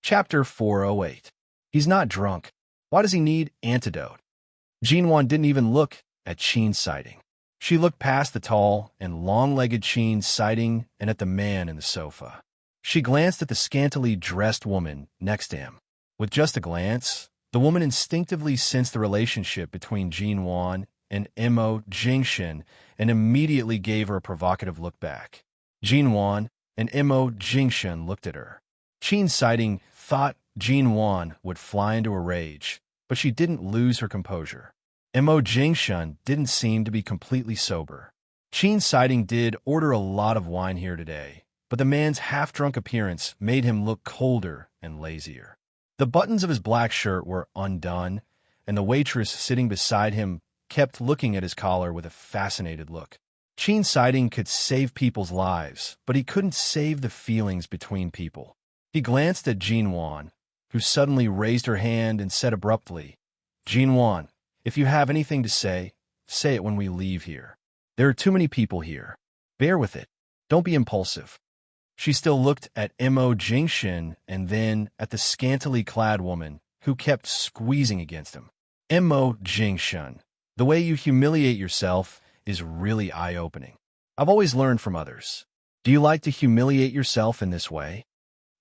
Chapter 408. He's not drunk. Why does he need antidote? Jinwan didn't even look at Qin's sighting. She looked past the tall and long-legged Qin's sighting and at the man in the sofa. She glanced at the scantily dressed woman next to him. With just a glance, the woman instinctively sensed the relationship between Jinwan and Mo Jingshin and immediately gave her a provocative look back. Jinwan and Mo Jingshin looked at her. Qin's sighting thought Jinwan would fly into a rage, but she didn't lose her composure. Mo Jingshin didn't seem to be completely sober. Qin's sighting did order a lot of wine here today, but the man's half-drunk appearance made him look colder and lazier. The buttons of his black shirt were undone, and the waitress sitting beside him kept looking at his collar with a fascinated look. Qin's sighting could save people's lives, but he couldn't save the feelings between people. He glanced at Jinwan, who suddenly raised her hand and said abruptly, "Jinwan, if you have anything to say, say it when we leave here. There are too many people here. Bear with it. Don't be impulsive." She still looked at Mo Jingshin and then at the scantily clad woman, who kept squeezing against him. "Mo Jingshin, the way you humiliate yourself is really eye-opening. I've always learned from others. Do you like to humiliate yourself in this way?"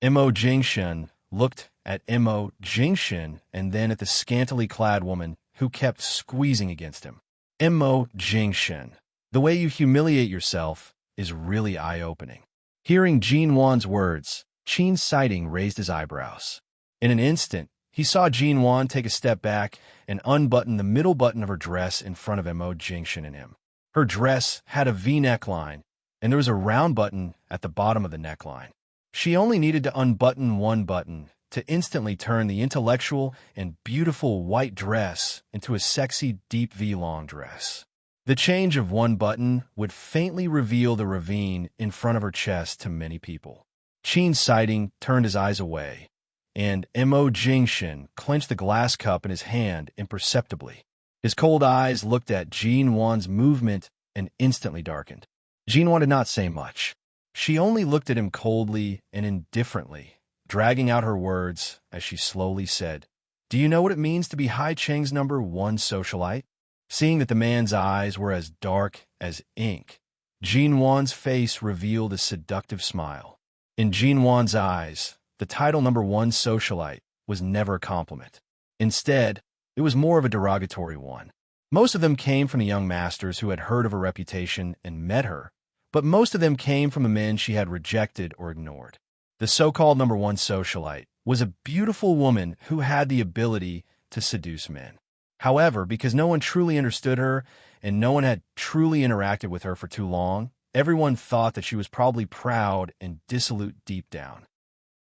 Mo Jingshin looked at Mo Jingshin and then at the scantily clad woman, who kept squeezing against him. "Mo Jingshin, the way you humiliate yourself is really eye-opening." Hearing Jinwan's words, Qin's sighting raised his eyebrows. In an instant, he saw Jinwan take a step back and unbutton the middle button of her dress in front of Mo Jingshin and him. Her dress had a V neckline, and there was a round button at the bottom of the neckline. She only needed to unbutton one button to instantly turn the intellectual and beautiful white dress into a sexy deep V-long dress. The change of one button would faintly reveal the ravine in front of her chest to many people. Qin's sighting turned his eyes away, and Mo Jingshin clenched the glass cup in his hand imperceptibly. His cold eyes looked at Jinwan's movement and instantly darkened. Jinwan did not say much. She only looked at him coldly and indifferently, dragging out her words as she slowly said, "Do you know what it means to be Hai Cheng's #1 socialite?" Seeing that the man's eyes were as dark as ink, Jinwan's face revealed a seductive smile. In Jinwan's eyes, the title #1 socialite was never a compliment. Instead, it was more of a derogatory one. Most of them came from the young masters who had heard of her reputation and met her, but most of them came from the men she had rejected or ignored. The so-called #1 socialite was a beautiful woman who had the ability to seduce men. However, because no one truly understood her and no one had truly interacted with her for too long, everyone thought that she was probably proud and dissolute deep down.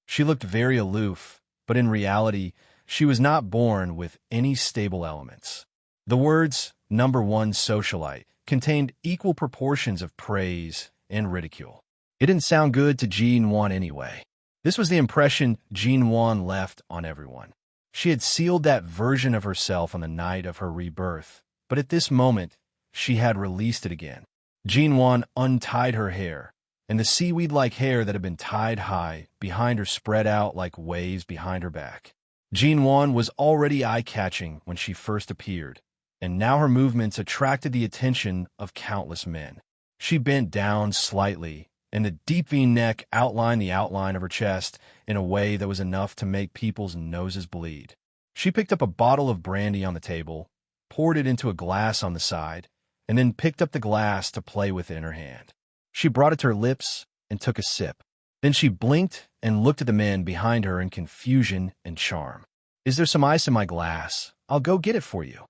She looked very aloof, but in reality, she was not born with any stable elements. The words #1 socialite contained equal proportions of praise and ridicule. It didn't sound good to Jinwan anyway. This was the impression Jinwan left on everyone. She had sealed that version of herself on the night of her rebirth, but at this moment, she had released it again. Jinwan untied her hair, and the seaweed-like hair that had been tied high behind her spread out like waves behind her back. Jinwan was already eye-catching when she first appeared, and now her movements attracted the attention of countless men. She bent down slightly, and the deep V-neck outlined the outline of her chest in a way that was enough to make people's noses bleed. She picked up a bottle of brandy on the table, poured it into a glass on the side, and then picked up the glass to play with in her hand. She brought it to her lips and took a sip. Then she blinked and looked at the men behind her in confusion and charm. "Is there some ice in my glass? I'll go get it for you."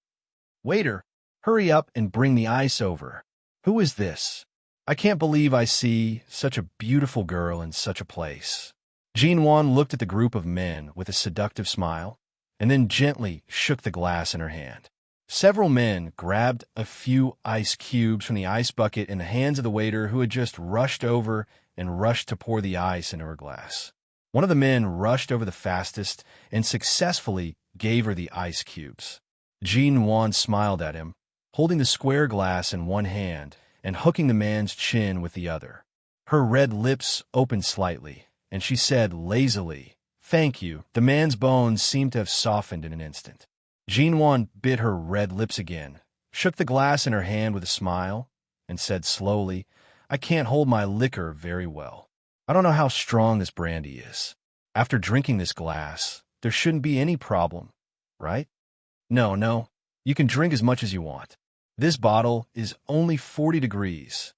"Waiter, hurry up and bring the ice over. Who is this? I can't believe I see such a beautiful girl in such a place." Jinwan looked at the group of men with a seductive smile, and then gently shook the glass in her hand. Several men grabbed a few ice cubes from the ice bucket in the hands of the waiter who had just rushed over and rushed to pour the ice into her glass. One of the men rushed over the fastest and successfully gave her the ice cubes. Jinwan smiled at him, holding the square glass in one hand and hooking the man's chin with the other. Her red lips opened slightly, and she said lazily, Thank you. The man's bones seemed to have softened in an instant. Jinwan bit her red lips again, shook the glass in her hand with a smile, and said slowly, I can't hold my liquor very well. I don't know how strong this brandy is. After drinking this glass, there shouldn't be any problem, right? No, you can drink as much as you want. This bottle is only 40 degrees.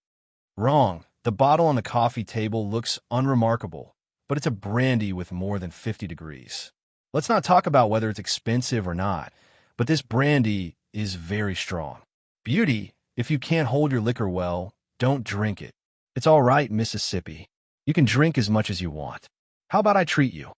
Wrong. The bottle on the coffee table looks unremarkable, but it's a brandy with more than 50 degrees. Let's not talk about whether it's expensive or not, but this brandy is very strong. Beauty, if you can't hold your liquor well, don't drink it. It's all right, Mississippi. You can drink as much as you want. How about I treat you?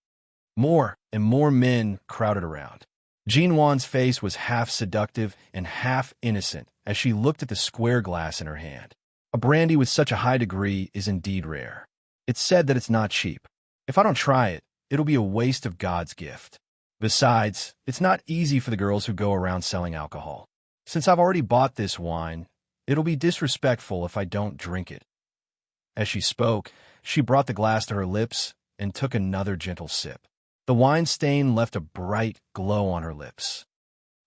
More and more men crowded around. Jinwan's face was half seductive and half innocent as she looked at the square glass in her hand. A brandy with such a high degree is indeed rare. It's said that it's not cheap. If I don't try it, it'll be a waste of God's gift. Besides, it's not easy for the girls who go around selling alcohol. Since I've already bought this wine, it'll be disrespectful if I don't drink it. As she spoke, she brought the glass to her lips and took another gentle sip. The wine stain left a bright glow on her lips.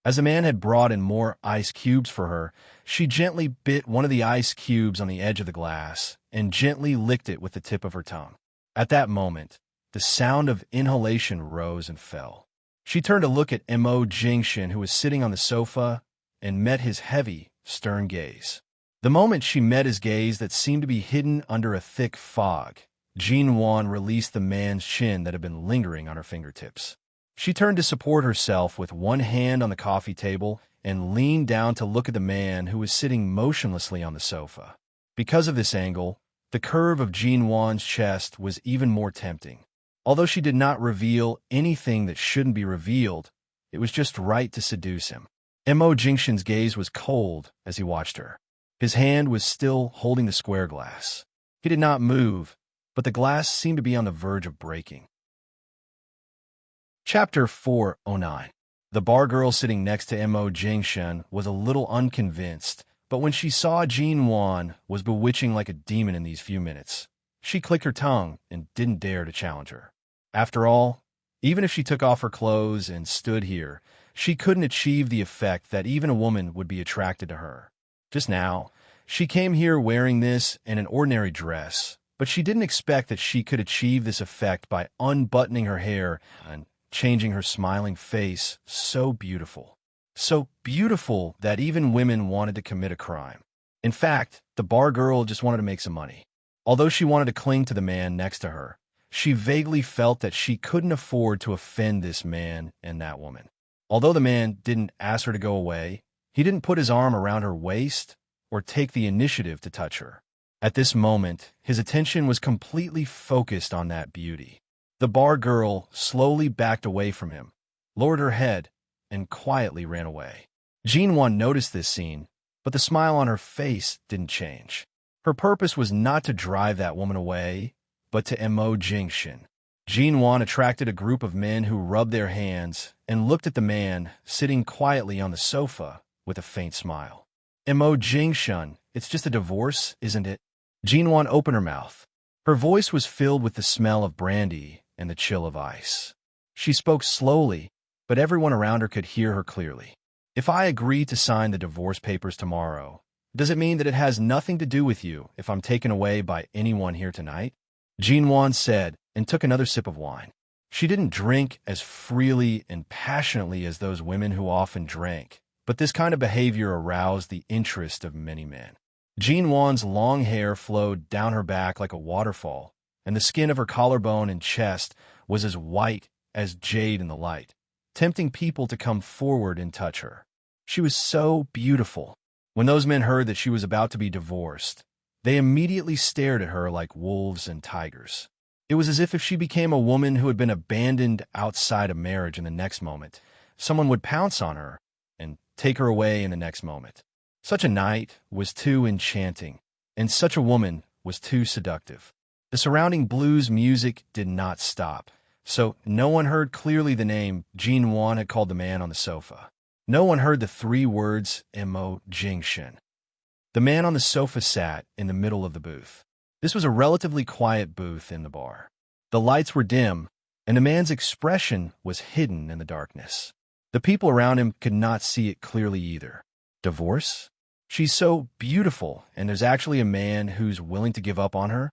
As the man had brought in more ice cubes for her, she gently bit one of the ice cubes on the edge of the glass and gently licked it with the tip of her tongue. At that moment, the sound of inhalation rose and fell. She turned to look at Mo Jingshin, who was sitting on the sofa, and met his heavy, stern gaze. The moment she met his gaze that seemed to be hidden under a thick fog, Jinwan released the man's chin that had been lingering on her fingertips. She turned to support herself with one hand on the coffee table and leaned down to look at the man who was sitting motionlessly on the sofa. Because of this angle, the curve of Jinwan's chest was even more tempting. Although she did not reveal anything that shouldn't be revealed, it was just right to seduce him. Mo Jingshin's gaze was cold as he watched her. His hand was still holding the square glass. He did not move, but the glass seemed to be on the verge of breaking. Chapter 409. The bar girl sitting next to Mo Jingshin was a little unconvinced, but when she saw Jinwan was bewitching like a demon in these few minutes, she clicked her tongue and didn't dare to challenge her. After all, even if she took off her clothes and stood here, she couldn't achieve the effect that even a woman would be attracted to her. Just now, she came here wearing this and an ordinary dress, but she didn't expect that she could achieve this effect by unbuttoning her hair and changing her smiling face so beautiful that even women wanted to commit a crime. In fact, the bar girl just wanted to make some money. Although she wanted to cling to the man next to her, she vaguely felt that she couldn't afford to offend this man and that woman. Although the man didn't ask her to go away, he didn't put his arm around her waist or take the initiative to touch her. At this moment, his attention was completely focused on that beauty. The bar girl slowly backed away from him, lowered her head, and quietly ran away. Jinwan noticed this scene, but the smile on her face didn't change. Her purpose was not to drive that woman away, but to Mo Jingshin. Jinwan attracted a group of men who rubbed their hands and looked at the man sitting quietly on the sofa with a faint smile. Mo Jingshin, it's just a divorce, isn't it? Jinwan opened her mouth. Her voice was filled with the smell of brandy and the chill of ice. She spoke slowly, but everyone around her could hear her clearly. If I agree to sign the divorce papers tomorrow, does it mean that it has nothing to do with you if I'm taken away by anyone here tonight? Jinwan said, and took another sip of wine. She didn't drink as freely and passionately as those women who often drank, but this kind of behavior aroused the interest of many men. Jinwan's long hair flowed down her back like a waterfall, and the skin of her collarbone and chest was as white as jade in the light, tempting people to come forward and touch her. She was so beautiful. When those men heard that she was about to be divorced, they immediately stared at her like wolves and tigers. It was as if she became a woman who had been abandoned outside of marriage in the next moment, someone would pounce on her and take her away in the next moment. Such a night was too enchanting, and such a woman was too seductive. The surrounding blues music did not stop, so no one heard clearly the name Jinwan had called the man on the sofa. No one heard the 3 words Mo Jingshin. The man on the sofa sat in the middle of the booth. This was a relatively quiet booth in the bar. The lights were dim, and the man's expression was hidden in the darkness. The people around him could not see it clearly either. Divorce? She's so beautiful, and there's actually a man who's willing to give up on her?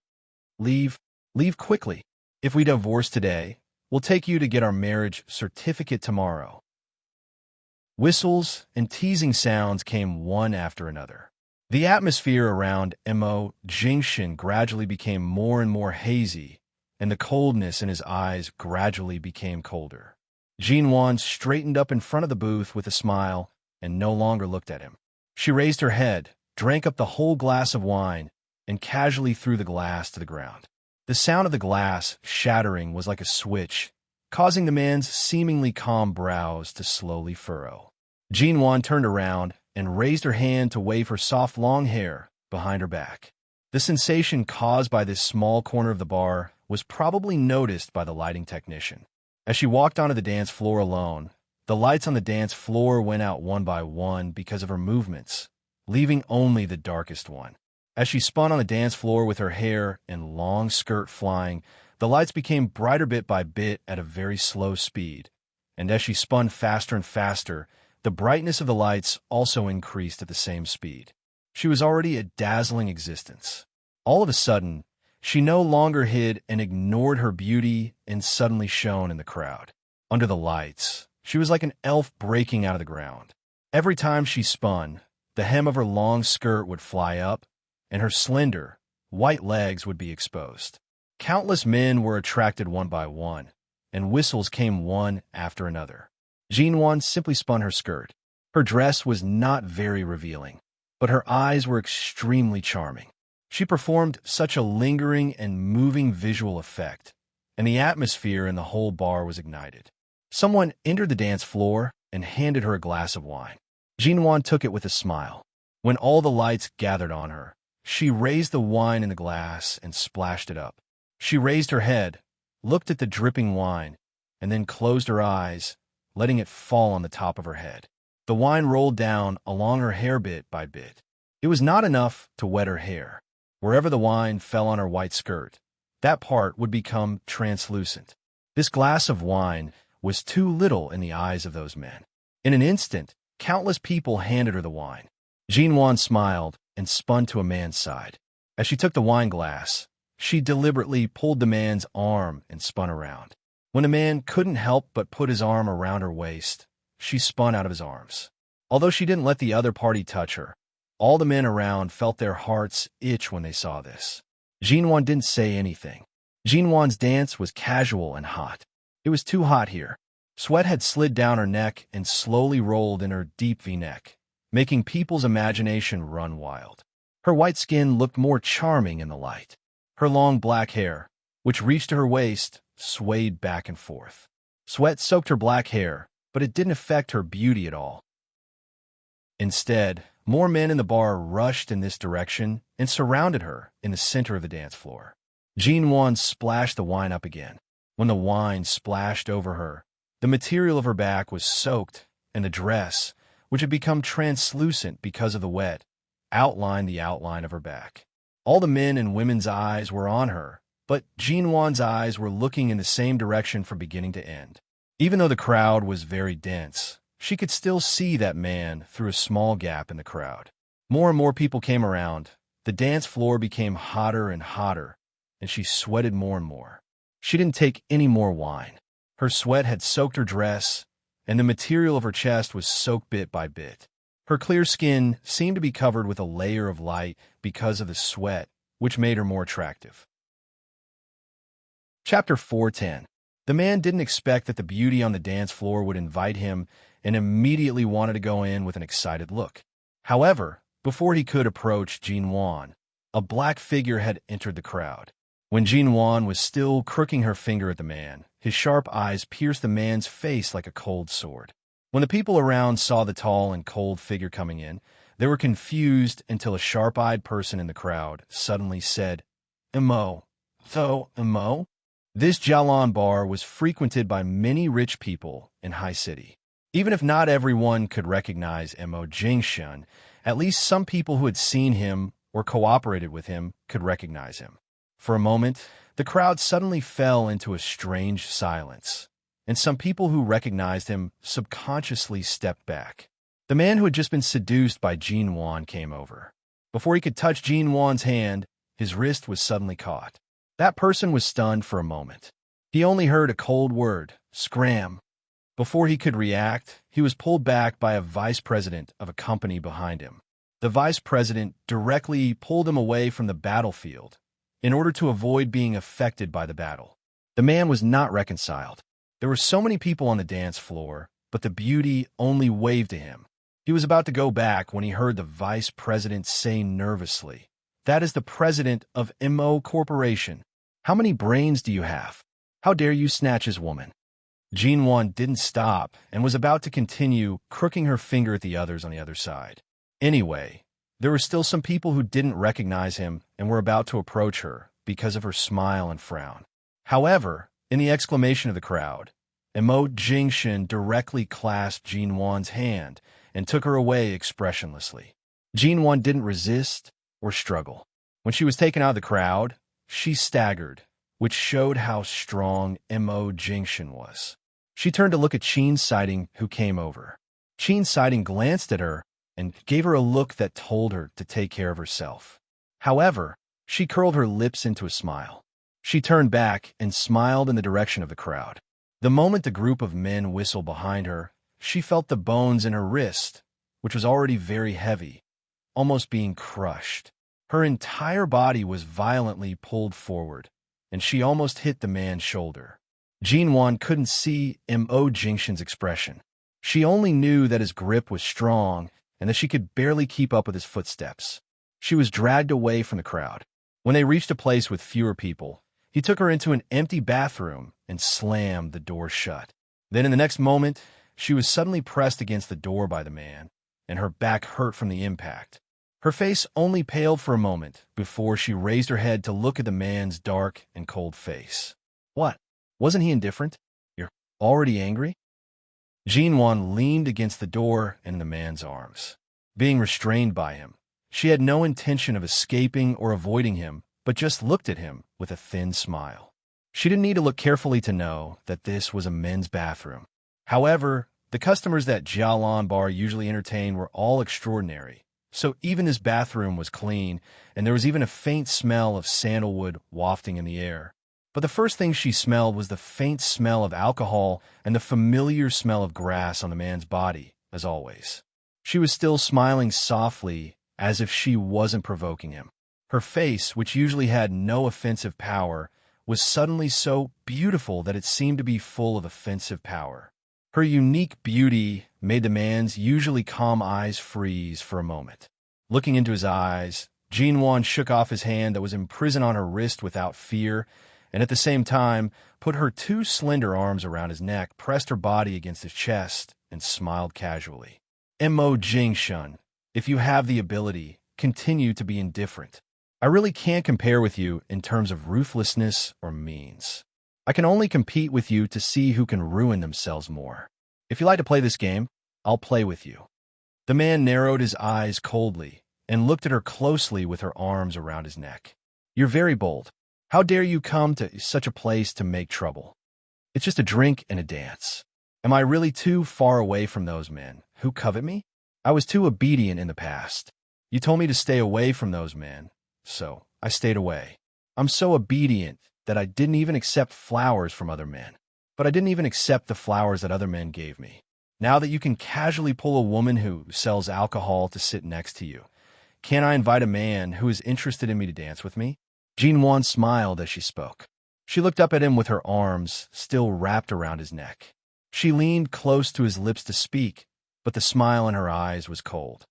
Leave. Leave quickly. If we divorce today, we'll take you to get our marriage certificate tomorrow. Whistles and teasing sounds came one after another. The atmosphere around Mo Jingshan gradually became more and more hazy, and the coldness in his eyes gradually became colder. Jinwan straightened up in front of the booth with a smile and no longer looked at him. She raised her head, drank up the whole glass of wine, and casually threw the glass to the ground. The sound of the glass shattering was like a switch, causing the man's seemingly calm brows to slowly furrow. Jinwan turned around and raised her hand to wave her soft long hair behind her back. The sensation caused by this small corner of the bar was probably noticed by the lighting technician. As she walked onto the dance floor alone, the lights on the dance floor went out one by one because of her movements, leaving only the darkest one. As she spun on the dance floor with her hair and long skirt flying, the lights became brighter bit by bit at a very slow speed, and as she spun faster and faster, the brightness of the lights also increased at the same speed. She was already a dazzling existence. All of a sudden, she no longer hid and ignored her beauty and suddenly shone in the crowd. Under the lights, she was like an elf breaking out of the ground. Every time she spun, the hem of her long skirt would fly up, and her slender, white legs would be exposed. Countless men were attracted one by one, and whistles came one after another. Jinwan simply spun her skirt. Her dress was not very revealing, but her eyes were extremely charming. She performed such a lingering and moving visual effect, and the atmosphere in the whole bar was ignited. Someone entered the dance floor and handed her a glass of wine. Jinwan took it with a smile. When all the lights gathered on her, she raised the wine in the glass and splashed it up. She raised her head, looked at the dripping wine, and then closed her eyes, letting it fall on the top of her head. The wine rolled down along her hair bit by bit. It was not enough to wet her hair. Wherever the wine fell on her white skirt, that part would become translucent. This glass of wine was too little in the eyes of those men. In an instant, countless people handed her the wine. Jinwan smiled and spun to a man's side. As she took the wine glass, she deliberately pulled the man's arm and spun around. When the man couldn't help but put his arm around her waist, she spun out of his arms. Although she didn't let the other party touch her, all the men around felt their hearts itch when they saw this. Jinwan didn't say anything. Jinwan's dance was casual and hot. It was too hot here. Sweat had slid down her neck and slowly rolled in her deep V-neck, making people's imagination run wild. Her white skin looked more charming in the light. Her long black hair, which reached to her waist, swayed back and forth. Sweat soaked her black hair, but it didn't affect her beauty at all. Instead, more men in the bar rushed in this direction and surrounded her in the center of the dance floor. Jinwan splashed the wine up again. When the wine splashed over her, the material of her back was soaked, and the dress, which had become translucent because of the wet, outlined the outline of her back. All the men and women's eyes were on her, but Jinwan's eyes were looking in the same direction from beginning to end. Even though the crowd was very dense, she could still see that man through a small gap in the crowd. More and more people came around. The dance floor became hotter and hotter, and she sweated more and more. She didn't take any more wine. Her sweat had soaked her dress, and the material of her chest was soaked bit by bit. Her clear skin seemed to be covered with a layer of light because of the sweat, which made her more attractive. Chapter 410. The man didn't expect that the beauty on the dance floor would invite him and immediately wanted to go in with an excited look. However, before he could approach Jinwan, a black figure had entered the crowd. When Jinwan was still crooking her finger at the man, his sharp eyes pierced the man's face like a cold sword. When the people around saw the tall and cold figure coming in, they were confused until a sharp-eyed person in the crowd suddenly said, "Mo. So, Mo?" This Jialan bar was frequented by many rich people in High City. Even if not everyone could recognize Mo Jingshan, at least some people who had seen him or cooperated with him could recognize him. For a moment, The crowd suddenly fell into a strange silence, and some people who recognized him subconsciously stepped back. The man who had just been seduced by Jin Wan came over. Before he could touch Jin Wan's hand, his wrist was suddenly caught. That person was stunned for a moment. He only heard a cold word, "Scram." Before he could react, he was pulled back by a vice president of a company behind him. The vice president directly pulled him away from the battlefield in order to avoid being affected by the battle. The man was not reconciled. There were so many people on the dance floor, but the beauty only waved to him. He was about to go back when he heard the vice president say nervously, "That is the president of MO Corporation. How many brains do you have? How dare you snatch his woman?" Jin Wan didn't stop and was about to continue, crooking her finger at the others on the other side. Anyway, there were still some people who didn't recognize him and were about to approach her because of her smile and frown. However, in the exclamation of the crowd, Emo Jingshin directly clasped Jin Wan's hand and took her away expressionlessly. Jin Wan didn't resist or struggle. When she was taken out of the crowd, she staggered, which showed how strong Emo Jingshin was. She turned to look at Qin Siding, who came over. Qin Siding glanced at her and gave her a look that told her to take care of herself. However, she curled her lips into a smile. She turned back and smiled in the direction of the crowd. The moment the group of men whistled behind her, she felt the bones in her wrist, which was already very heavy, almost being crushed. Her entire body was violently pulled forward, and she almost hit the man's shoulder. Jin Wan couldn't see Mo Jingshin's expression. She only knew that his grip was strong and that she could barely keep up with his footsteps. She was dragged away from the crowd. When they reached a place with fewer people, he took her into an empty bathroom and slammed the door shut. Then in the next moment, she was suddenly pressed against the door by the man, and her back hurt from the impact. Her face only paled for a moment before she raised her head to look at the man's dark and cold face. What? Wasn't he indifferent? You're already angry? Jin Wan leaned against the door and in the man's arms. Being restrained by him, she had no intention of escaping or avoiding him, but just looked at him with a thin smile. She didn't need to look carefully to know that this was a men's bathroom. However, the customers that Jialan Bar usually entertained were all extraordinary, so even this bathroom was clean, and there was even a faint smell of sandalwood wafting in the air. But the first thing she smelled was the faint smell of alcohol and the familiar smell of grass on the man's body, as always. She was still smiling softly, as if she wasn't provoking him. Her face, which usually had no offensive power, was suddenly so beautiful that it seemed to be full of offensive power. Her unique beauty made the man's usually calm eyes freeze for a moment. Looking into his eyes, Jin Wan shook off his hand that was imprisoned on her wrist without fear, and at the same time put her two slender arms around his neck, pressed her body against his chest, and smiled casually. Mo Jingshun, if you have the ability, continue to be indifferent. I really can't compare with you in terms of ruthlessness or means. I can only compete with you to see who can ruin themselves more. If you like to play this game, I'll play with you. The man narrowed his eyes coldly and looked at her closely with her arms around his neck. You're very bold. How dare you come to such a place to make trouble? It's just a drink and a dance. Am I really too far away from those men who covet me? I was too obedient in the past. You told me to stay away from those men, so I stayed away. I'm so obedient that I didn't even accept flowers from other men. But I didn't even accept the flowers that other men gave me. Now that you can casually pull a woman who sells alcohol to sit next to you, can't I invite a man who is interested in me to dance with me? Jin Wan smiled as she spoke. She looked up at him with her arms still wrapped around his neck. She leaned close to his lips to speak, but the smile in her eyes was cold.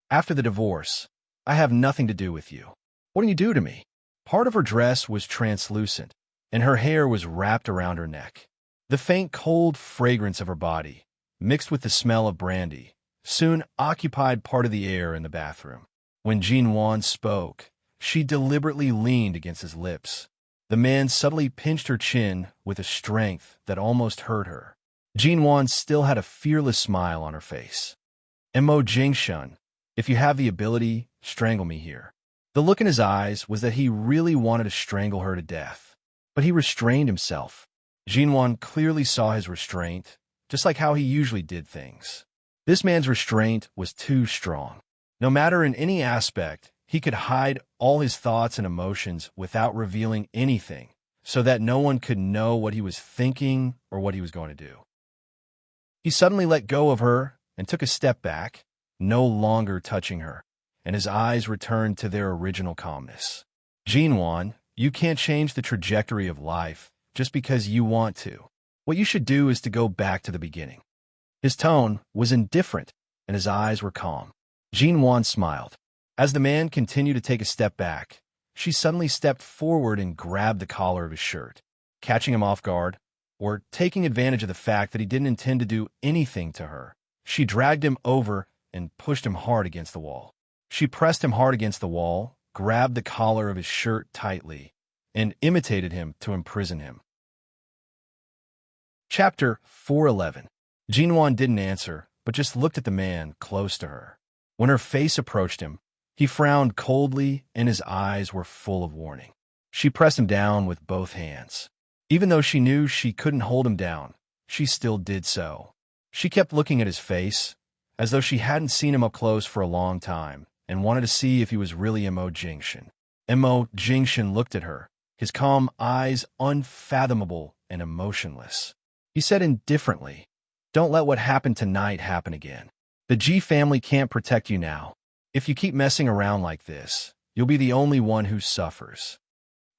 After the divorce, I have nothing to do with you. What do you do to me? Part of her dress was translucent, and her hair was wrapped around her neck. The faint cold fragrance of her body, mixed with the smell of brandy, soon occupied part of the air in the bathroom. When Jin Wan spoke, she deliberately leaned against his lips. The man subtly pinched her chin with a strength that almost hurt her. Jin Wan still had a fearless smile on her face. Mo Jingshun, if you have the ability, strangle me here. The look in his eyes was that he really wanted to strangle her to death. but he restrained himself. Jinwan clearly saw his restraint, just like how he usually did things. This man's restraint was too strong. No matter in any aspect, he could hide all his thoughts and emotions without revealing anything, so that no one could know what he was thinking or what he was going to do. He suddenly let go of her and took a step back, no longer touching her, and his eyes returned to their original calmness. Jinwan, you can't change the trajectory of life just because you want to. What you should do is to go back to the beginning. His tone was indifferent, and his eyes were calm. Jinwan smiled. As the man continued to take a step back, she suddenly stepped forward and grabbed the collar of his shirt, catching him off guard, or taking advantage of the fact that he didn't intend to do anything to her. She dragged him over and pushed him hard against the wall. She pressed him hard against the wall, grabbed the collar of his shirt tightly, and imitated him to imprison him. Chapter 411. Jinwan didn't answer, but just looked at the man close to her. When her face approached him, he frowned coldly and his eyes were full of warning. She pressed him down with both hands. Even though she knew she couldn't hold him down, she still did so. She kept looking at his face, as though she hadn't seen him up close for a long time, and wanted to see if he was really Mo Jingshan. Mo Jingshan looked at her, his calm eyes unfathomable and emotionless. He said indifferently, "Don't let what happened tonight happen again. The Ji family can't protect you now. If you keep messing around like this, you'll be the only one who suffers."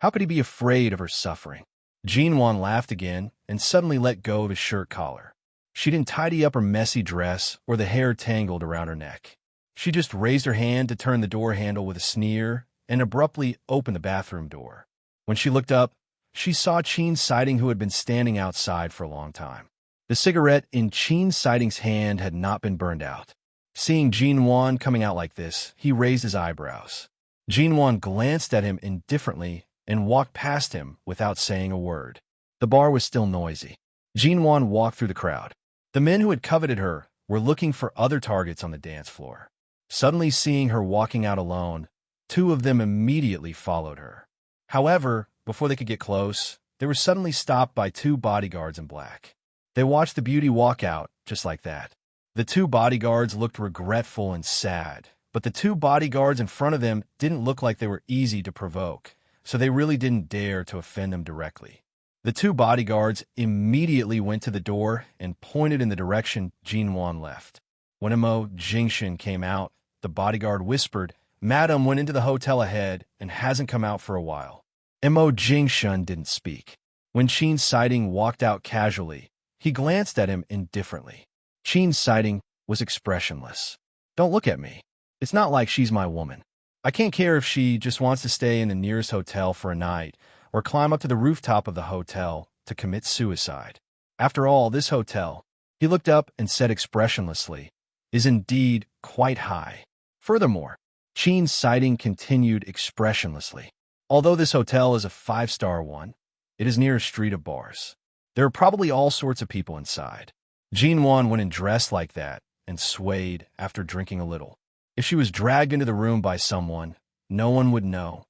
How could he be afraid of her suffering? Jinwan laughed again and suddenly let go of his shirt collar. She didn't tidy up her messy dress or the hair tangled around her neck. She just raised her hand to turn the door handle with a sneer and abruptly opened the bathroom door. When she looked up, she saw Qin Siding, who had been standing outside for a long time. The cigarette in Qin Siding's hand had not been burned out. Seeing Jinwan coming out like this, he raised his eyebrows. Jinwan glanced at him indifferently and walked past him without saying a word. The bar was still noisy. Jinwan walked through the crowd. The men who had coveted her were looking for other targets on the dance floor. Suddenly seeing her walking out alone, two of them immediately followed her. However, before they could get close, they were suddenly stopped by two bodyguards in black. They watched the beauty walk out just like that. The two bodyguards looked regretful and sad, but the two bodyguards in front of them didn't look like they were easy to provoke, so they really didn't dare to offend them directly. The two bodyguards immediately went to the door and pointed in the direction Jinwan left. When Mo Jingshan came out, the bodyguard whispered, "Madam went into the hotel ahead and hasn't come out for a while." Mo Jingshan didn't speak. When Qin Siding walked out casually, he glanced at him indifferently. Qin Siding was expressionless. "Don't look at me. It's not like she's my woman. I can't care if she just wants to stay in the nearest hotel for a night or climb up to the rooftop of the hotel to commit suicide. After all, this hotel," he looked up and said expressionlessly, "is indeed quite high." Furthermore, Qin Siding continued expressionlessly, "Although this hotel is a 5-star one, it is near a street of bars. There are probably all sorts of people inside." Jinwan went and dressed like that and swayed after drinking a little. If she was dragged into the room by someone, no one would know.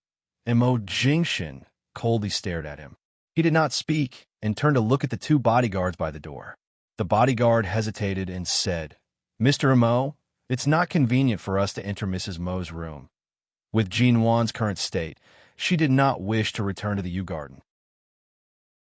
And Mo Jingshan coldly stared at him. He did not speak and turned to look at the two bodyguards by the door. The bodyguard hesitated and said, "Mr. Mo, it's not convenient for us to enter Mrs. Mo's room." With Jinwan's current state, she did not wish to return to the Yu Garden.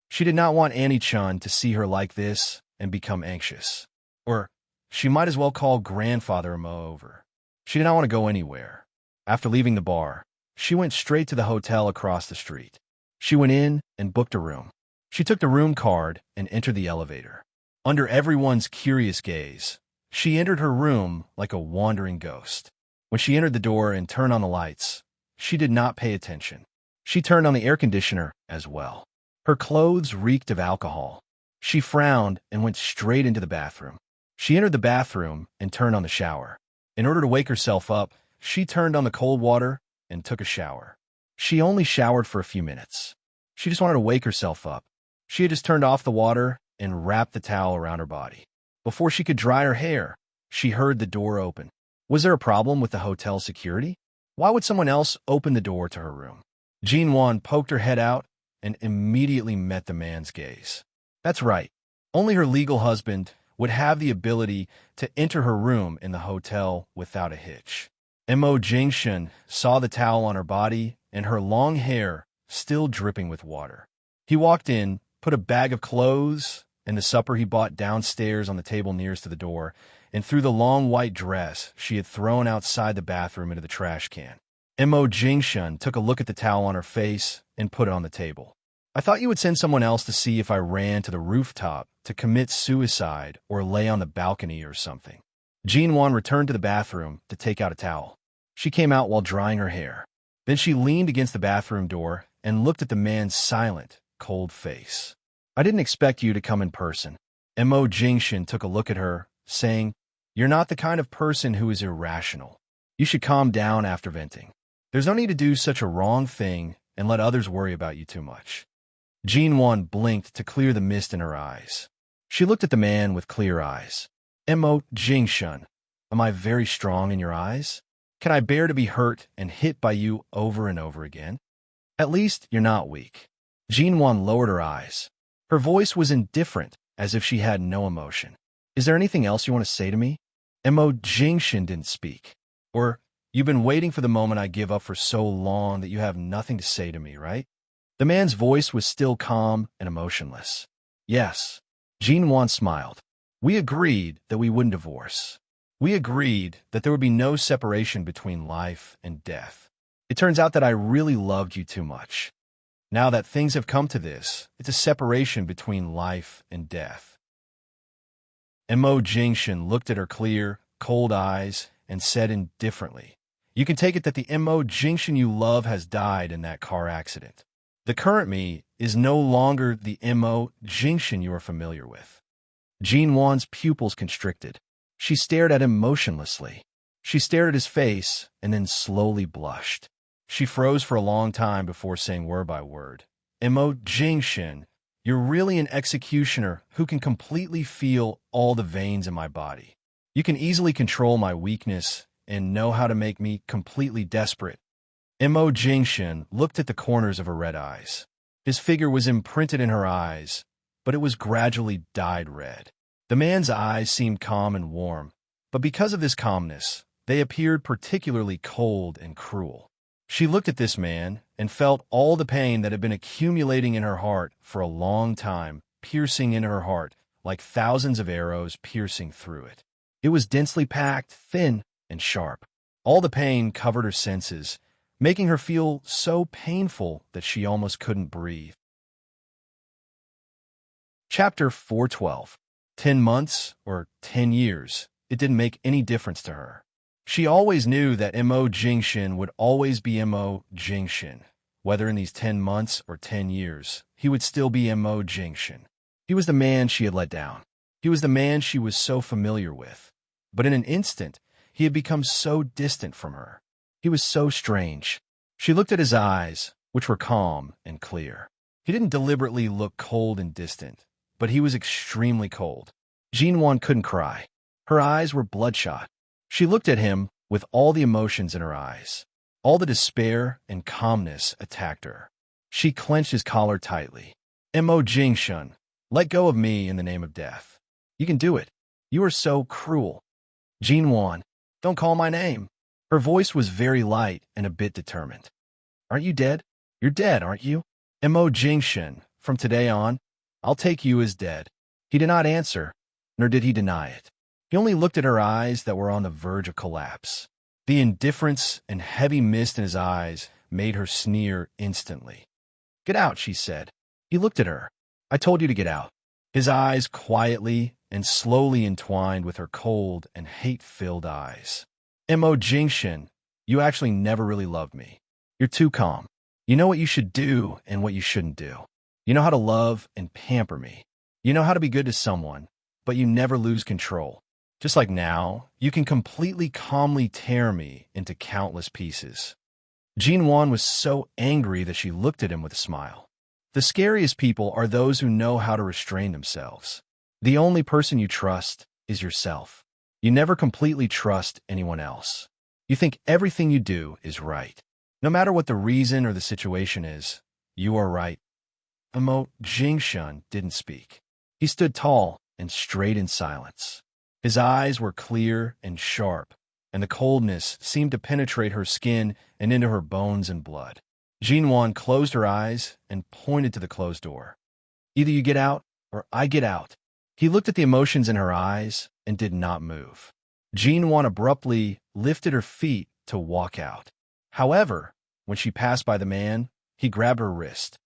She did not want Annie-chan to see her like this and become anxious. Or she might as well call grandfather Mo over. She did not want to go anywhere. After leaving the bar, she went straight to the hotel across the street. She went in and booked a room. She took the room card and entered the elevator. Under everyone's curious gaze, she entered her room like a wandering ghost. When she entered the door and turned on the lights, she did not pay attention. She turned on the air conditioner as well. Her clothes reeked of alcohol. She frowned and went straight into the bathroom. She entered the bathroom and turned on the shower. In order to wake herself up, she turned on the cold water and took a shower. She only showered for a few minutes. She just wanted to wake herself up. She had just turned off the water and wrapped the towel around her body. Before she could dry her hair, she heard the door open. Was there a problem with the hotel security? Why would someone else open the door to her room? Jinwan poked her head out and immediately met the man's gaze. That's right. Only her legal husband would have the ability to enter her room in the hotel without a hitch. Mo Jingshan saw the towel on her body and her long hair still dripping with water. He walked in, put a bag of clothes and the supper he bought downstairs on the table nearest to the door, and threw the long white dress she had thrown outside the bathroom into the trash can. Mo Jingshan took a look at the towel on her face and put it on the table. I thought you would send someone else to see if I ran to the rooftop to commit suicide or lay on the balcony or something. Jinwan returned to the bathroom to take out a towel. She came out while drying her hair. Then she leaned against the bathroom door and looked at the man's silent, cold face. I didn't expect you to come in person. Mo Jingshan took a look at her, saying, You're not the kind of person who is irrational. You should calm down after venting. There's no need to do such a wrong thing and let others worry about you too much. Jinwan blinked to clear the mist in her eyes. She looked at the man with clear eyes. Mo Jingshan, am I very strong in your eyes? Can I bear to be hurt and hit by you over and over again? At least you're not weak. Jinwan lowered her eyes. Her voice was indifferent, as if she had no emotion. Is there anything else you want to say to me? Mo Jingshan didn't speak. Or, you've been waiting for the moment I give up for so long that you have nothing to say to me, right? The man's voice was still calm and emotionless. Yes. Jinwan smiled. We agreed that we wouldn't divorce. We agreed that there would be no separation between life and death. It turns out that I really loved you too much. Now that things have come to this, it's a separation between life and death. Mo Jingshan looked at her clear, cold eyes and said indifferently, You can take it that the Mo Jingshan you love has died in that car accident. The current me is no longer the Mo Jingshan you are familiar with. Jinwan's pupils constricted. She stared at him motionlessly. She stared at his face and then slowly blushed. She froze for a long time before saying word by word, Mo Jingshan, you're really an executioner who can completely feel all the veins in my body. You can easily control my weakness and know how to make me completely desperate. Mo Jingshan looked at the corners of her red eyes. His figure was imprinted in her eyes, but it was gradually dyed red. The man's eyes seemed calm and warm, but because of this calmness, they appeared particularly cold and cruel. She looked at this man and felt all the pain that had been accumulating in her heart for a long time, piercing into her heart like thousands of arrows piercing through it. It was densely packed, thin, and sharp. All the pain covered her senses, making her feel so painful that she almost couldn't breathe. Chapter 412. 10 months or 10 years, it didn't make any difference to her. She always knew that Mo Jingshan would always be Mo Jingshan. Whether in these 10 months or 10 years, he would still be Mo Jingshan. He was the man she had let down. He was the man she was so familiar with. But in an instant, he had become so distant from her. He was so strange. She looked at his eyes, which were calm and clear. He didn't deliberately look cold and distant, but he was extremely cold. Jinwan couldn't cry. Her eyes were bloodshot. She looked at him with all the emotions in her eyes. All the despair and calmness attacked her. She clenched his collar tightly. Mo Jingshan, let go of me in the name of death. You can do it. You are so cruel. Jinwan, don't call my name. Her voice was very light and a bit determined. Aren't you dead? You're dead, aren't you? Mo Jingshan, from today on, I'll take you as dead. He did not answer, nor did he deny it. He only looked at her eyes that were on the verge of collapse. The indifference and heavy mist in his eyes made her sneer instantly. Get out, she said. He looked at her. I told you to get out. His eyes quietly and slowly entwined with her cold and hate-filled eyes. Mo Jingshan, you actually never really loved me. You're too calm. You know what you should do and what you shouldn't do. You know how to love and pamper me. You know how to be good to someone, but you never lose control. Just like now, you can completely calmly tear me into countless pieces. Jinwan was so angry that she looked at him with a smile. The scariest people are those who know how to restrain themselves. The only person you trust is yourself. You never completely trust anyone else. You think everything you do is right. No matter what the reason or the situation is, you are right. Emo Jingshun didn't speak. He stood tall and straight in silence. His eyes were clear and sharp, and the coldness seemed to penetrate her skin and into her bones and blood. Jinwan closed her eyes and pointed to the closed door. Either you get out, or I get out. He looked at the emotions in her eyes and did not move. Jinwan abruptly lifted her feet to walk out. However, when she passed by the man, he grabbed her wrist.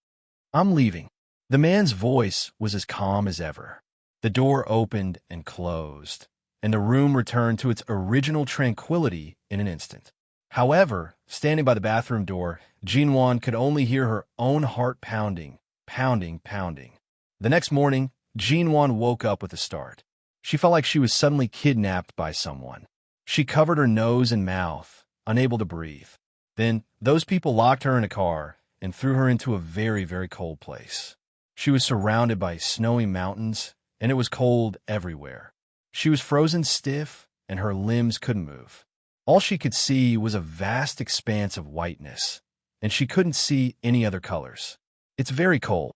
I'm leaving. The man's voice was as calm as ever. The door opened and closed, and the room returned to its original tranquility in an instant. However, standing by the bathroom door, Jinwan could only hear her own heart pounding, pounding, pounding. The next morning, Jinwan woke up with a start. She felt like she was suddenly kidnapped by someone. She covered her nose and mouth, unable to breathe. Then, those people locked her in a car and threw her into a very, very cold place. She was surrounded by snowy mountains, and it was cold everywhere. She was frozen stiff, and her limbs couldn't move. All she could see was a vast expanse of whiteness, and she couldn't see any other colors. It's very cold.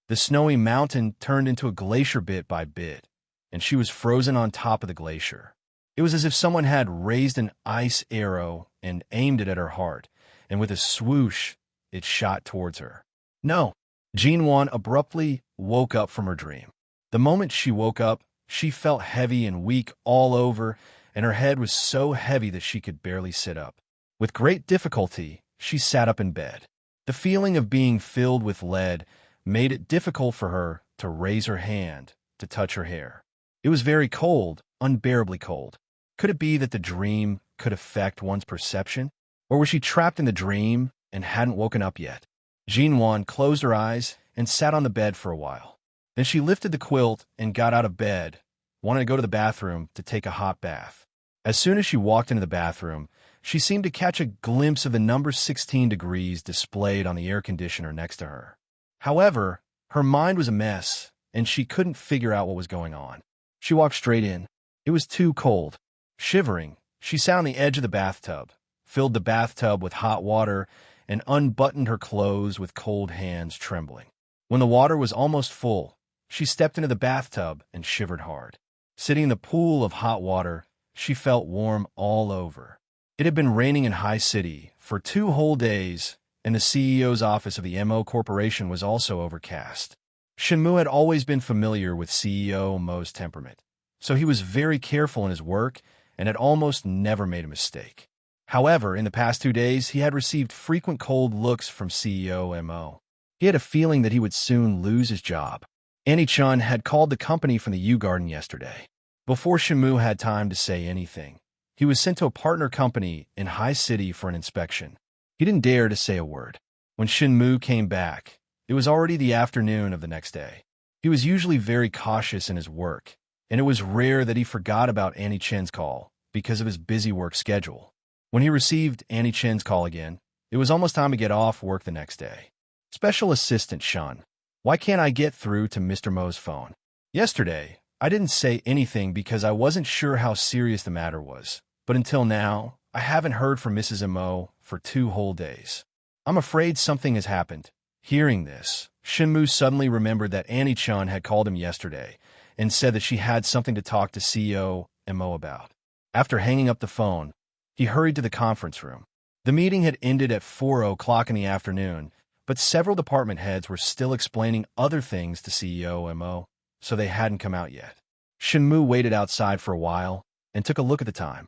The snowy mountain turned into a glacier bit by bit, and she was frozen on top of the glacier. It was as if someone had raised an ice arrow and aimed it at her heart, and with a swoosh, it shot towards her. No! Jinwan abruptly woke up from her dream. The moment she woke up, she felt heavy and weak all over, and her head was so heavy that she could barely sit up. With great difficulty, she sat up in bed. The feeling of being filled with lead made it difficult for her to raise her hand to touch her hair. It was very cold, unbearably cold. Could it be that the dream could affect one's perception? Or was she trapped in the dream and hadn't woken up yet? Jinwan closed her eyes and sat on the bed for a while. Then she lifted the quilt and got out of bed, wanted to go to the bathroom to take a hot bath. As soon as she walked into the bathroom, she seemed to catch a glimpse of the number 16 degrees displayed on the air conditioner next to her. However, her mind was a mess, and she couldn't figure out what was going on. She walked straight in. It was too cold. Shivering, she sat on the edge of the bathtub, filled the bathtub with hot water, and unbuttoned her clothes with cold hands trembling. When the water was almost full, she stepped into the bathtub and shivered hard. Sitting in the pool of hot water, she felt warm all over. It had been raining in High City for 2 whole days, and the CEO's office of the MO Corporation was also overcast. Shinmu had always been familiar with CEO Mo's temperament, so he was very careful in his work and had almost never made a mistake. However, in the past 2 days, he had received frequent cold looks from CEO Mo. He had a feeling that he would soon lose his job. Annie-chan had called the company from the U Garden yesterday. Before Shinmu had time to say anything, he was sent to a partner company in High City for an inspection. He didn't dare to say a word. When Shinmu came back, it was already the afternoon of the next day. He was usually very cautious in his work, and it was rare that he forgot about Annie Chen's call because of his busy work schedule. When he received Annie Chen's call again, it was almost time to get off work the next day. Special Assistant Sean, why can't I get through to Mr. Mo's phone? Yesterday, I didn't say anything because I wasn't sure how serious the matter was, but until now, I haven't heard from Mrs. Mo for 2 whole days. I'm afraid something has happened. Hearing this, Shinmu suddenly remembered that Annie-chan had called him yesterday and said that she had something to talk to CEO Mo about. After hanging up the phone, he hurried to the conference room. The meeting had ended at 4 o'clock in the afternoon, but several department heads were still explaining other things to CEO Mo, so they hadn't come out yet. Shinmu waited outside for a while and took a look at the time.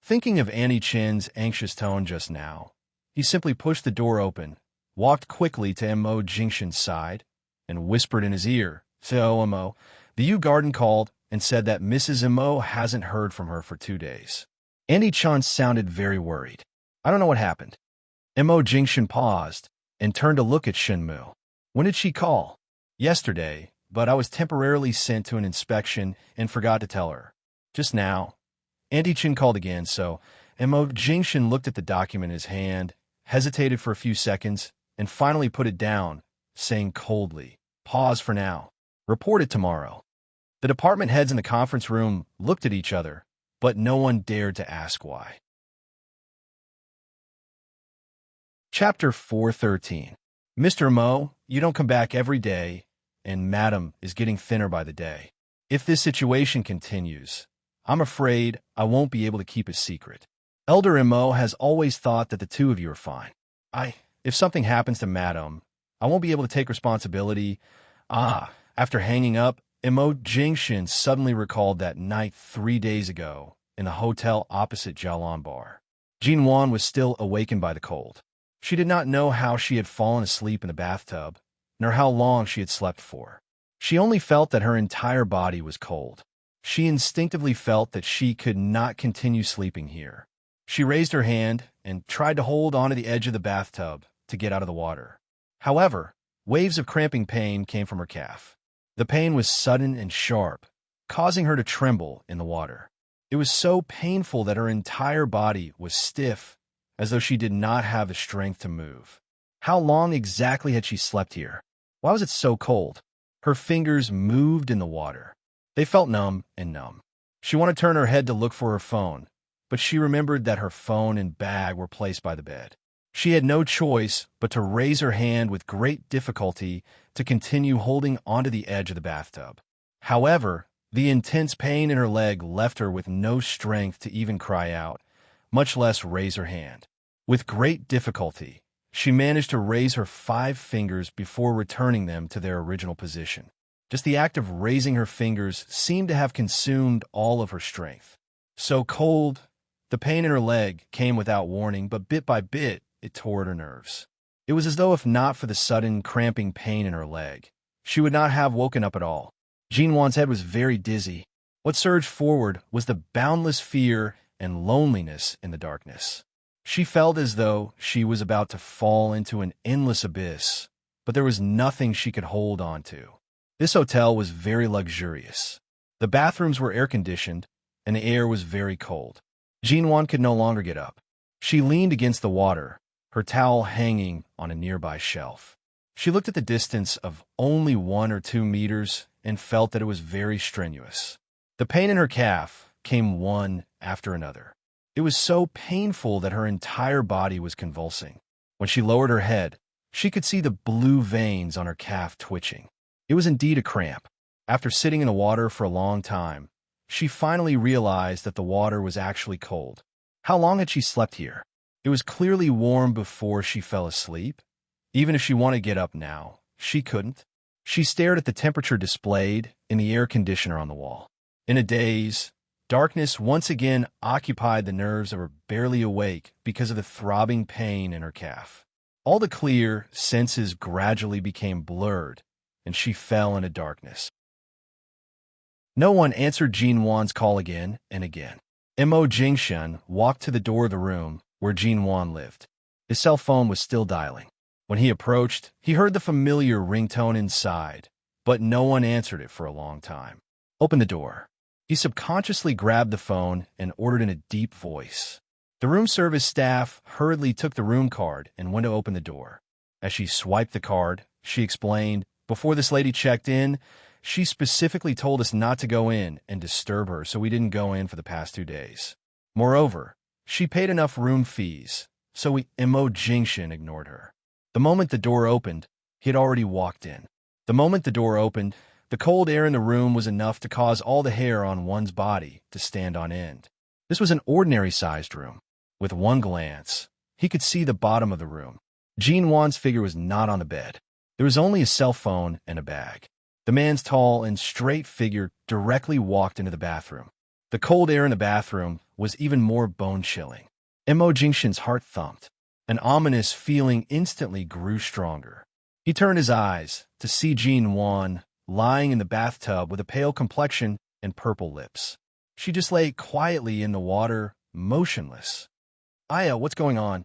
Thinking of Annie Chen's anxious tone just now, he simply pushed the door open, walked quickly to Mo Jingshin's side, and whispered in his ear, "So, Mo, the U Garden called and said that Mrs. Mo hasn't heard from her for 2 days." Annie-chan sounded very worried. "I don't know what happened." Mo Jingshin paused and turned to look at Shinmu. "When did she call?" "Yesterday, but I was temporarily sent to an inspection and forgot to tell her. Just now." Annie-chan called again, so Mo Jingshin looked at the document in his hand, hesitated for a few seconds, and finally put it down, saying coldly, "Pause for now. Report it tomorrow." The department heads in the conference room looked at each other, but no one dared to ask why. Chapter 413. Mr. Mo, you don't come back every day, and Madam is getting thinner by the day. If this situation continues, I'm afraid I won't be able to keep a secret. Elder Mo has always thought that the two of you are fine. If something happens to Madam, I won't be able to take responsibility. After hanging up, Mo Jingshin suddenly recalled that night 3 days ago in the hotel opposite Jialan Bar. Jinwan was still awakened by the cold. She did not know how she had fallen asleep in the bathtub, nor how long she had slept for. She only felt that her entire body was cold. She instinctively felt that she could not continue sleeping here. She raised her hand and tried to hold onto the edge of the bathtub to get out of the water. However, waves of cramping pain came from her calf. The pain was sudden and sharp, causing her to tremble in the water. It was so painful that her entire body was stiff, as though she did not have the strength to move. How long exactly had she slept here? Why was it so cold? Her fingers moved in the water. They felt numb and numb. She wanted to turn her head to look for her phone, but she remembered that her phone and bag were placed by the bed. She had no choice but to raise her hand with great difficulty to continue holding onto the edge of the bathtub. However, the intense pain in her leg left her with no strength to even cry out, much less raise her hand. With great difficulty, she managed to raise her 5 fingers before returning them to their original position. Just the act of raising her fingers seemed to have consumed all of her strength. So cold, the pain in her leg came without warning, but bit by bit, it tore at her nerves. It was as though if not for the sudden cramping pain in her leg, she would not have woken up at all. Jinwan's head was very dizzy. What surged forward was the boundless fear and loneliness in the darkness. She felt as though she was about to fall into an endless abyss, but there was nothing she could hold on to. This hotel was very luxurious. The bathrooms were air-conditioned, and the air was very cold. Jinwan could no longer get up. She leaned against the water, her towel hanging on a nearby shelf. She looked at the distance of only 1 or 2 meters and felt that it was very strenuous. The pain in her calf came one after another. It was so painful that her entire body was convulsing. When she lowered her head, she could see the blue veins on her calf twitching. It was indeed a cramp. After sitting in the water for a long time, she finally realized that the water was actually cold. How long had she slept here? It was clearly warm before she fell asleep. Even if she wanted to get up now, she couldn't. She stared at the temperature displayed in the air conditioner on the wall. In a daze, darkness once again occupied the nerves of her barely awake because of the throbbing pain in her calf. All the clear senses gradually became blurred, and she fell into darkness. No one answered Jinwan's call again and again. Mo Jingshan walked to the door of the room where Jinwan lived. His cell phone was still dialing. When he approached, he heard the familiar ringtone inside, but no one answered it for a long time. Open the door. He subconsciously grabbed the phone and ordered in a deep voice. The room service staff hurriedly took the room card and went to open the door. As she swiped the card, she explained, "Before this lady checked in, she specifically told us not to go in and disturb her, so we didn't go in for the past 2 days. Moreover, she paid enough room fees, so Mo Jingshan ignored her." The moment the door opened, he had already walked in. The moment the door opened, the cold air in the room was enough to cause all the hair on one's body to stand on end. This was an ordinary-sized room. With one glance, he could see the bottom of the room. Jinwan's figure was not on the bed. There was only a cell phone and a bag. The man's tall and straight figure directly walked into the bathroom. The cold air in the bathroom was even more bone-chilling. Mo Jingshan's heart thumped. An ominous feeling instantly grew stronger. He turned his eyes to see Jinwan lying in the bathtub with a pale complexion and purple lips. She just lay quietly in the water, motionless. "Aya, what's going on?"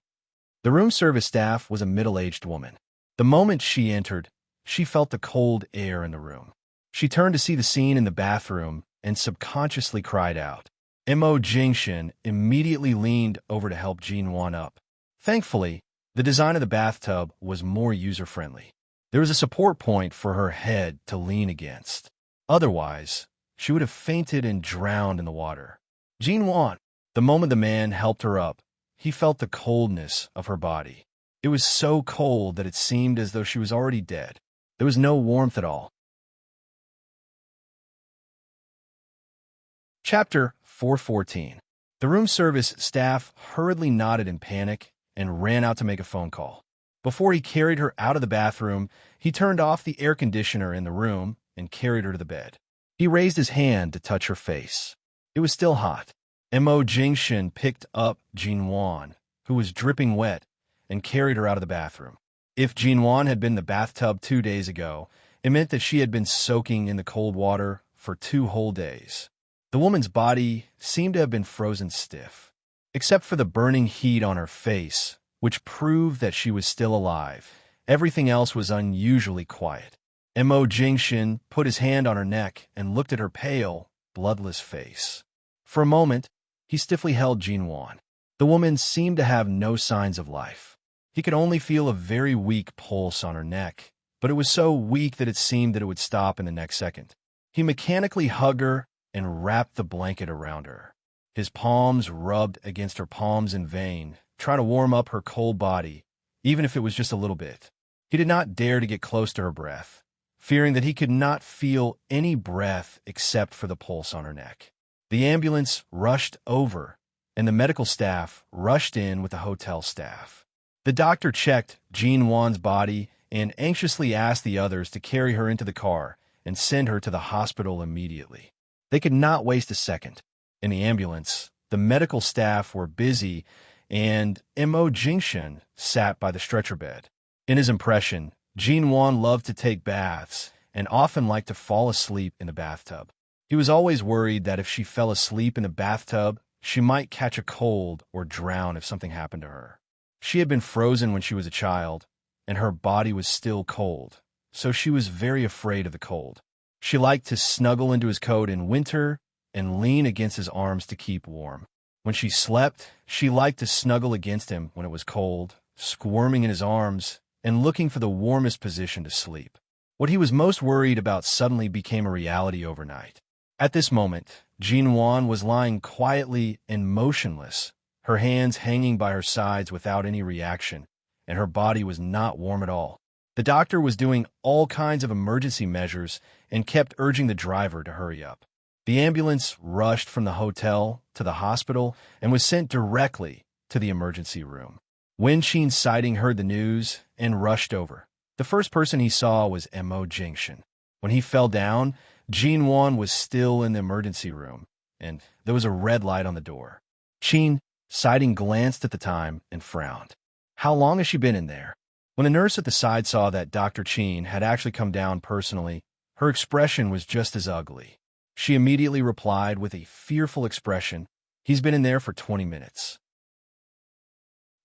The room service staff was a middle-aged woman. The moment she entered, she felt the cold air in the room. She turned to see the scene in the bathroom and subconsciously cried out. Mo Jingshan immediately leaned over to help Jinwan up. Thankfully, the design of the bathtub was more user-friendly. There was a support point for her head to lean against. Otherwise, she would have fainted and drowned in the water. Jinwan, the moment the man helped her up, he felt the coldness of her body. It was so cold that it seemed as though she was already dead. There was no warmth at all. Chapter 414. The room service staff hurriedly nodded in panic and ran out to make a phone call. Before he carried her out of the bathroom, he turned off the air conditioner in the room and carried her to the bed. He raised his hand to touch her face. It was still hot. Mo Jingshin picked up Jinwan, who was dripping wet, and carried her out of the bathroom. If Jinwan had been in the bathtub 2 days ago, it meant that she had been soaking in the cold water for 2 whole days. The woman's body seemed to have been frozen stiff, except for the burning heat on her face, which proved that she was still alive. Everything else was unusually quiet. Mo Jingshin put his hand on her neck and looked at her pale, bloodless face. For a moment, he stiffly held Jinwan. The woman seemed to have no signs of life. He could only feel a very weak pulse on her neck, but it was so weak that it seemed that it would stop in the next second. He mechanically hugged her and wrapped the blanket around her. His palms rubbed against her palms in vain, trying to warm up her cold body, even if it was just a little bit. He did not dare to get close to her breath, fearing that he could not feel any breath except for the pulse on her neck. The ambulance rushed over, and the medical staff rushed in with the hotel staff. The doctor checked Jinwan's body and anxiously asked the others to carry her into the car and send her to the hospital immediately. They could not waste a second. In the ambulance, the medical staff were busy, and Mo Jingshin sat by the stretcher bed. In his impression, Jinwan loved to take baths and often liked to fall asleep in the bathtub. He was always worried that if she fell asleep in the bathtub, she might catch a cold or drown if something happened to her. She had been frozen when she was a child, and her body was still cold, so she was very afraid of the cold. She liked to snuggle into his coat in winter and lean against his arms to keep warm. When she slept, she liked to snuggle against him when it was cold, squirming in his arms and looking for the warmest position to sleep. What he was most worried about suddenly became a reality overnight. At this moment, Jinwan was lying quietly and motionless, her hands hanging by her sides without any reaction, and her body was not warm at all. The doctor was doing all kinds of emergency measures and kept urging the driver to hurry up. The ambulance rushed from the hotel to the hospital and was sent directly to the emergency room. Wenqin Siding heard the news and rushed over. The first person he saw was Mo Jingshin. When he fell down, Jinwan was still in the emergency room, and there was a red light on the door. Qin Siding glanced at the time and frowned. How long has she been in there? When a nurse at the side saw that Dr. Qin had actually come down personally, her expression was just as ugly. She immediately replied with a fearful expression, "He's been in there for 20 minutes."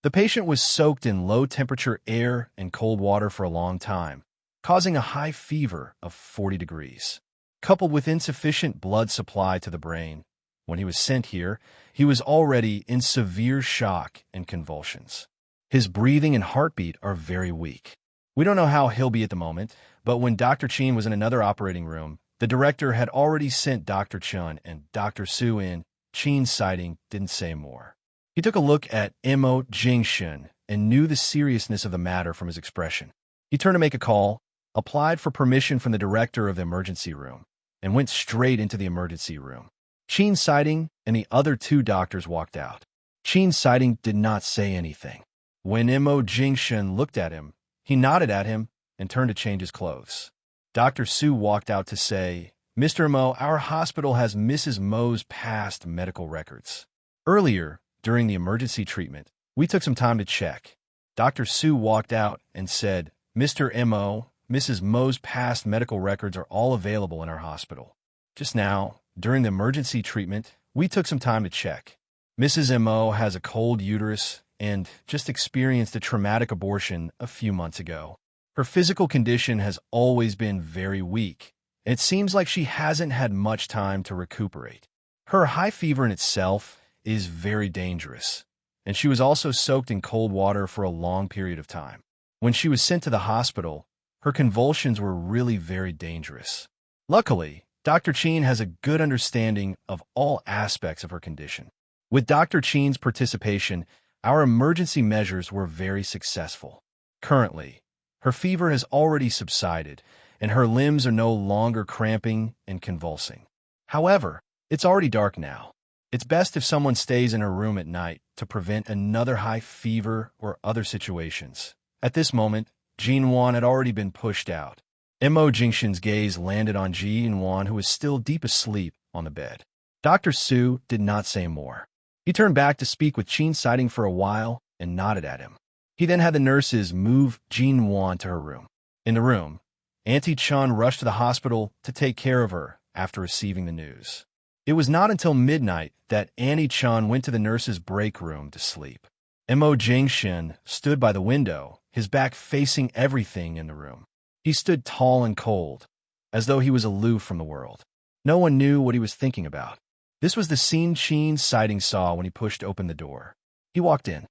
The patient was soaked in low-temperature air and cold water for a long time, causing a high fever of 40 degrees. Coupled with insufficient blood supply to the brain, when he was sent here, he was already in severe shock and convulsions. His breathing and heartbeat are very weak. We don't know how he'll be at the moment, but when Dr. Qin was in another operating room, the director had already sent Dr. Chun and Dr. Su in. Qin Siding didn't say more. He took a look at Mo Jingshin and knew the seriousness of the matter from his expression. He turned to make a call, applied for permission from the director of the emergency room, and went straight into the emergency room. Qin Siding and the other 2 doctors walked out. Qin Siding did not say anything. When Mo Jingshin looked at him, he nodded at him and turned to change his clothes. Dr. Su walked out to say, "Mr. Mo, our hospital has Mrs. Mo's past medical records. Earlier, during the emergency treatment, we took some time to check." Dr. Su walked out and said, "Mr. Mo, Mrs. Mo's past medical records are all available in our hospital. Just now, during the emergency treatment, we took some time to check. Mrs. Mo has a cold uterus and just experienced a traumatic abortion a few months ago. Her physical condition has always been very weak, and it seems like she hasn't had much time to recuperate. Her high fever in itself is very dangerous, and she was also soaked in cold water for a long period of time. When she was sent to the hospital, her convulsions were really very dangerous. Luckily, Dr. Qin has a good understanding of all aspects of her condition. With Dr. Qin's participation, Our emergency measures were very successful. Currently, her fever has already subsided, and her limbs are no longer cramping and convulsing. However, it's already dark now. It's best if someone stays in her room at night to prevent another high fever or other situations. At this moment, Jinwan had already been pushed out. Mo Jingshin's gaze landed on Jinwan, who was still deep asleep on the bed. Dr. Su did not say more. He turned back to speak with Qin Siding for a while and nodded at him. He then had the nurses move Jinwan to her room. In the room, Auntie Chun rushed to the hospital to take care of her after receiving the news. It was not until midnight that Auntie Chun went to the nurse's break room to sleep. Mo Jingshin stood by the window, his back facing everything in the room. He stood tall and cold, as though he was aloof from the world. No one knew what he was thinking about. This was the scene Qin Siding saw when he pushed open the door. He walked in.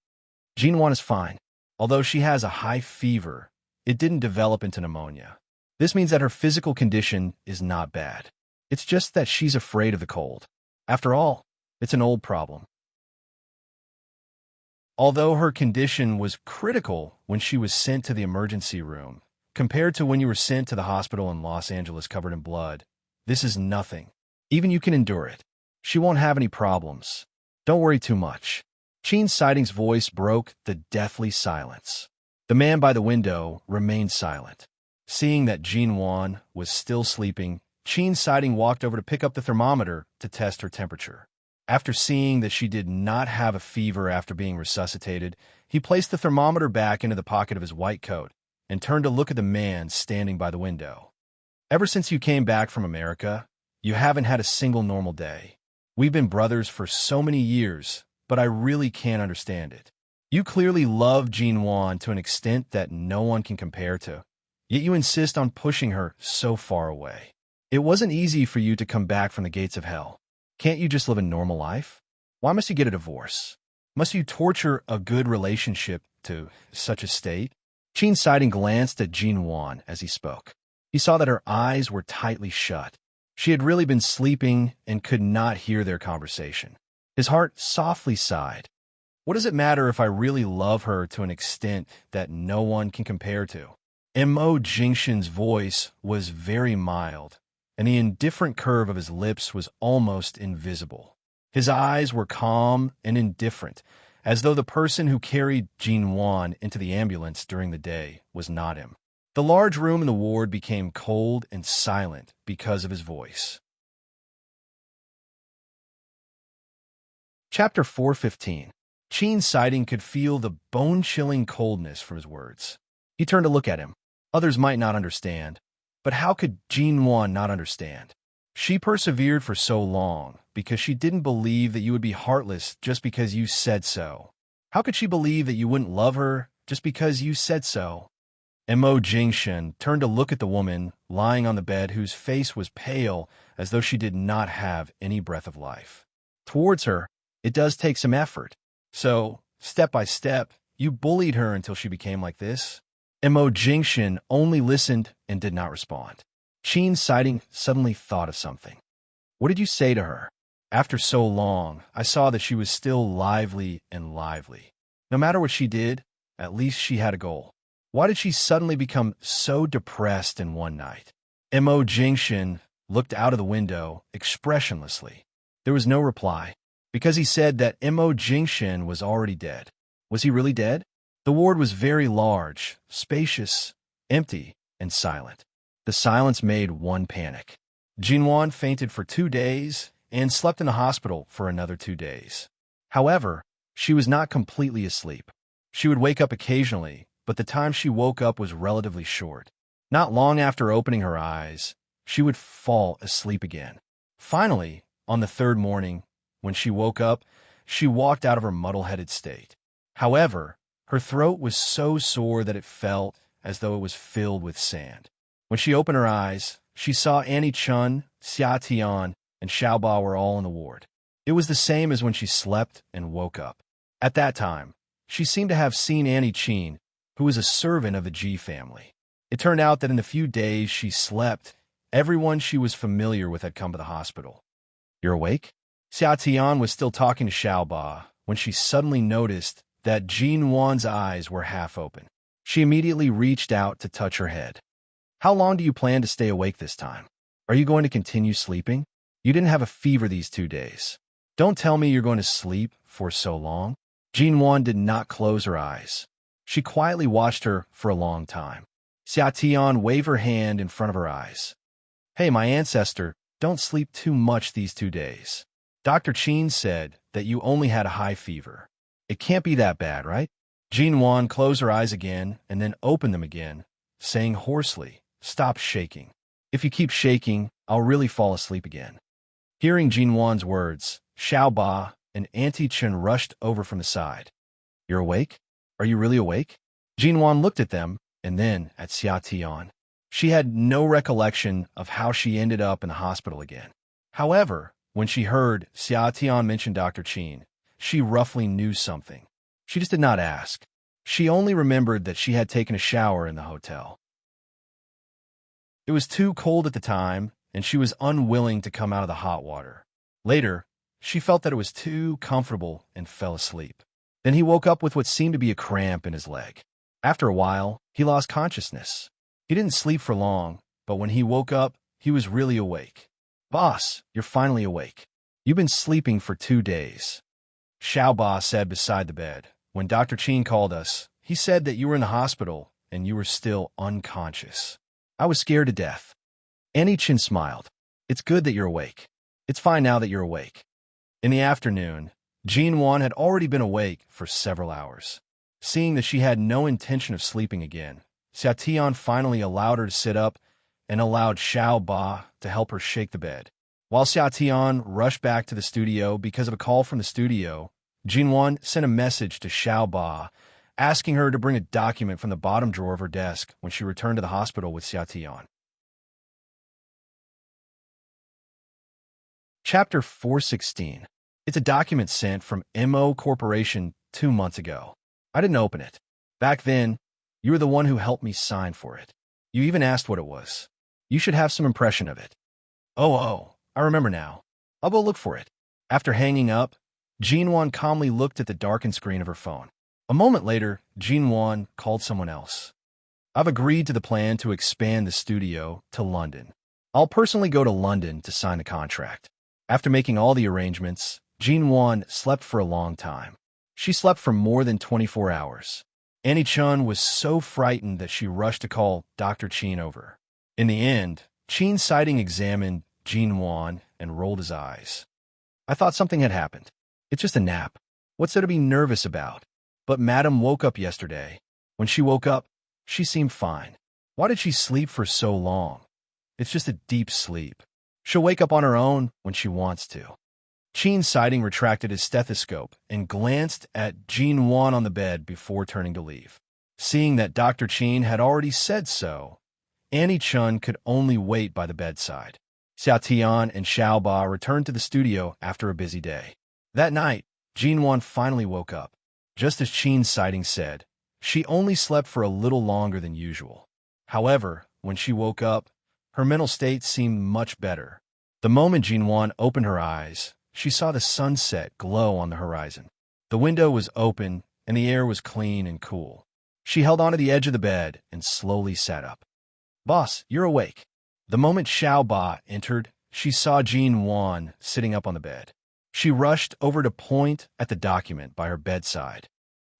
Jinwan is fine. Although she has a high fever, it didn't develop into pneumonia. This means that her physical condition is not bad. It's just that she's afraid of the cold. After all, it's an old problem. Although her condition was critical when she was sent to the emergency room, compared to when you were sent to the hospital in Los Angeles covered in blood, this is nothing. Even you can endure it. She won't have any problems. Don't worry too much. Qin Siding's voice broke the deathly silence. The man by the window remained silent. Seeing that Jinwan was still sleeping, Qin Siding walked over to pick up the thermometer to test her temperature. After seeing that she did not have a fever after being resuscitated, he placed the thermometer back into the pocket of his white coat and turned to look at the man standing by the window. Ever since you came back from America, you haven't had a single normal day. We've been brothers for so many years, but I really can't understand it. You clearly love Jinwan to an extent that no one can compare to, yet you insist on pushing her so far away. It wasn't easy for you to come back from the gates of hell. Can't you just live a normal life? Why must you get a divorce? Must you torture a good relationship to such a state? Qin Siding glanced at Jinwan as he spoke. He saw that her eyes were tightly shut. She had really been sleeping and could not hear their conversation. His heart softly sighed. What does it matter if I really love her to an extent that no one can compare to? Mo Jingshin's voice was very mild, and the indifferent curve of his lips was almost invisible. His eyes were calm and indifferent, as though the person who carried Jinwan into the ambulance during the day was not him. The large room in the ward became cold and silent because of his voice. Chapter 4:15. Qin Siding could feel the bone-chilling coldness from his words. He turned to look at him. Others might not understand, but how could Jinwan not understand? She persevered for so long because she didn't believe that you would be heartless just because you said so. How could she believe that you wouldn't love her just because you said so? Mo Jingshin turned to look at the woman lying on the bed whose face was pale as though she did not have any breath of life. Towards her, it does take some effort. So, step by step, you bullied her until she became like this? Mo Jingshin only listened and did not respond. Qin Siding suddenly thought of something. What did you say to her? After so long, I saw that she was still lively and lively. No matter what she did, at least she had a goal. Why did she suddenly become so depressed in one night? Mo Jingshin looked out of the window expressionlessly. There was no reply, because he said that Mo Jingshin was already dead. Was he really dead? The ward was very large, spacious, empty, and silent. The silence made one panic. Jinwan fainted for 2 days and slept in the hospital for another 2 days. However, she was not completely asleep. She would wake up occasionally, but the time she woke up was relatively short. Not long after opening her eyes, she would fall asleep again. Finally, on the 3rd morning, when she woke up, she walked out of her muddle-headed state. However, her throat was so sore that it felt as though it was filled with sand. When she opened her eyes, she saw Annie Chun, Xia Tian, and Xiaoba were all in the ward. It was the same as when she slept and woke up. At that time, she seemed to have seen Annie Qin, who was a servant of the Ji family. It turned out that in the few days she slept, everyone she was familiar with had come to the hospital. You're awake? Xia Tian was still talking to Xiaoba when she suddenly noticed that Jinwan's eyes were half open. She immediately reached out to touch her head. How long do you plan to stay awake this time? Are you going to continue sleeping? You didn't have a fever these 2 days. Don't tell me you're going to sleep for so long. Jinwan did not close her eyes. She quietly watched her for a long time. Xiatian waved her hand in front of her eyes. Hey, my ancestor, don't sleep too much these 2 days. Dr. Qin said that you only had a high fever. It can't be that bad, right? Jinwan closed her eyes again and then opened them again, saying hoarsely, stop shaking. If you keep shaking, I'll really fall asleep again. Hearing Jinwan's words, Xiaoba and Auntie Chen rushed over from the side. You're awake? Are you really awake? Jinwan looked at them and then at Xiatian. She had no recollection of how she ended up in the hospital again. However, when she heard Xiatian mention Dr. Qin, she roughly knew something. She just did not ask. She only remembered that she had taken a shower in the hotel. It was too cold at the time, and she was unwilling to come out of the hot water. Later, she felt that it was too comfortable and fell asleep. Then he woke up with what seemed to be a cramp in his leg. After a while, he lost consciousness. He didn't sleep for long, but when he woke up, he was really awake. Boss, you're finally awake. You've been sleeping for 2 days. Xiaoba said beside the bed. When Dr. Qin called us, he said that you were in the hospital and you were still unconscious. I was scared to death. Annie Chen smiled. It's good that you're awake. It's fine now that you're awake. In the afternoon, Jinwan had already been awake for several hours. Seeing that she had no intention of sleeping again, Xiatian finally allowed her to sit up and allowed Xiaoba to help her shake the bed. While Xiatian rushed back to the studio because of a call from the studio, Jinwan sent a message to Xiaoba asking her to bring a document from the bottom drawer of her desk when she returned to the hospital with Xiatian. Chapter 416. It's a document sent from MO Corporation 2 months ago. I didn't open it. Back then, you were the one who helped me sign for it. You even asked what it was. You should have some impression of it. Oh, I remember now. I'll go look for it. After hanging up, Jinwan calmly looked at the darkened screen of her phone. A moment later, Jinwan called someone else. I've agreed to the plan to expand the studio to London. I'll personally go to London to sign the contract. After making all the arrangements, Jinwan slept for a long time. She slept for more than 24 hours. Annie Chun was so frightened that she rushed to call Dr. Qin over. In the end, Qin Sighting examined Jinwan and rolled his eyes. I thought something had happened. It's just a nap. What's there to be nervous about? But Madam woke up yesterday. When she woke up, she seemed fine. Why did she sleep for so long? It's just a deep sleep. She'll wake up on her own when she wants to. Qin Sighting retracted his stethoscope and glanced at Jinwan on the bed before turning to leave. Seeing that Dr. Qin had already said so, Annie Chun could only wait by the bedside. Xiatian and Xiaoba returned to the studio after a busy day. That night, Jinwan finally woke up. Just as Qin Sighting said, she only slept for a little longer than usual. However, when she woke up, her mental state seemed much better. The moment Jinwan opened her eyes, she saw the sunset glow on the horizon. The window was open, and the air was clean and cool. She held onto the edge of the bed and slowly sat up. Boss, you're awake. The moment Xiaoba entered, she saw Jinwan sitting up on the bed. She rushed over to point at the document by her bedside.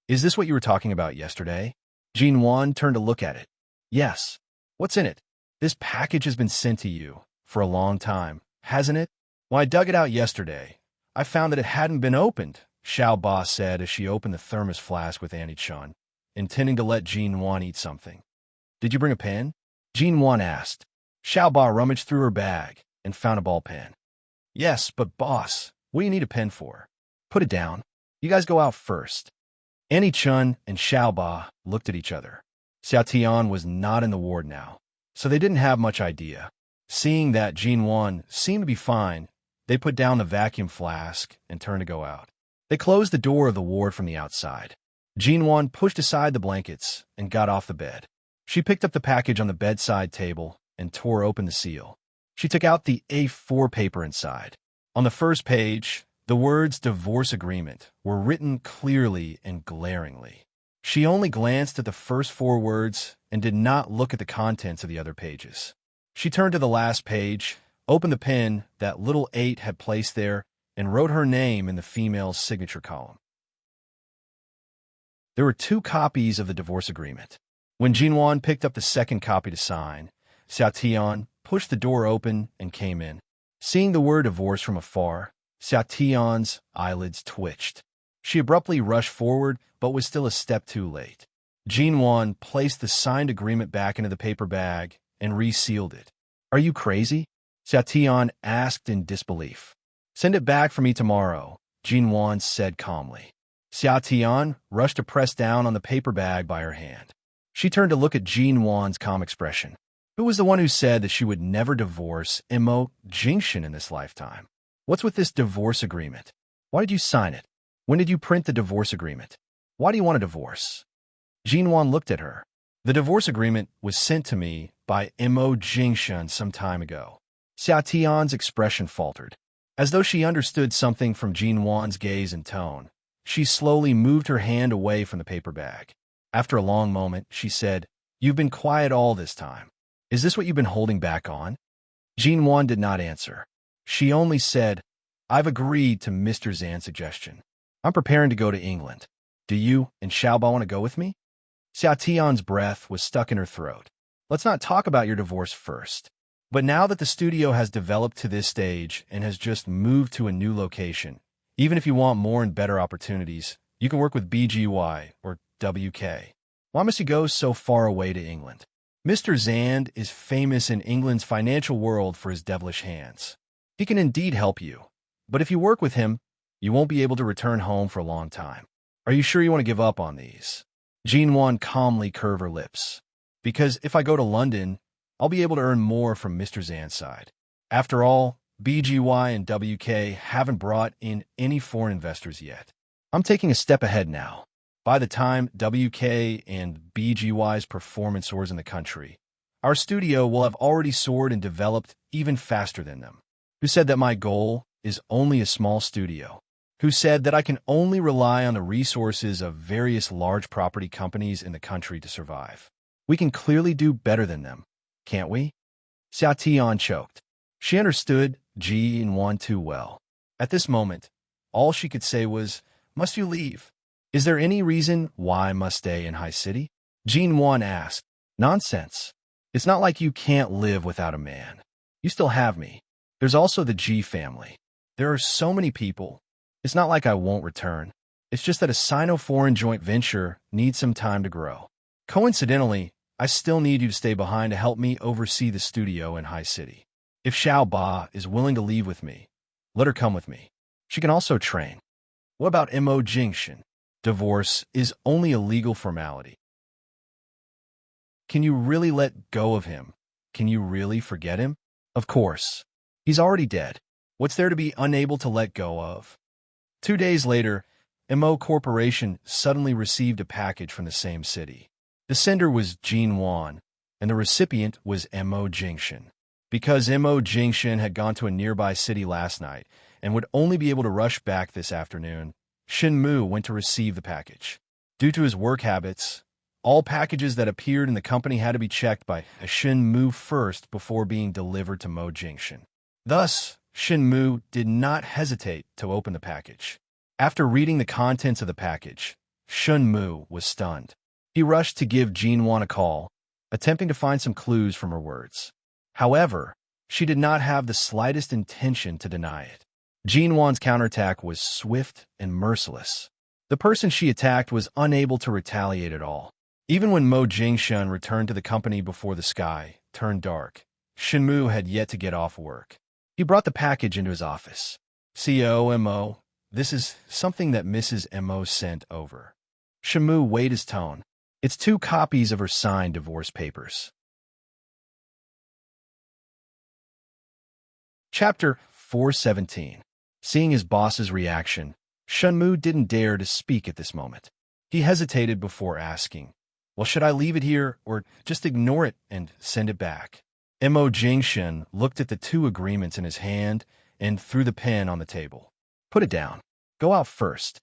Is this what you were talking about yesterday? Jinwan turned to look at it. Yes. What's in it? This package has been sent to you for a long time, hasn't it? When I dug it out yesterday, I found that it hadn't been opened, Xiaoba said as she opened the thermos flask with Annie Chun, intending to let Jinwan eat something. Did you bring a pen? Jinwan asked. Xiaoba rummaged through her bag and found a ball pen. Yes, but boss, what do you need a pen for? Put it down. You guys go out first. Annie Chun and Xiaoba looked at each other. Xiatian was not in the ward now, so they didn't have much idea. Seeing that Jinwan seemed to be fine, they put down the vacuum flask and turned to go out. They closed the door of the ward from the outside. Jinwan pushed aside the blankets and got off the bed. She picked up the package on the bedside table and tore open the seal. She took out the A4 paper inside. On the first page, The words divorce agreement were written clearly and glaringly. She only glanced at the first 4 words and did not look at the contents of the other pages. She turned to the last page, opened the pen that little 8 had placed there, and wrote her name in the female's signature column. There were 2 copies of the divorce agreement. When Jinwan picked up the second copy to sign, Xiao Tian pushed the door open and came in. Seeing the word divorce from afar, Xiao Tian's eyelids twitched. She abruptly rushed forward, but was still a step too late. Jinwan placed the signed agreement back into the paper bag and resealed it. "Are you crazy?" Xiao Tian asked in disbelief. "Send it back for me tomorrow," Jinwan said calmly. Xiao Tian rushed to press down on the paper bag by her hand. She turned to look at Jinwan's calm expression. Who was the one who said that she would never divorce Imo Jingshan in this lifetime? What's with this divorce agreement? Why did you sign it? When did you print the divorce agreement? Why do you want a divorce? Jinwan looked at her. The divorce agreement was sent to me by Imo Jingshan some time ago. Xiao Tian's expression faltered. As though she understood something from Jinwan's gaze and tone, she slowly moved her hand away from the paper bag. After a long moment, she said, "You've been quiet all this time. Is this what you've been holding back on?" Jinwan did not answer. She only said, "I've agreed to Mr. Zan's suggestion. I'm preparing to go to England. Do you and Xiaoba want to go with me?" Xiao Tian's breath was stuck in her throat. "Let's not talk about your divorce first. But now that the studio has developed to this stage and has just moved to a new location, even if you want more and better opportunities, you can work with BGY or WK. Why must you go so far away to England? Mr. Zand is famous in England's financial world for his devilish hands. He can indeed help you, but if you work with him, you won't be able to return home for a long time. Are you sure you want to give up on these?" Jinwan calmly curved her lips. "Because if I go to London, I'll be able to earn more from Mr. Zan's side. After all, BGY and WK haven't brought in any foreign investors yet. I'm taking a step ahead now. By the time WK and BGY's performance soars in the country, our studio will have already soared and developed even faster than them. Who said that my goal is only a small studio? Who said that I can only rely on the resources of various large property companies in the country to survive? We can clearly do better than them, can't we?" Xiao Tian choked. She understood Jinwan too well. At this moment, all she could say was, "Must you leave? Is there any reason why I must stay in High City?" Jinwan asked. "Nonsense. It's not like you can't live without a man. You still have me. There's also the G family. There are so many people. It's not like I won't return. It's just that a Sino-foreign joint venture needs some time to grow. Coincidentally, I still need you to stay behind to help me oversee the studio in High City. If Xiao Ba is willing to leave with me, let her come with me. She can also train. What about Mo Jingshan? Divorce is only a legal formality. Can you really let go of him? Can you really forget him? Of course. He's already dead. What's there to be unable to let go of?" 2 days later, Mo Corporation suddenly received a package from the same city. The sender was Jinwan, and the recipient was Mo Jingshan. Because Mo Jingshan had gone to a nearby city last night and would only be able to rush back this afternoon, Shin Mu went to receive the package. Due to his work habits, all packages that appeared in the company had to be checked by Shin Mu first before being delivered to Mo Jingshan. Thus, Shin Mu did not hesitate to open the package. After reading the contents of the package, Shin Mu was stunned. He rushed to give Jinwan a call, attempting to find some clues from her words. However, she did not have the slightest intention to deny it. Jinwan's counterattack was swift and merciless. The person she attacked was unable to retaliate at all. Even when Mo Jingshan returned to the company before the sky turned dark, Shinmu had yet to get off work. He brought the package into his office. "CO Mo, this is something that Mrs. Mo sent over." Shinmu weighed his tone. "It's 2 copies of her signed divorce papers." Chapter 417. Seeing his boss's reaction, Shinmu didn't dare to speak at this moment. He hesitated before asking, "Well, should I leave it here or just ignore it and send it back?" Mo Jingshan looked at the 2 agreements in his hand and threw the pen on the table. Put it down. Go out first.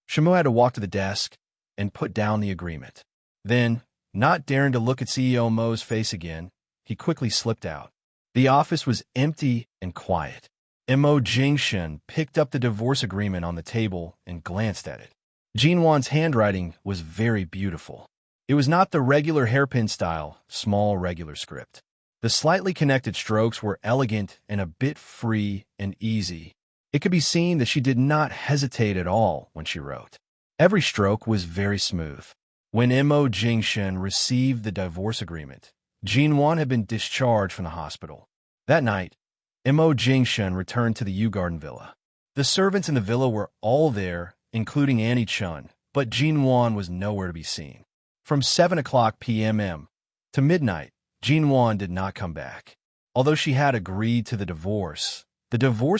Shamu had to walk to the desk and put down the agreement. Then, not daring to look at CEO Mo's face again, he quickly slipped out. The office was empty and quiet. Mo Jingshen picked up the divorce agreement on the table and glanced at it. Jinwan's handwriting was very beautiful. It was not the regular hairpin style, small regular script. The slightly connected strokes were elegant and a bit free and easy. It could be seen that she did not hesitate at all when she wrote. Every stroke was very smooth. When Mo Jingshen received the divorce agreement, Jinwan had been discharged from the hospital. That night, Mo Jingshen returned to the U-Garden villa. The servants in the villa were all there, including Annie Chun, but Jinwan was nowhere to be seen. From 7 o'clock p.m. to midnight, Jinwan did not come back. Although she had agreed to the divorce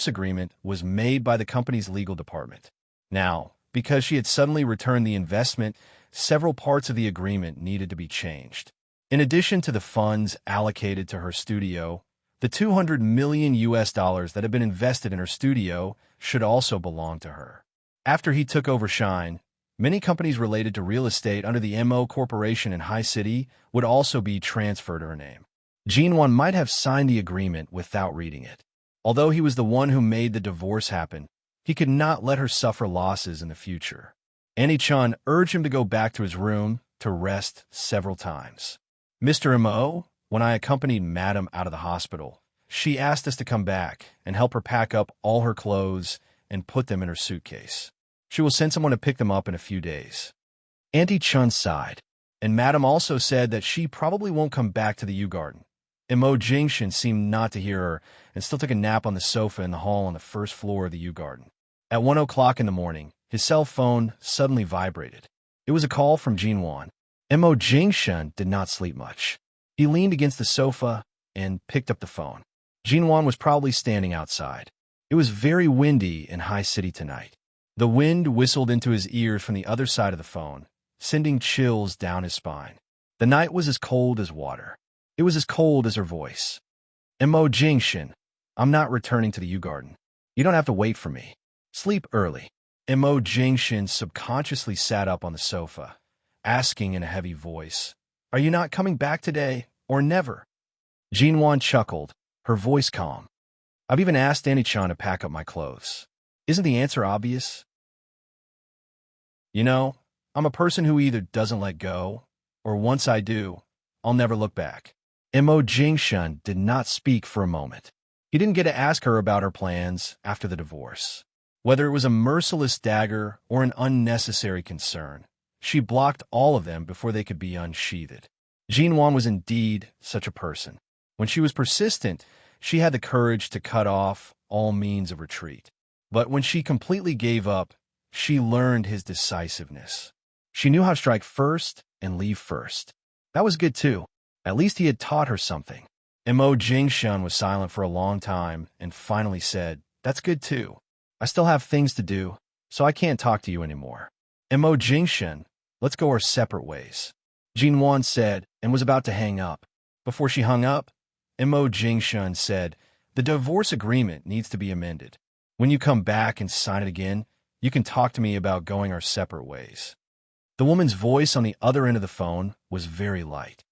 agreement was made by the company's legal department. Now, because she had suddenly returned the investment, several parts of the agreement needed to be changed. In addition to the funds allocated to her studio, the $200 million that had been invested in her studio should also belong to her. After he took over Shine, many companies related to real estate under the MO Corporation in High City would also be transferred to her name. Jinwan might have signed the agreement without reading it. Although he was the one who made the divorce happen, he could not let her suffer losses in the future. Annie Chun urged him to go back to his room to rest several times. Mr. Mo, when I accompanied Madam out of the hospital, she asked us to come back and help her pack up all her clothes and put them in her suitcase. She will send someone to pick them up in a few days. Auntie Chun sighed, and Madam also said that she probably won't come back to the U-Garden. Mo Jingshen seemed not to hear her and still took a nap on the sofa in the hall on the first floor of the U-Garden. At 1 o'clock in the morning, his cell phone suddenly vibrated. It was a call from Jinwan. Mo Jingshen did not sleep much. He leaned against the sofa and picked up the phone. Jinwan was probably standing outside. It was very windy in High City tonight. The wind whistled into his ears from the other side of the phone, sending chills down his spine. The night was as cold as water. It was as cold as her voice. Mo Jingshen, I'm not returning to the U-Garden. You don't have to wait for me. Sleep early. Mo Jingshen subconsciously sat up on the sofa, asking in a heavy voice, Are you not coming back today, or never? Jinwan chuckled, her voice calm. I've even asked Annie Chan to pack up my clothes. Isn't the answer obvious? You know, I'm a person who either doesn't let go, or once I do, I'll never look back. Mo Jingshen did not speak for a moment. He didn't get to ask her about her plans after the divorce. Whether it was a merciless dagger or an unnecessary concern, she blocked all of them before they could be unsheathed. Jinwan was indeed such a person. When she was persistent, she had the courage to cut off all means of retreat. But when she completely gave up, she learned his decisiveness. She knew how to strike first and leave first. That was good too. At least he had taught her something. Mo Jingshen was silent for a long time and finally said, That's good too. I still have things to do, so I can't talk to you anymore. Mo Jingshen, let's go our separate ways. Jinwan said and was about to hang up. Before she hung up, Mo Jingshen said, The divorce agreement needs to be amended. When you come back and sign it again, you can talk to me about going our separate ways. The woman's voice on the other end of the phone was very light.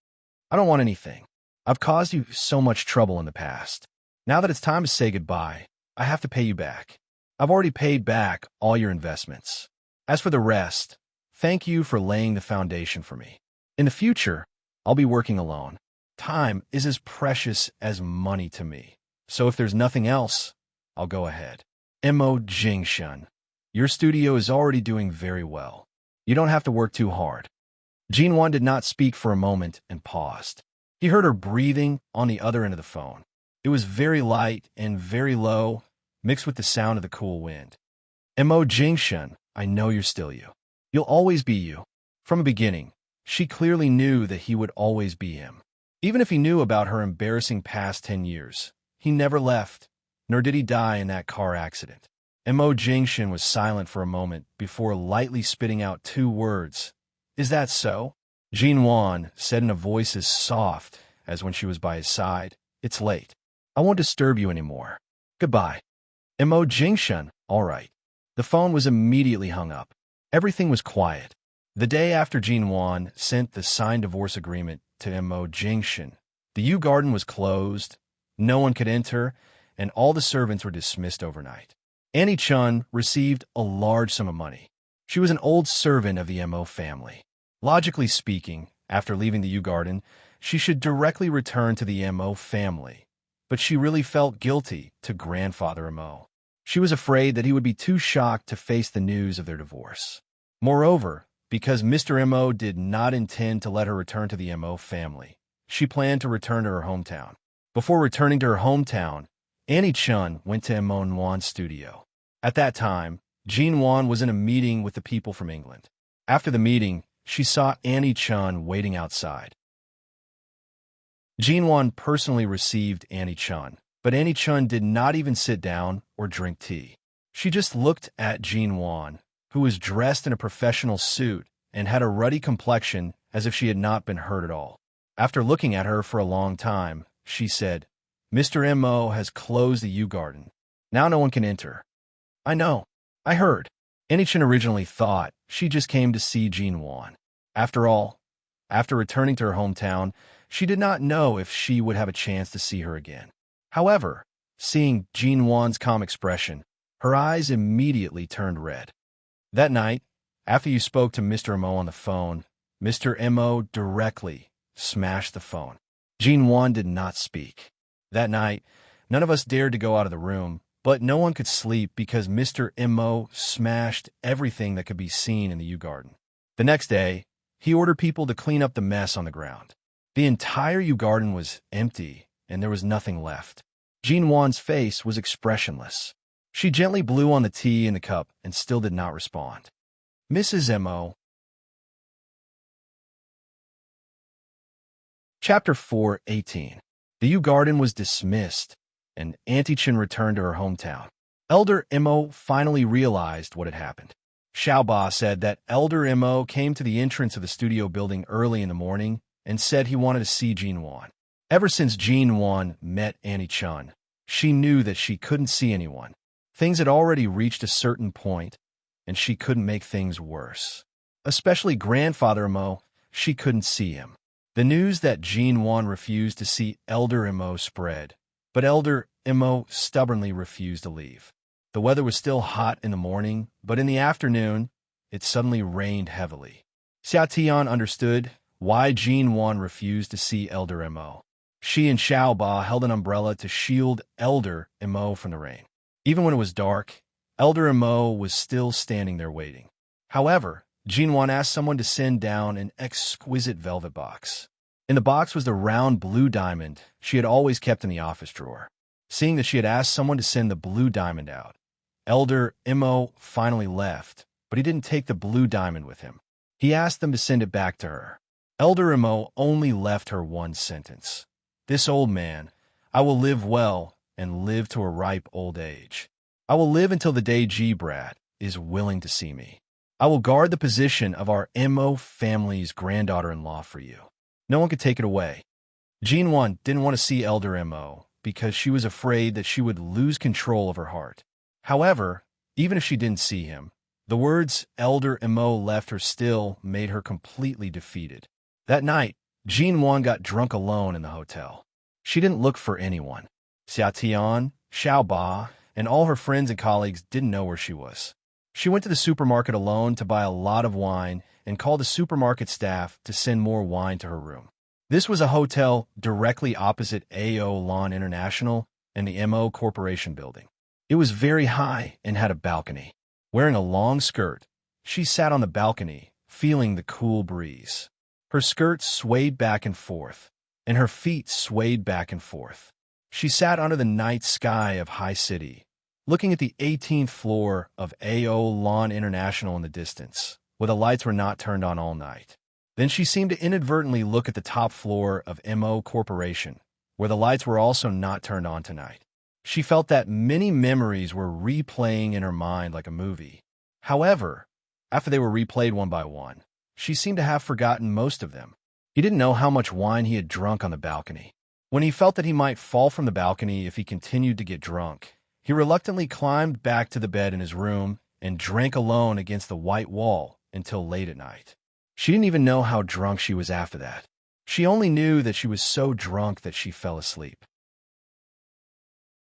I don't want anything. I've caused you so much trouble in the past. Now that it's time to say goodbye, I have to pay you back. I've already paid back all your investments. As for the rest, thank you for laying the foundation for me. In the future, I'll be working alone. Time is as precious as money to me. So if there's nothing else, I'll go ahead. Mo Jingshen, your studio is already doing very well. You don't have to work too hard. Jinwan did not speak for a moment and paused. He heard her breathing on the other end of the phone. It was very light and very low, mixed with the sound of the cool wind. Mo Jingshen, I know you're still you. You'll always be you. From the beginning, she clearly knew that he would always be him. Even if he knew about her embarrassing past 10 years, he never left, nor did he die in that car accident. Mo Jingshen was silent for a moment before lightly spitting out 2 words. Is that so? Jinwan said in a voice as soft as when she was by his side. It's late. I won't disturb you anymore. Goodbye. Mo Jingshen, all right. The phone was immediately hung up. Everything was quiet. The day after Jinwan sent the signed divorce agreement to Mo Jingshan, the Yu Garden was closed, no one could enter, and all the servants were dismissed overnight. Annie Chun received a large sum of money. She was an old servant of the Mo family. Logically speaking, after leaving the Yu Garden, she should directly return to the Mo family, but she really felt guilty to grandfather Mo. She was afraid that he would be too shocked to face the news of their divorce. Moreover, because Mr. Mo did not intend to let her return to the Mo family, she planned to return to her hometown. Before returning to her hometown, Annie Chun went to Mo Nwan's studio. At that time, Jean Wan was in a meeting with the people from England. After the meeting, she saw Annie Chun waiting outside. Jean Wan personally received Annie Chun, but Annie Chun did not even sit down or drink tea. She just looked at Jean Wan, who was dressed in a professional suit and had a ruddy complexion as if she had not been hurt at all. After looking at her for a long time, she said, "Mr. Mo has closed the Yu Garden. Now no one can enter." "I know. I heard." Annie Chun originally thought she just came to see Jean Wan. After all, after returning to her hometown, she did not know if she would have a chance to see her again. However, seeing Jean Wan's calm expression, her eyes immediately turned red. That night, after you spoke to Mr. Mo on the phone, Mr. Mo directly smashed the phone. Jean Wan did not speak. That night, none of us dared to go out of the room, but no one could sleep because Mr. Mo smashed everything that could be seen in the Yu Garden. The next day, he ordered people to clean up the mess on the ground. The entire Yu Garden was empty, and there was nothing left. Jean Wan's face was expressionless. She gently blew on the tea in the cup and still did not respond. Mrs. Mo. Chapter 4:18. The Yu Garden was dismissed, and Auntie Chin returned to her hometown. Elder Mo finally realized what had happened. Xiaoba said that Elder Mo came to the entrance of the studio building early in the morning and said he wanted to see Jean Wan. Ever since Jean Wan met Annie Chun, she knew that she couldn't see anyone. Things had already reached a certain point, and she couldn't make things worse. Especially Grandfather Mo, she couldn't see him. The news that Jean Wan refused to see Elder Mo spread, but Elder Mo stubbornly refused to leave. The weather was still hot in the morning, but in the afternoon, it suddenly rained heavily. Xia Tian understood why Jean Wan refused to see Elder Mo. She and Xiaoba held an umbrella to shield Elder Mo from the rain. Even when it was dark, Elder Mo was still standing there waiting. However, Jean Wan asked someone to send down an exquisite velvet box. In the box was the round blue diamond she had always kept in the office drawer. Seeing that she had asked someone to send the blue diamond out, Elder Mo finally left, but he didn't take the blue diamond with him. He asked them to send it back to her. Elder Mo only left her one sentence. "This old man, I will live well and live to a ripe old age. I will live until the day G-Brat is willing to see me. I will guard the position of our Mo family's granddaughter-in-law for you. No one could take it away." Jean Wan didn't want to see Elder Mo because she was afraid that she would lose control of her heart. However, even if she didn't see him, the words Elder Mo left her still made her completely defeated. That night, Jean Wan got drunk alone in the hotel. She didn't look for anyone. Xia Tian, Xiaoba, and all her friends and colleagues didn't know where she was. She went to the supermarket alone to buy a lot of wine and called the supermarket staff to send more wine to her room. This was a hotel directly opposite AO Lawn International and the MO Corporation building. It was very high and had a balcony. Wearing a long skirt, she sat on the balcony, feeling the cool breeze. Her skirt swayed back and forth, and her feet swayed back and forth. She sat under the night sky of High City, looking at the 18th floor of AO Lawn International in the distance, where the lights were not turned on all night. Then she seemed to inadvertently look at the top floor of MO Corporation, where the lights were also not turned on tonight. She felt that many memories were replaying in her mind like a movie. However, after they were replayed one by one, she seemed to have forgotten most of them. He didn't know how much wine he had drunk on the balcony. When he felt that he might fall from the balcony if he continued to get drunk, he reluctantly climbed back to the bed in his room and drank alone against the white wall until late at night. She didn't even know how drunk she was after that. She only knew that she was so drunk that she fell asleep.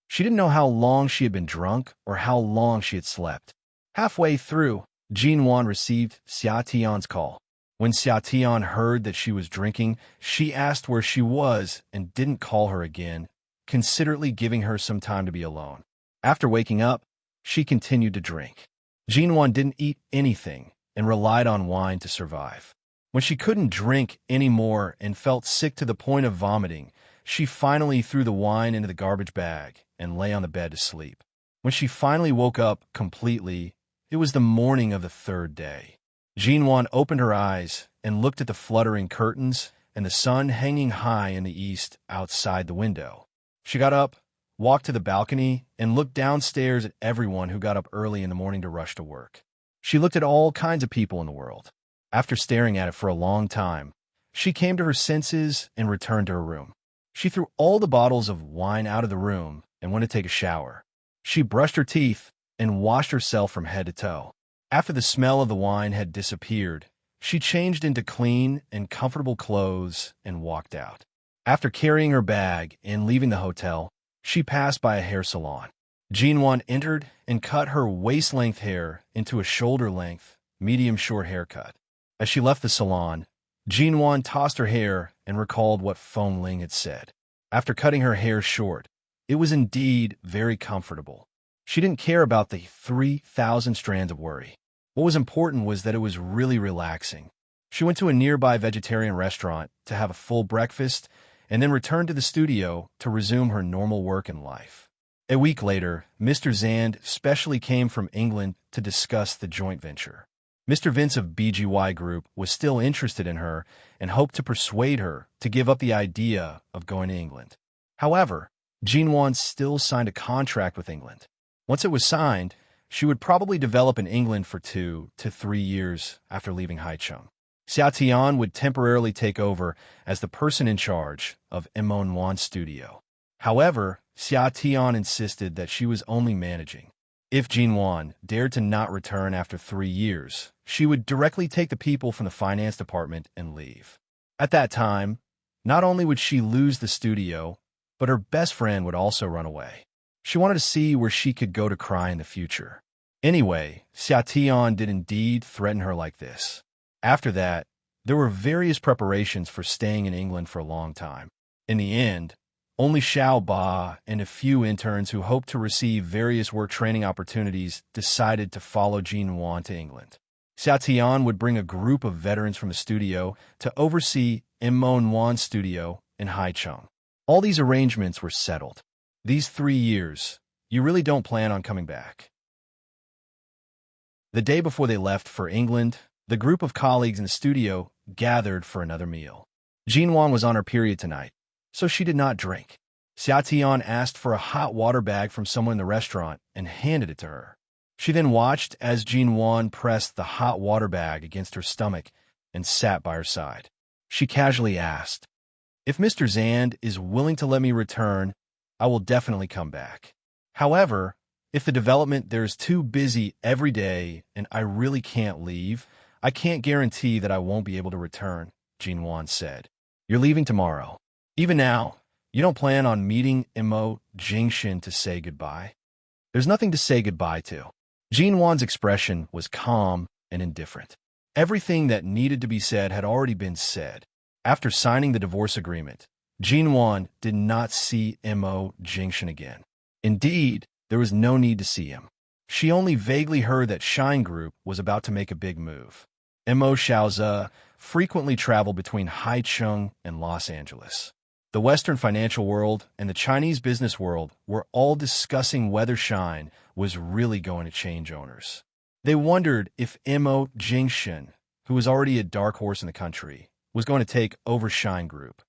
She didn't know how long she had been drunk or how long she had slept. Halfway through, Jinwan received Xia Tian's call. When Xia Tian heard that she was drinking, she asked where she was and didn't call her again, considerately giving her some time to be alone. After waking up, she continued to drink. Jinwan didn't eat anything and relied on wine to survive. When she couldn't drink anymore and felt sick to the point of vomiting, she finally threw the wine into the garbage bag and lay on the bed to sleep. When she finally woke up completely, it was the morning of the third day. Jinwan opened her eyes and looked at the fluttering curtains and the sun hanging high in the east outside the window. She got up, walked to the balcony, and looked downstairs at everyone who got up early in the morning to rush to work. She looked at all kinds of people in the world. After staring at it for a long time, she came to her senses and returned to her room. She threw all the bottles of wine out of the room and went to take a shower. She brushed her teeth and washed herself from head to toe. After the smell of the wine had disappeared, she changed into clean and comfortable clothes and walked out. After carrying her bag and leaving the hotel, she passed by a hair salon. Jinwan entered and cut her waist-length hair into a shoulder-length, medium-short haircut. As she left the salon, Jinwan tossed her hair and recalled what Feng Ling had said. After cutting her hair short, it was indeed very comfortable. She didn't care about the 3,000 strands of worry. What was important was that it was really relaxing. She went to a nearby vegetarian restaurant to have a full breakfast and then returned to the studio to resume her normal work and life. A week later, Mr. Zand specially came from England to discuss the joint venture. Mr. Vince of BGY Group was still interested in her and hoped to persuade her to give up the idea of going to England. However, Jinwan still signed a contract with England. Once it was signed, she would probably develop in England for 2 to 3 years after leaving Haicheng. Xia Tian would temporarily take over as the person in charge of Immerse studio. However, Xia Tian insisted that she was only managing. If Jinwan dared to not return after 3 years, she would directly take the people from the finance department and leave. At that time, not only would she lose the studio, but her best friend would also run away. She wanted to see where she could go to cry in the future. Anyway, Xia Tian did indeed threaten her like this. After that, there were various preparations for staying in England for a long time. In the end, only Xiao Ba and a few interns who hoped to receive various work training opportunities decided to follow Jinwan to England. Xia Tian would bring a group of veterans from the studio to oversee Immerse studio in Haicheng. All these arrangements were settled. These 3 years, you really don't plan on coming back. The day before they left for England, the group of colleagues in the studio gathered for another meal. Jinwan was on her period tonight, so she did not drink. Xia Tian asked for a hot water bag from someone in the restaurant and handed it to her. She then watched as Jinwan pressed the hot water bag against her stomach and sat by her side. She casually asked, "If Mr. Zand is willing to let me return, I will definitely come back. However, if the development there is too busy every day and I really can't leave, I can't guarantee that I won't be able to return," Jinwan said. "You're leaving tomorrow. Even now, you don't plan on meeting Imo Jingshin to say goodbye?" There's nothing to say goodbye to. Jinwan's expression was calm and indifferent. Everything that needed to be said had already been said. After signing the divorce agreement, Jinwan did not see Imo Jingshin again. Indeed, there was no need to see him. She only vaguely heard that Shine Group was about to make a big move. Imo Xiaoze frequently traveled between Haicheng and Los Angeles. The Western financial world and the Chinese business world were all discussing whether Shine was really going to change owners. They wondered if Imo Jingshin, who was already a dark horse in the country, was going to take over Shine Group.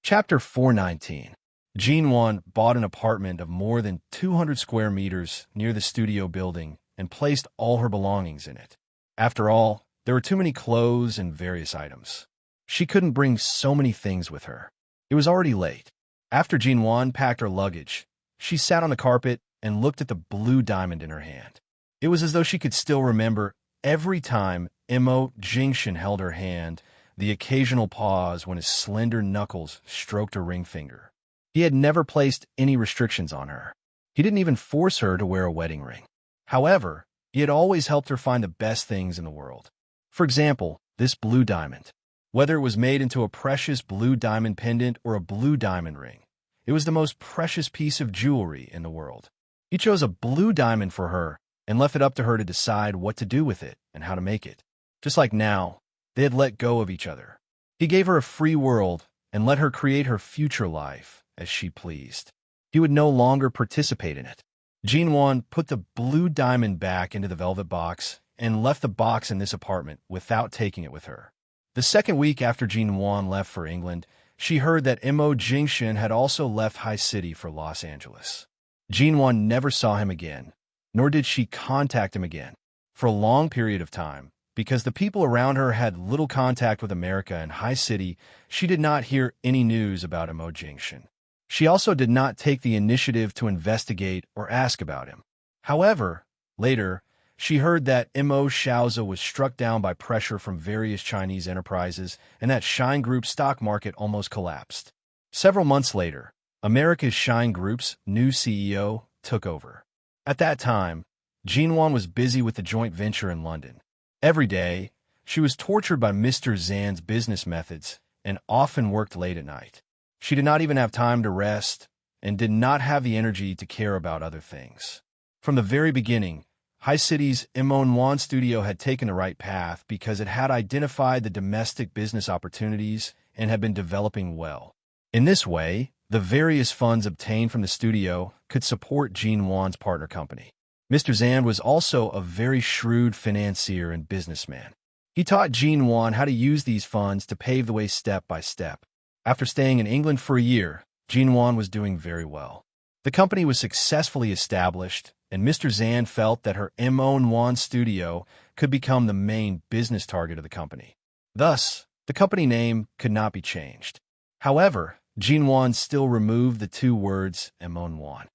Chapter 419. Jinwan bought an apartment of more than 200 square meters near the studio building and placed all her belongings in it. After all, there were too many clothes and various items. She couldn't bring so many things with her. It was already late. After Jinwan packed her luggage, She sat on the carpet and looked at the blue diamond in her hand. It was as though she could still remember every time Imo Jingshan held her hand, the occasional pause when his slender knuckles stroked her ring finger. He had never placed any restrictions on her. He didn't even force her to wear a wedding ring. However, he had always helped her find the best things in the world. For example, this blue diamond. Whether it was made into a precious blue diamond pendant or a blue diamond ring, it was the most precious piece of jewelry in the world. He chose a blue diamond for her and left it up to her to decide what to do with it and how to make it. Just like now, they had let go of each other. He gave her a free world and let her create her future life as she pleased. He would no longer participate in it. Jinwan put the blue diamond back into the velvet box and left the box in this apartment without taking it with her. The second week after Jinwan left for England, she heard that Imo Jingshan had also left High City for Los Angeles. Jinwan never saw him again, nor did she contact him again for a long period of time. Because the people around her had little contact with America and High City, she did not hear any news about Imo Jingshan. She also did not take the initiative to investigate or ask about him. However, later, she heard that Imo Xiaoza was struck down by pressure from various Chinese enterprises and that Shine Group's stock market almost collapsed. Several months later, America's Shine Group's new CEO took over. At that time, Jinwan was busy with the joint venture in London. Every day, she was tortured by Mr. Zan's business methods and often worked late at night. She did not even have time to rest and did not have the energy to care about other things. From the very beginning, High City's Imonwan studio had taken the right path because it had identified the domestic business opportunities and had been developing well. In this way, the various funds obtained from the studio could support Jinwan's partner company. Mr. Zan was also a very shrewd financier and businessman. He taught Jinwan how to use these funds to pave the way step by step. After staying in England for a year, Jinwan was doing very well. The company was successfully established, and Mr. Zan felt that her Imonwan studio could become the main business target of the company. Thus, the company name could not be changed. However, Jinwan still removed the two words Imonwan.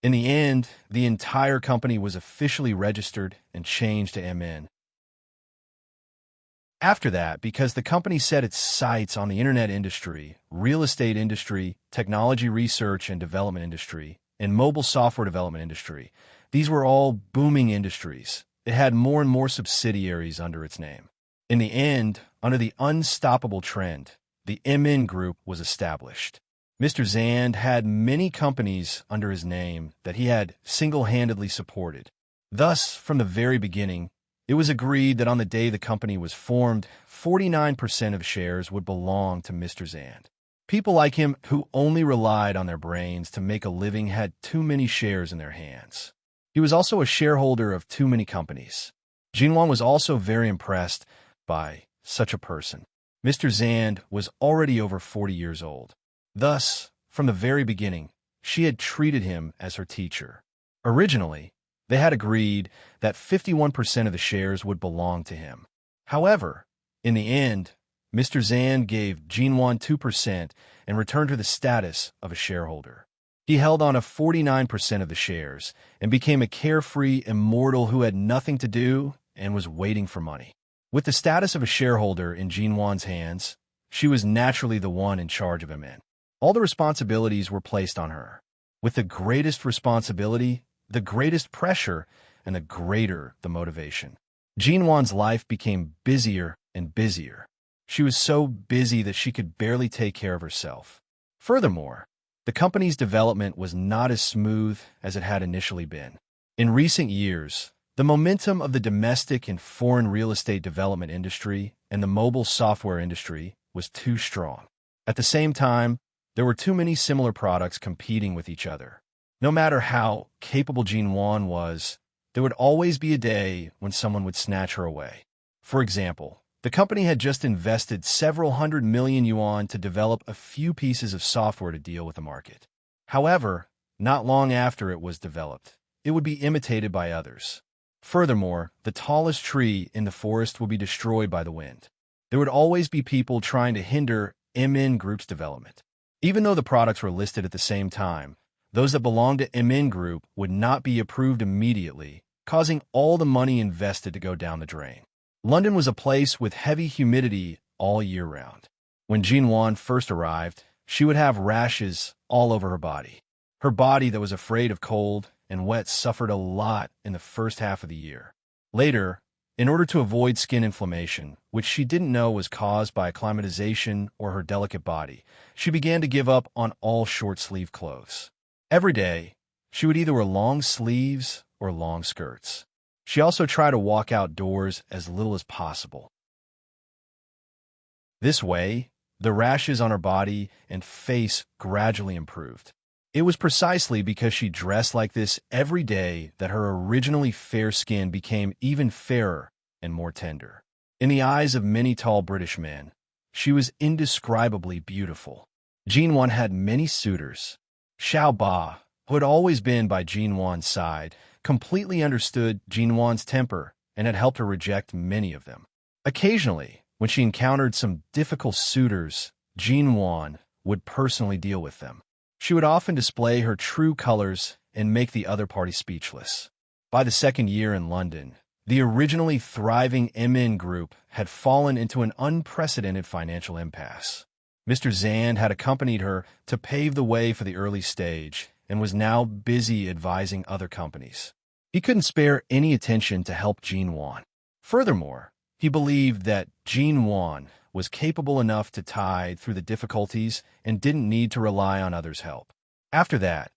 In the end, the entire company was officially registered and changed to MN. After that, because the company set its sights on the internet industry, real estate industry, technology research and development industry, and mobile software development industry, these were all booming industries. It had more and more subsidiaries under its name. In the end, under the unstoppable trend, the MN Group was established. Mr. Zand had many companies under his name that he had single-handedly supported. Thus, from the very beginning, it was agreed that on the day the company was formed, 49% of shares would belong to Mr. Zand. People like him who only relied on their brains to make a living had too many shares in their hands. He was also a shareholder of too many companies. Jinwan was also very impressed by such a person. Mr. Zand was already over 40 years old. Thus, from the very beginning, she had treated him as her teacher. Originally, they had agreed that 51% of the shares would belong to him. However, in the end, Mr. Zand gave Jinwan 2% and returned her the status of a shareholder. He held on to 49% of the shares and became a carefree immortal who had nothing to do and was waiting for money. With the status of a shareholder in Jinwan's hands, she was naturally the one in charge of MN. All the responsibilities were placed on her. With the greatest responsibility, the greatest pressure, and the greater the motivation. Jinwan's life became busier and busier. She was so busy that she could barely take care of herself. Furthermore, the company's development was not as smooth as it had initially been. In recent years, the momentum of the domestic and foreign real estate development industry and the mobile software industry was too strong. At the same time, there were too many similar products competing with each other. No matter how capable Jinwan was, there would always be a day when someone would snatch her away. For example, the company had just invested several hundred million yuan to develop a few pieces of software to deal with the market. However, not long after it was developed, it would be imitated by others. Furthermore, the tallest tree in the forest would be destroyed by the wind. There would always be people trying to hinder MN Group's development. Even though the products were listed at the same time, Those that belonged to MN Group would not be approved immediately, causing all the money invested to go down the drain. London was a place with heavy humidity all year round. When Jinwan first arrived, she would have rashes all over her body. Her body that was afraid of cold and wet suffered a lot in the first half of the year. Later, in order to avoid skin inflammation, which she didn't know was caused by acclimatization or her delicate body, she began to give up on all short-sleeve clothes. Every day, she would either wear long sleeves or long skirts. She also tried to walk outdoors as little as possible. This way, the rashes on her body and face gradually improved. It was precisely because she dressed like this every day that her originally fair skin became even fairer and more tender. In the eyes of many tall British men, she was indescribably beautiful. Jinwan had many suitors. Xiao Ba, who had always been by Jinwan's side, completely understood Jinwan's temper and had helped her reject many of them. Occasionally, when she encountered some difficult suitors, Jinwan would personally deal with them. She would often display her true colors and make the other party speechless. By the second year in London, the originally thriving MN Group had fallen into an unprecedented financial impasse. Mr. Zand had accompanied her to pave the way for the early stage and was now busy advising other companies. He couldn't spare any attention to help Jinwan. Furthermore, he believed that Jinwan was capable enough to tide through the difficulties and didn't need to rely on others' help. After that,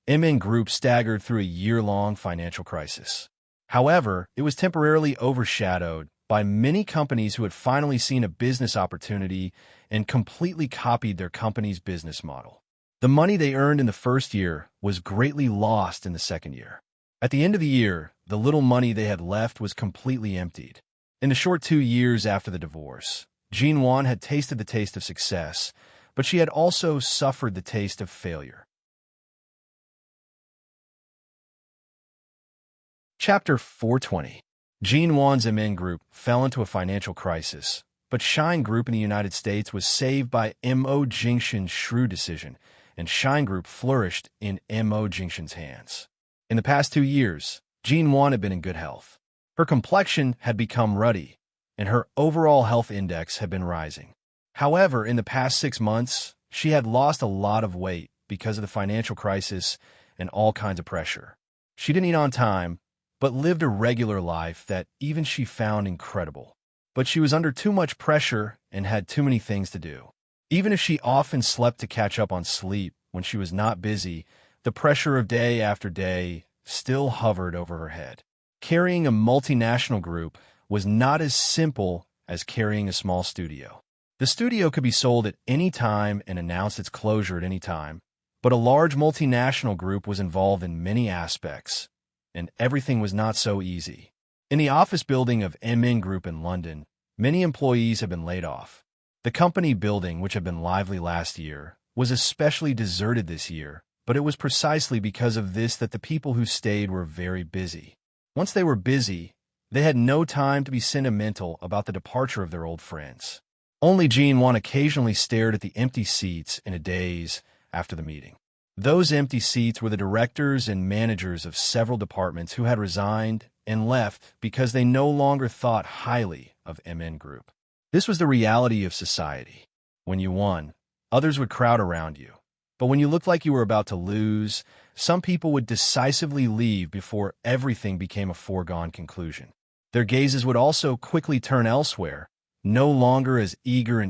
MN Group staggered through a year-long financial crisis. However, it was temporarily overshadowed by many companies who had finally seen a business opportunity and completely copied their company's business model. The money they earned in the first year was greatly lost in the second year. At the end of the year, the little money they had left was completely emptied. In the short 2 years after the divorce, Jinwan had tasted the taste of success, but she had also suffered the taste of failure. Chapter 420. Jinwan's MN Group fell into a financial crisis, but Shine Group in the United States was saved by Mo Jingshan's shrewd decision, and Shine Group flourished in Mo Jingshan's hands. In the past 2 years, Jinwan had been in good health. Her complexion had become ruddy, and her overall health index had been rising. However, in the past 6 months, she had lost a lot of weight because of the financial crisis and all kinds of pressure. She didn't eat on time, but lived a regular life that even she found incredible. But she was under too much pressure and had too many things to do. Even if she often slept to catch up on sleep when she was not busy, the pressure of day after day still hovered over her head. Carrying a multinational group was not as simple as carrying a small studio. The studio could be sold at any time and announce its closure at any time, but a large multinational group was involved in many aspects, and everything was not so easy. In the office building of MN Group in London, many employees had been laid off. The company building, which had been lively last year, was especially deserted this year, but it was precisely because of this that the people who stayed were very busy. Once they were busy, they had no time to be sentimental about the departure of their old friends. Only Jinwan occasionally stared at the empty seats in a daze after the meeting. Those empty seats were the directors and managers of several departments who had resigned and left because they no longer thought highly of MN Group. This was the reality of society. When you won, others would crowd around you. But when you looked like you were about to lose, some people would decisively leave before everything became a foregone conclusion. Their gazes would also quickly turn elsewhere, no longer as eager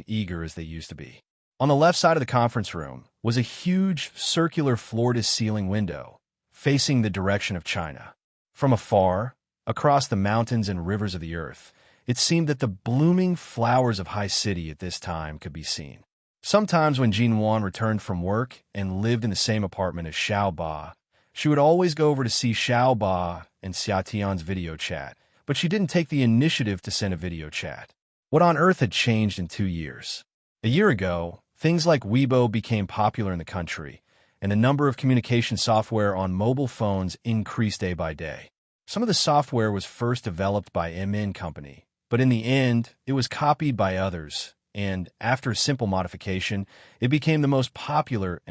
as they used to be. On the left side of the conference room was a huge circular floor-to-ceiling window facing the direction of China. From afar, across the mountains and rivers of the earth, it seemed that the blooming flowers of High City at this time could be seen. Sometimes when Jinwan returned from work and lived in the same apartment as Xiao Ba, she would always go over to see Xiao Ba and Xia Tian's video chat, but she didn't take the initiative to send a video chat. What on earth had changed in 2 years? A year ago, things like Weibo became popular in the country, and the number of communication software on mobile phones increased day by day. Some of the software was first developed by MN Company, but in the end, it was copied by others, and after a simple modification, it became the most popular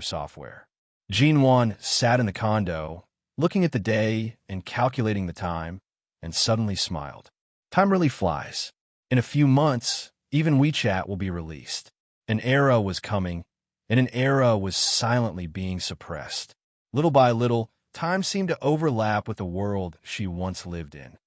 software. Jinwan sat in the condo, looking at the day and calculating the time, and suddenly smiled. Time really flies. In a few months, even WeChat will be released. An era was coming, and an era was silently being suppressed. Little by little, time seemed to overlap with the world she once lived in.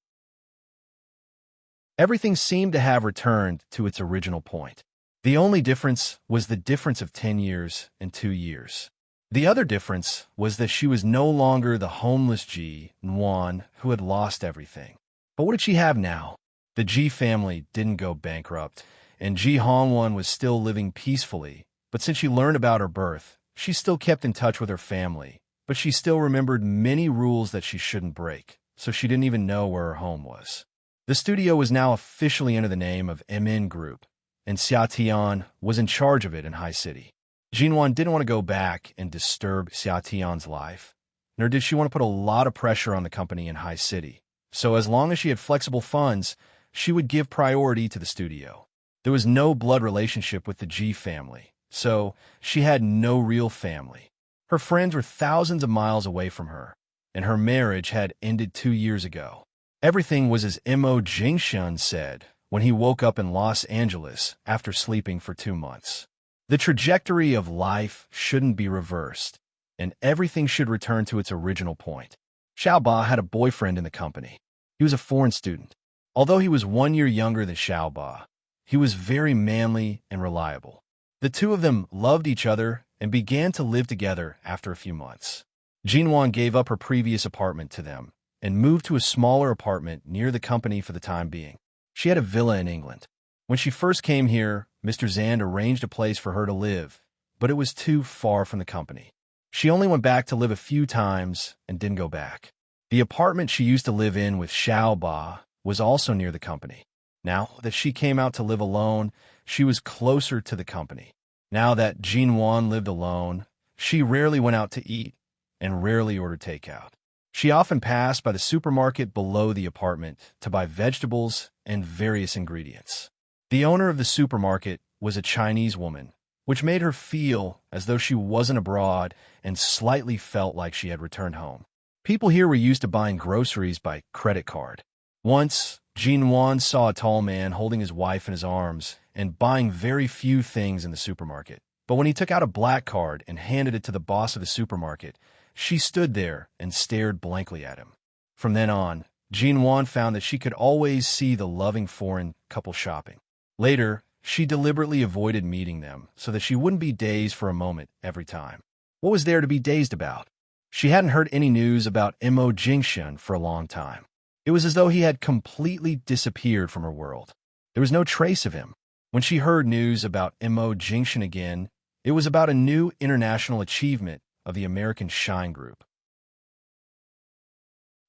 Everything seemed to have returned to its original point. The only difference was the difference of 10 years and 2 years. The other difference was that she was no longer the homeless Ji Nuan who had lost everything. But what did she have now? The Ji family didn't go bankrupt, and Ji Hongwan was still living peacefully. But since she learned about her birth, she still kept in touch with her family. But she still remembered many rules that she shouldn't break, so she didn't even know where her home was. The studio was now officially under the name of MN Group, and Xia Tian was in charge of it in High City. Jinwan didn't want to go back and disturb Xia Tian's life, nor did she want to put a lot of pressure on the company in High City. So as long as she had flexible funds, she would give priority to the studio. There was no blood relationship with the Ji family, so she had no real family. Her friends were thousands of miles away from her, and her marriage had ended 2 years ago. Everything was as Mo Jingshun said when he woke up in Los Angeles after sleeping for 2 months. The trajectory of life shouldn't be reversed, and everything should return to its original point. Xiaoba had a boyfriend in the company. He was a foreign student. Although he was 1 year younger than Xiaoba, he was very manly and reliable. The two of them loved each other and began to live together after a few months. Jinwan gave up her previous apartment to them and moved to a smaller apartment near the company for the time being. She had a villa in England. When she first came here, Mr. Zand arranged a place for her to live, but it was too far from the company. She only went back to live a few times and didn't go back. The apartment she used to live in with Xiaoba was also near the company. Now that she came out to live alone, she was closer to the company. Now that Jinwan lived alone, she rarely went out to eat and rarely ordered takeout. She often passed by the supermarket below the apartment to buy vegetables and various ingredients. The owner of the supermarket was a Chinese woman, which made her feel as though she wasn't abroad and slightly felt like she had returned home. People here were used to buying groceries by credit card. Once, Jinwan saw a tall man holding his wife in his arms and buying very few things in the supermarket. But when he took out a black card and handed it to the boss of the supermarket, she stood there and stared blankly at him. From then on, Jinwan found that she could always see the loving foreign couple shopping. Later, she deliberately avoided meeting them so that she wouldn't be dazed for a moment every time. What was there to be dazed about? She hadn't heard any news about Mo Jingshun for a long time. It was as though he had completely disappeared from her world. There was no trace of him. When she heard news about Mo Jingshun again, it was about a new international achievement of the American Shine Group.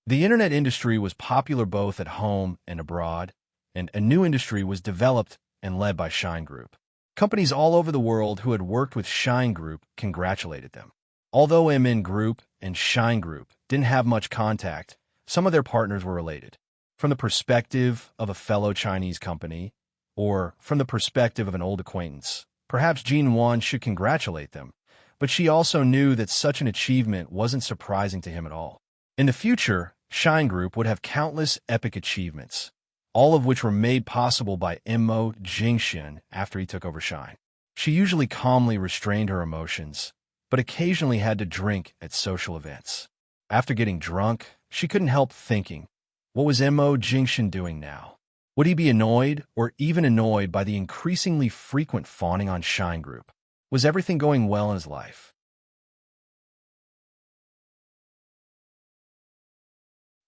The internet industry was popular both at home and abroad, and a new industry was developed and led by Shine Group. Companies all over the world who had worked with Shine Group congratulated them. Although MN Group and Shine Group didn't have much contact, some of their partners were related. From the perspective of a fellow Chinese company, or from the perspective of an old acquaintance, perhaps Jinwan should congratulate them, but she also knew that such an achievement wasn't surprising to him at all. In the future, Shine Group would have countless epic achievements, all of which were made possible by Mo Jingshun after he took over Shine. She usually calmly restrained her emotions, but occasionally had to drink at social events. After getting drunk, she couldn't help thinking, what was Mo Jingshun doing now? Would he be annoyed or even annoyed by the increasingly frequent fawning on Shine Group? Was everything going well in his life?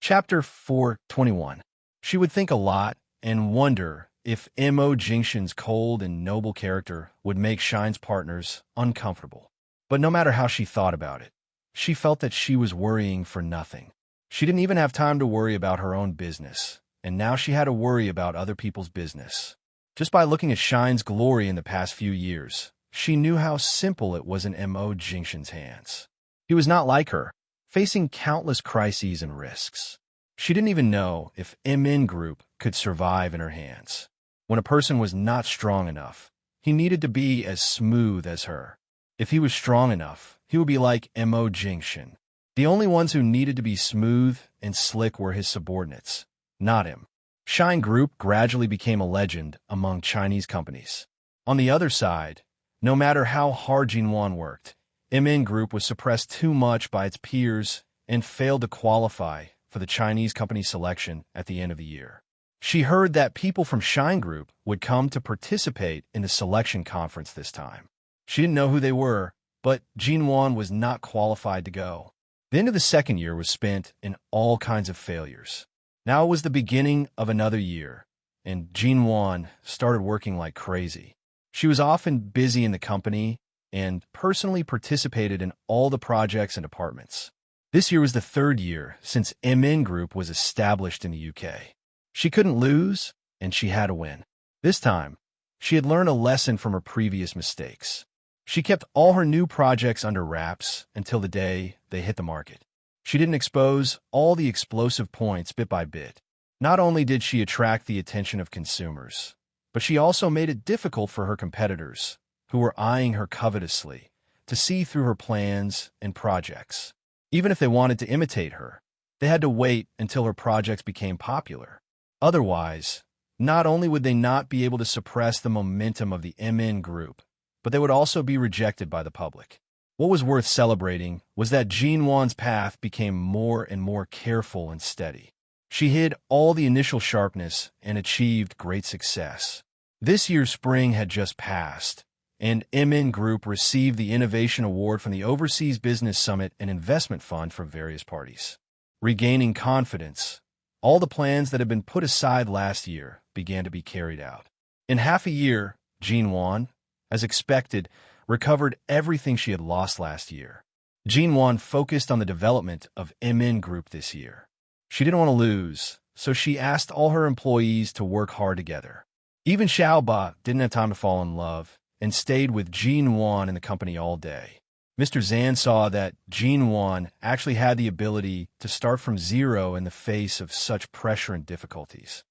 Chapter 421. She would think a lot and wonder if Mo Jingshun's cold and noble character would make Shine's partners uncomfortable. But no matter how she thought about it, she felt that she was worrying for nothing. She didn't even have time to worry about her own business, and now she had to worry about other people's business. Just by looking at Shine's glory in the past few years, she knew how simple it was in Mo Jingshun's hands. He was not like her, facing countless crises and risks. She didn't even know if MN Group could survive in her hands. When a person was not strong enough, he needed to be as smooth as her. If he was strong enough, he would be like Mo Jingshan. The only ones who needed to be smooth and slick were his subordinates, not him. Shine Group gradually became a legend among Chinese companies. On the other side, no matter how hard Jinwan worked, MN Group was suppressed too much by its peers and failed to qualify for the Chinese company selection at the end of the year. She heard that people from Shine Group would come to participate in the selection conference this time. She didn't know who they were, but Jinwan was not qualified to go. The end of the second year was spent in all kinds of failures. Now it was the beginning of another year, and Jinwan started working like crazy. She was often busy in the company and personally participated in all the projects and departments. This year was the third year since MN Group was established in the UK. She couldn't lose, and she had to win. This time, she had learned a lesson from her previous mistakes. She kept all her new projects under wraps until the day they hit the market. She didn't expose all the explosive points bit by bit. Not only did she attract the attention of consumers, but she also made it difficult for her competitors, who were eyeing her covetously, to see through her plans and projects. Even if they wanted to imitate her, they had to wait until her projects became popular. Otherwise, not only would they not be able to suppress the momentum of the MN Group, but they would also be rejected by the public. What was worth celebrating was that Jinwan's path became more and more careful and steady. She hid all the initial sharpness and achieved great success. This year's spring had just passed, and MN Group received the Innovation Award from the Overseas Business Summit and Investment Fund from various parties. Regaining confidence, all the plans that had been put aside last year began to be carried out. In half a year, Jinwan, as expected, recovered everything she had lost last year. Jinwan focused on the development of MN Group this year. She didn't want to lose, so she asked all her employees to work hard together. Even Xiaoba didn't have time to fall in love and stayed with Jinwan in the company all day. Mr. Zan saw that Jinwan actually had the ability to start from zero in the face of such pressure and difficulties.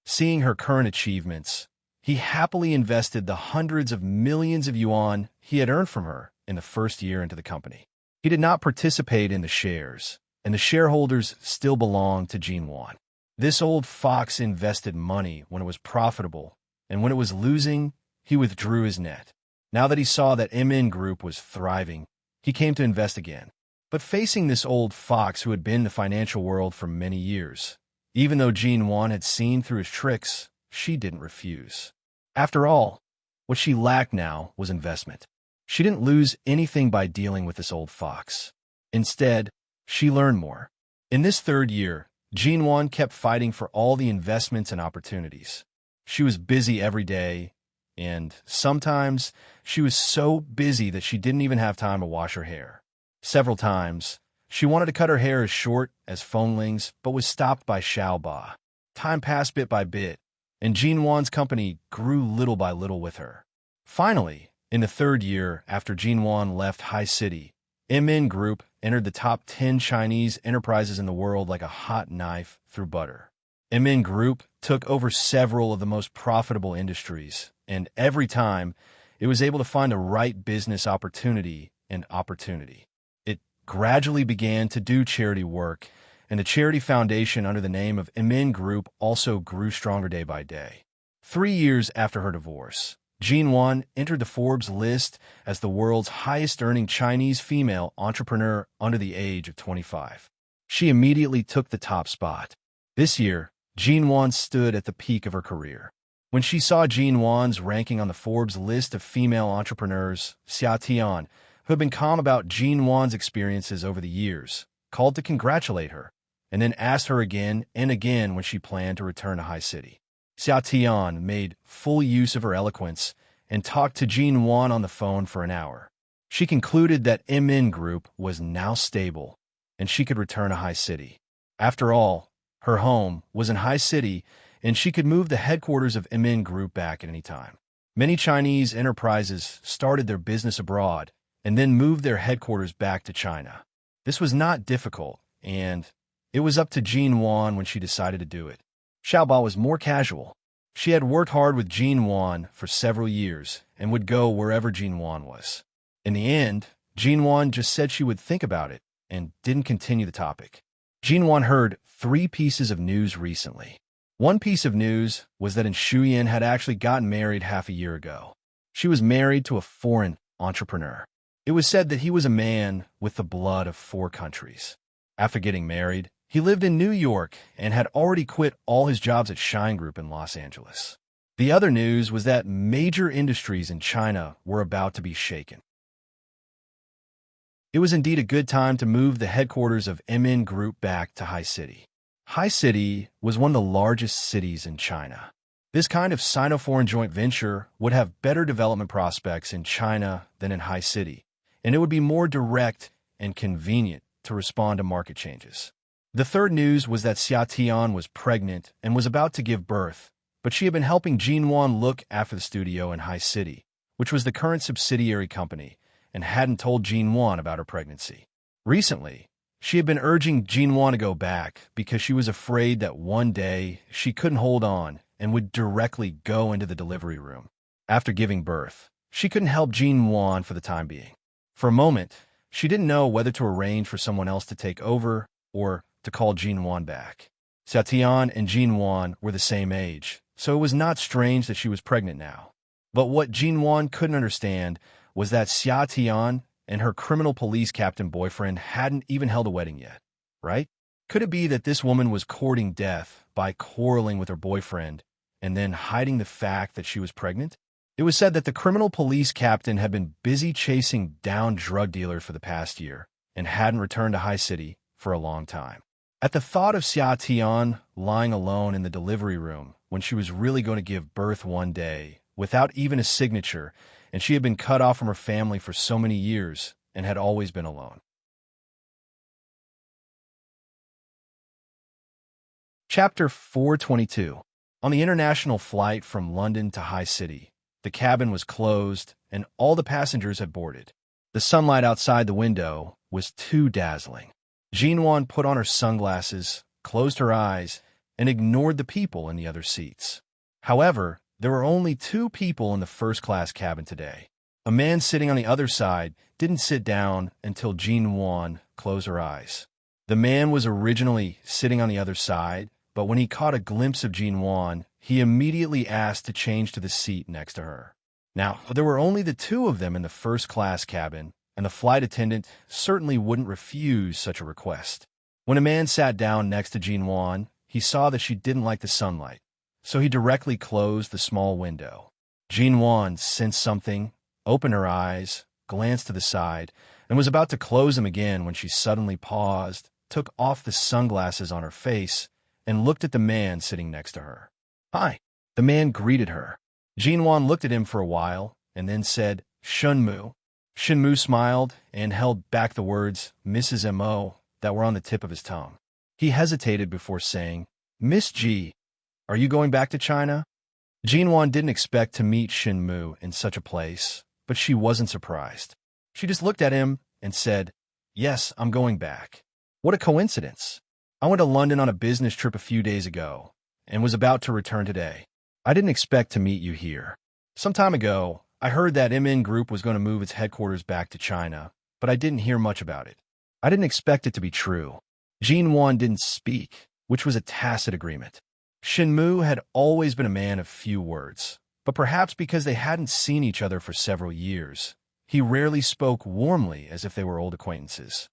Seeing her current achievements, he happily invested the hundreds of millions of yuan he had earned from her in the first year into the company. He did not participate in the shares, and the shareholders still belonged to Jinwan. This old fox invested money when it was profitable, and when it was losing, he withdrew his net. Now that he saw that MN Group was thriving, he came to invest again. But facing this old fox who had been in the financial world for many years, even though Jinwan had seen through his tricks, she didn't refuse. After all, what she lacked now was investment. She didn't lose anything by dealing with this old fox. Instead, she learned more. In this third year, Jinwan kept fighting for all the investments and opportunities. She was busy every day, and sometimes she was so busy that she didn't even have time to wash her hair. Several times, she wanted to cut her hair as short as Fengling's, but was stopped by Xiaoba. Time passed bit by bit, and Jinwan's company grew little by little with her. Finally, in the third year after Jinwan left High City, MN Group entered the top 10 Chinese enterprises in the world like a hot knife through butter. MN Group took over several of the most profitable industries, and every time, it was able to find the right business opportunity. It gradually began to do charity work, and the charity foundation under the name of MN Group also grew stronger day by day. 3 years after her divorce, Jinwan entered the Forbes list as the world's highest-earning Chinese female entrepreneur under the age of 25. She immediately took the top spot. This year, Jinwan stood at the peak of her career. When she saw Jinwan's ranking on the Forbes list of female entrepreneurs, Xia Tian, who had been calm about Jinwan's experiences over the years, called to congratulate her, and then asked her again and again when she planned to return to High City. Xia Tian made full use of her eloquence and talked to Jinwan on the phone for an hour. She concluded that MN Group was now stable, and she could return to High City. After all, her home was in High City, and she could move the headquarters of MN Group back at any time. Many Chinese enterprises started their business abroad and then moved their headquarters back to China. This was not difficult, and it was up to Jinwan when she decided to do it. Xiaoba was more casual. She had worked hard with Jinwan for several years, and would go wherever Jinwan was. In the end, Jinwan just said she would think about it and didn't continue the topic. Jinwan heard 3 pieces of news recently. One piece of news was that Shuyan had actually gotten married half a year ago. She was married to a foreign entrepreneur. It was said that he was a man with the blood of 4 countries. After getting married, he lived in New York and had already quit all his jobs at Shine Group in Los Angeles. The other news was that major industries in China were about to be shaken. It was indeed a good time to move the headquarters of MN Group back to High City. High City was one of the largest cities in China. This kind of Sino-foreign joint venture would have better development prospects in China than in High City, and it would be more direct and convenient to respond to market changes. The third news was that Xia Tian was pregnant and was about to give birth, but she had been helping Jinwan look after the studio in High City, which was the current subsidiary company, and hadn't told Jinwan about her pregnancy. Recently, she had been urging Jinwan to go back because she was afraid that one day she couldn't hold on and would directly go into the delivery room. After giving birth, she couldn't help Jinwan for the time being. For a moment, she didn't know whether to arrange for someone else to take over or to call Jinwan back. Xia Tian and Jinwan were the same age, so it was not strange that she was pregnant now. But what Jinwan couldn't understand was that Xia Tian and her criminal police captain boyfriend hadn't even held a wedding yet, right? Could it be that this woman was courting death by quarreling with her boyfriend and then hiding the fact that she was pregnant? It was said that the criminal police captain had been busy chasing down drug dealers for the past year and hadn't returned to High City for a long time. At the thought of Xia Tian lying alone in the delivery room when she was really going to give birth one day without even a signature, and she had been cut off from her family for so many years and had always been alone. Chapter 422. On the international flight from London to High City, the cabin was closed and all the passengers had boarded. The sunlight outside the window was too dazzling. Jinwan put on her sunglasses, closed her eyes, and ignored the people in the other seats. However, there were only 2 people in the first-class cabin today. A man sitting on the other side didn't sit down until Jinwan closed her eyes. The man was originally sitting on the other side, but when he caught a glimpse of Jinwan, he immediately asked to change to the seat next to her. Now, there were only the 2 of them in the first-class cabin, and the flight attendant certainly wouldn't refuse such a request. When a man sat down next to Jinwan, he saw that she didn't like the sunlight, so he directly closed the small window. Jinwan sensed something, opened her eyes, glanced to the side, and was about to close them again when she suddenly paused, took off the sunglasses on her face, and looked at the man sitting next to her. "Hi." The man greeted her. Jinwan looked at him for a while and then said, "Shunmu." Shinmu smiled and held back the words Mrs. M.O. that were on the tip of his tongue. He hesitated before saying, "Miss G, are you going back to China?" Jinwan didn't expect to meet Shinmu in such a place, but she wasn't surprised. She just looked at him and said, "Yes, I'm going back." What a coincidence. I went to London on a business trip a few days ago and was about to return today. I didn't expect to meet you here. Some time ago, I heard that MN Group was going to move its headquarters back to China, but I didn't hear much about it. I didn't expect it to be true. Jinwan didn't speak, which was a tacit agreement. Shinmu had always been a man of few words, but perhaps because they hadn't seen each other for several years, he rarely spoke warmly as if they were old acquaintances.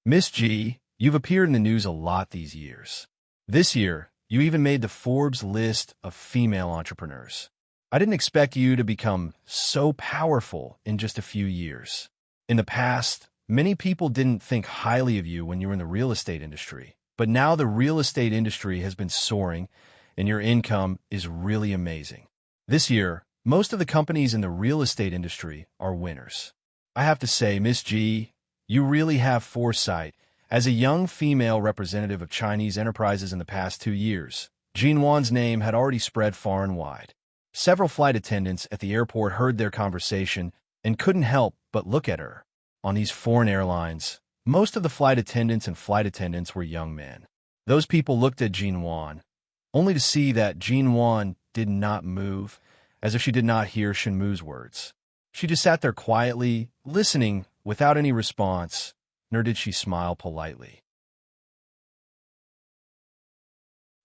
"Miss G, you've appeared in the news a lot these years. This year, you even made the Forbes list of female entrepreneurs. I didn't expect you to become so powerful in just a few years. In the past, many people didn't think highly of you when you were in the real estate industry, but now the real estate industry has been soaring and your income is really amazing. This year, most of the companies in the real estate industry are winners. I have to say, Miss G, you really have foresight. As a young female representative of Chinese enterprises in the past 2 years, Jinwan's name had already spread far and wide. Several flight attendants at the airport heard their conversation and couldn't help but look at her. On these foreign airlines, most of the flight attendants and flight attendants were young men. Those people looked at Jinwan, only to see that Jinwan did not move, as if she did not hear Shenmu's words. She just sat there quietly, listening without any response, nor did she smile politely.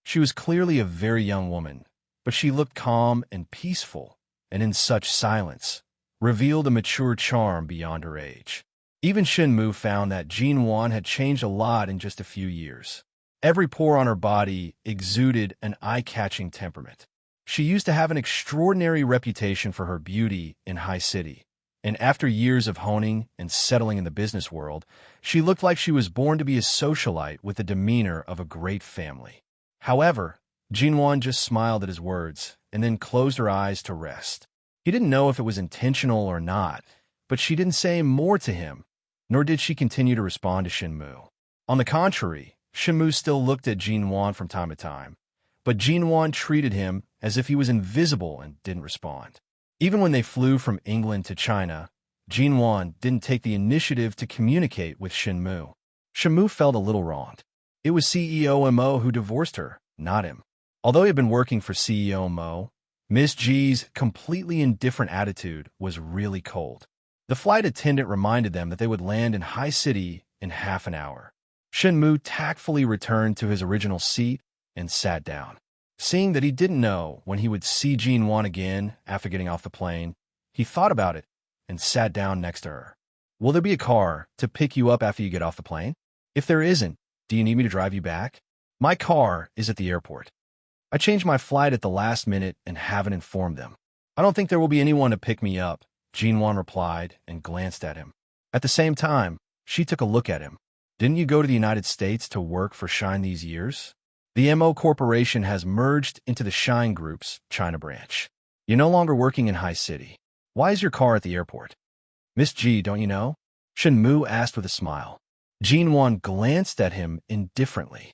She was clearly a very young woman, but she looked calm and peaceful, and in such silence, revealed a mature charm beyond her age. Even Shenmu found that Jinwan had changed a lot in just a few years. Every pore on her body exuded an eye-catching temperament. She used to have an extraordinary reputation for her beauty in High City, and after years of honing and settling in the business world, she looked like she was born to be a socialite with the demeanor of a great family. However, Jinwan just smiled at his words and then closed her eyes to rest. He didn't know if it was intentional or not, but she didn't say more to him, nor did she continue to respond to Shenmu. On the contrary, Shenmu still looked at Jinwan from time to time, but Jinwan treated him as if he was invisible and didn't respond. Even when they flew from England to China, Jinwan didn't take the initiative to communicate with Shenmu. Shenmu felt a little wronged. It was CEO Mo who divorced her, not him. Although he had been working for CEO Mo, Miss G's completely indifferent attitude was really cold. The flight attendant reminded them that they would land in High City in half an hour. Shenmu tactfully returned to his original seat and sat down. Seeing that he didn't know when he would see Jinwan again after getting off the plane, he thought about it and sat down next to her. "Will there be a car to pick you up after you get off the plane? If there isn't, do you need me to drive you back? My car is at the airport. I changed my flight at the last minute and haven't informed them. I don't think there will be anyone to pick me up," Jinwan replied and glanced at him. At the same time, she took a look at him. "Didn't you go to the United States to work for Shine these years? The MO Corporation has merged into the Shine Group's China branch. You're no longer working in High City. Why is your car at the airport?" "Miss G, don't you know?" Shenmu asked with a smile. Jinwan glanced at him indifferently.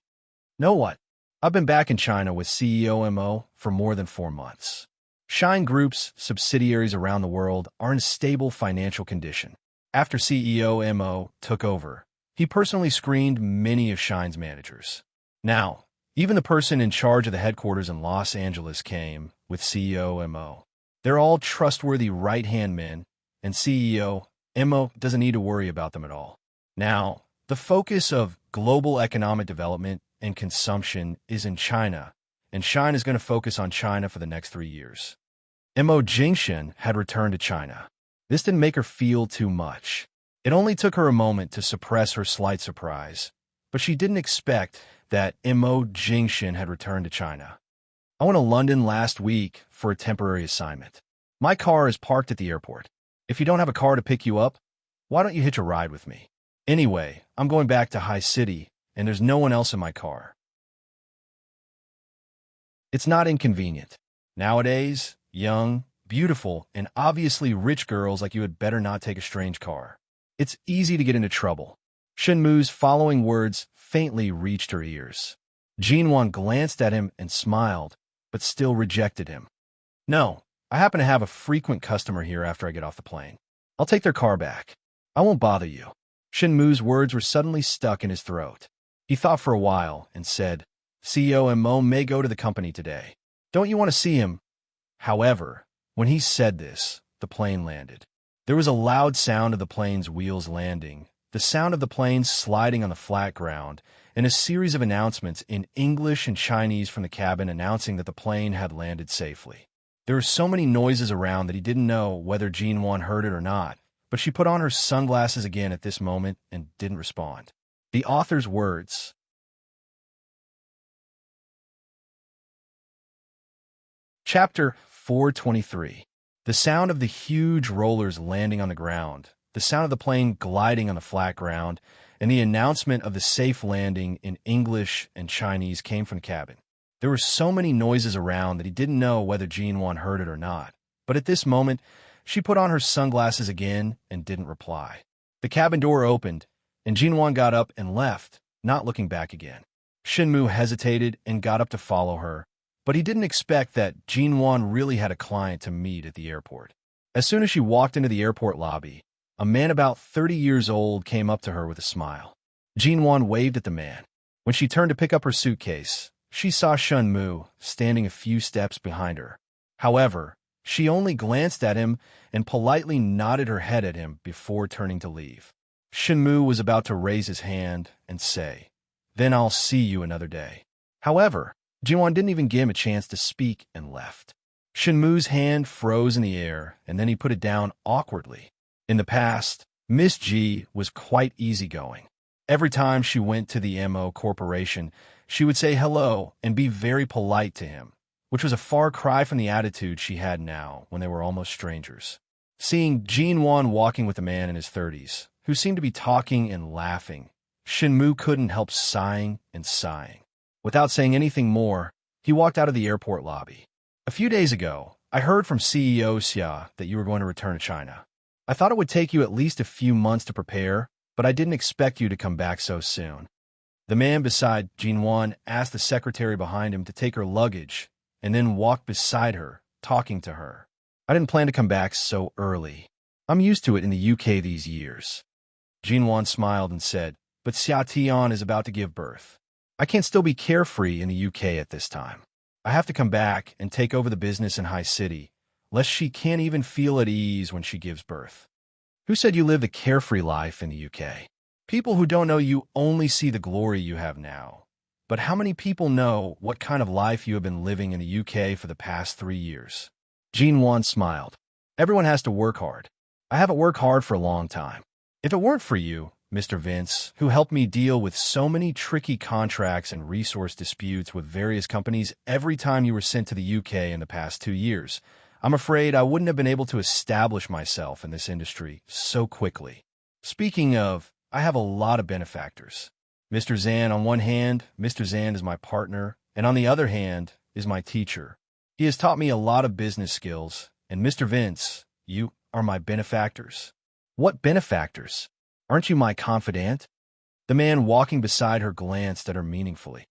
"Know what? I've been back in China with CEO Mo for more than 4 months. Shine Group's subsidiaries around the world are in stable financial condition. After CEO Mo took over, he personally screened many of Shine's managers. Now, even the person in charge of the headquarters in Los Angeles came with CEO Mo. They're all trustworthy right-hand men, and CEO Mo doesn't need to worry about them at all. Now, the focus of global economic development and consumption is in China, and Shine is going to focus on China for the next 3 years." Mo Jingshan had returned to China. This didn't make her feel too much. It only took her a moment to suppress her slight surprise, but she didn't expect that Mo Jingshan had returned to China. "I went to London last week for a temporary assignment. My car is parked at the airport. If you don't have a car to pick you up, why don't you hitch a ride with me? Anyway, I'm going back to High City, and there's no one else in my car." It's not inconvenient. Nowadays, young, beautiful, and obviously rich girls like you had better not take a strange car. It's easy to get into trouble. Shenmu's following words faintly reached her ears. Jinwan glanced at him and smiled, but still rejected him. "No, I happen to have a frequent customer here after I get off the plane. I'll take their car back. I won't bother you." Shenmu's words were suddenly stuck in his throat. He thought for a while and said, "CEO Mo may go to the company today. Don't you want to see him?" However, when he said this, the plane landed. There was a loud sound of the plane's wheels landing, the sound of the plane sliding on the flat ground, and a series of announcements in English and Chinese from the cabin announcing that the plane had landed safely. There were so many noises around that he didn't know whether Jinwan heard it or not, but she put on her sunglasses again at this moment and didn't respond. The author's words. Chapter 423. The sound of the huge rollers landing on the ground, the sound of the plane gliding on the flat ground, and the announcement of the safe landing in English and Chinese came from the cabin. There were so many noises around that he didn't know whether Jinwan heard it or not, but at this moment, she put on her sunglasses again and didn't reply. The cabin door opened, and Jinwan got up and left, not looking back again. Shenmu hesitated and got up to follow her, but he didn't expect that Jinwan really had a client to meet at the airport. As soon as she walked into the airport lobby, a man about 30 years old came up to her with a smile. Jinwan waved at the man. When she turned to pick up her suitcase, she saw Shenmu standing a few steps behind her. However, She only glanced at him and politely nodded her head at him before turning to leave. Shinmu was about to raise his hand and say, "Then I'll see you another day." However, Jinwon didn't even give him a chance to speak and left. Shinmu's hand froze in the air, and then he put it down awkwardly. In the past, Miss G was quite easygoing. Every time she went to the MO Corporation, she would say hello and be very polite to him, which was a far cry from the attitude she had now when they were almost strangers. Seeing Jinwon walking with a man in his 30s, who seemed to be talking and laughing, Shinmu couldn't help sighing and sighing. Without saying anything more, he walked out of the airport lobby. "A few days ago, I heard from CEO Xia that you were going to return to China. I thought it would take you at least a few months to prepare, but I didn't expect you to come back so soon." The man beside Jinwon asked the secretary behind him to take her luggage and then walked beside her, talking to her. "I didn't plan to come back so early. I'm used to it in the UK these years." Jinwon smiled and said, "But Xia Tian is about to give birth. I can't still be carefree in the UK at this time. I have to come back and take over the business in High City, lest she can't even feel at ease when she gives birth." "Who said you lived a carefree life in the UK? People who don't know you only see the glory you have now. But how many people know what kind of life you have been living in the UK for the past 3 years?" Jinwon smiled. "Everyone has to work hard. I haven't worked hard for a long time. If it weren't for you, Mr. Vince, who helped me deal with so many tricky contracts and resource disputes with various companies every time you were sent to the UK in the past 2 years, I'm afraid I wouldn't have been able to establish myself in this industry so quickly. Speaking of, I have a lot of benefactors. Mr. Zan, on one hand, Mr. Zan is my partner, and on the other hand is my teacher. He has taught me a lot of business skills, and Mr. Vince, you are my benefactors." "What benefactors? Aren't you my confidant?" The man walking beside her glanced at her meaningfully.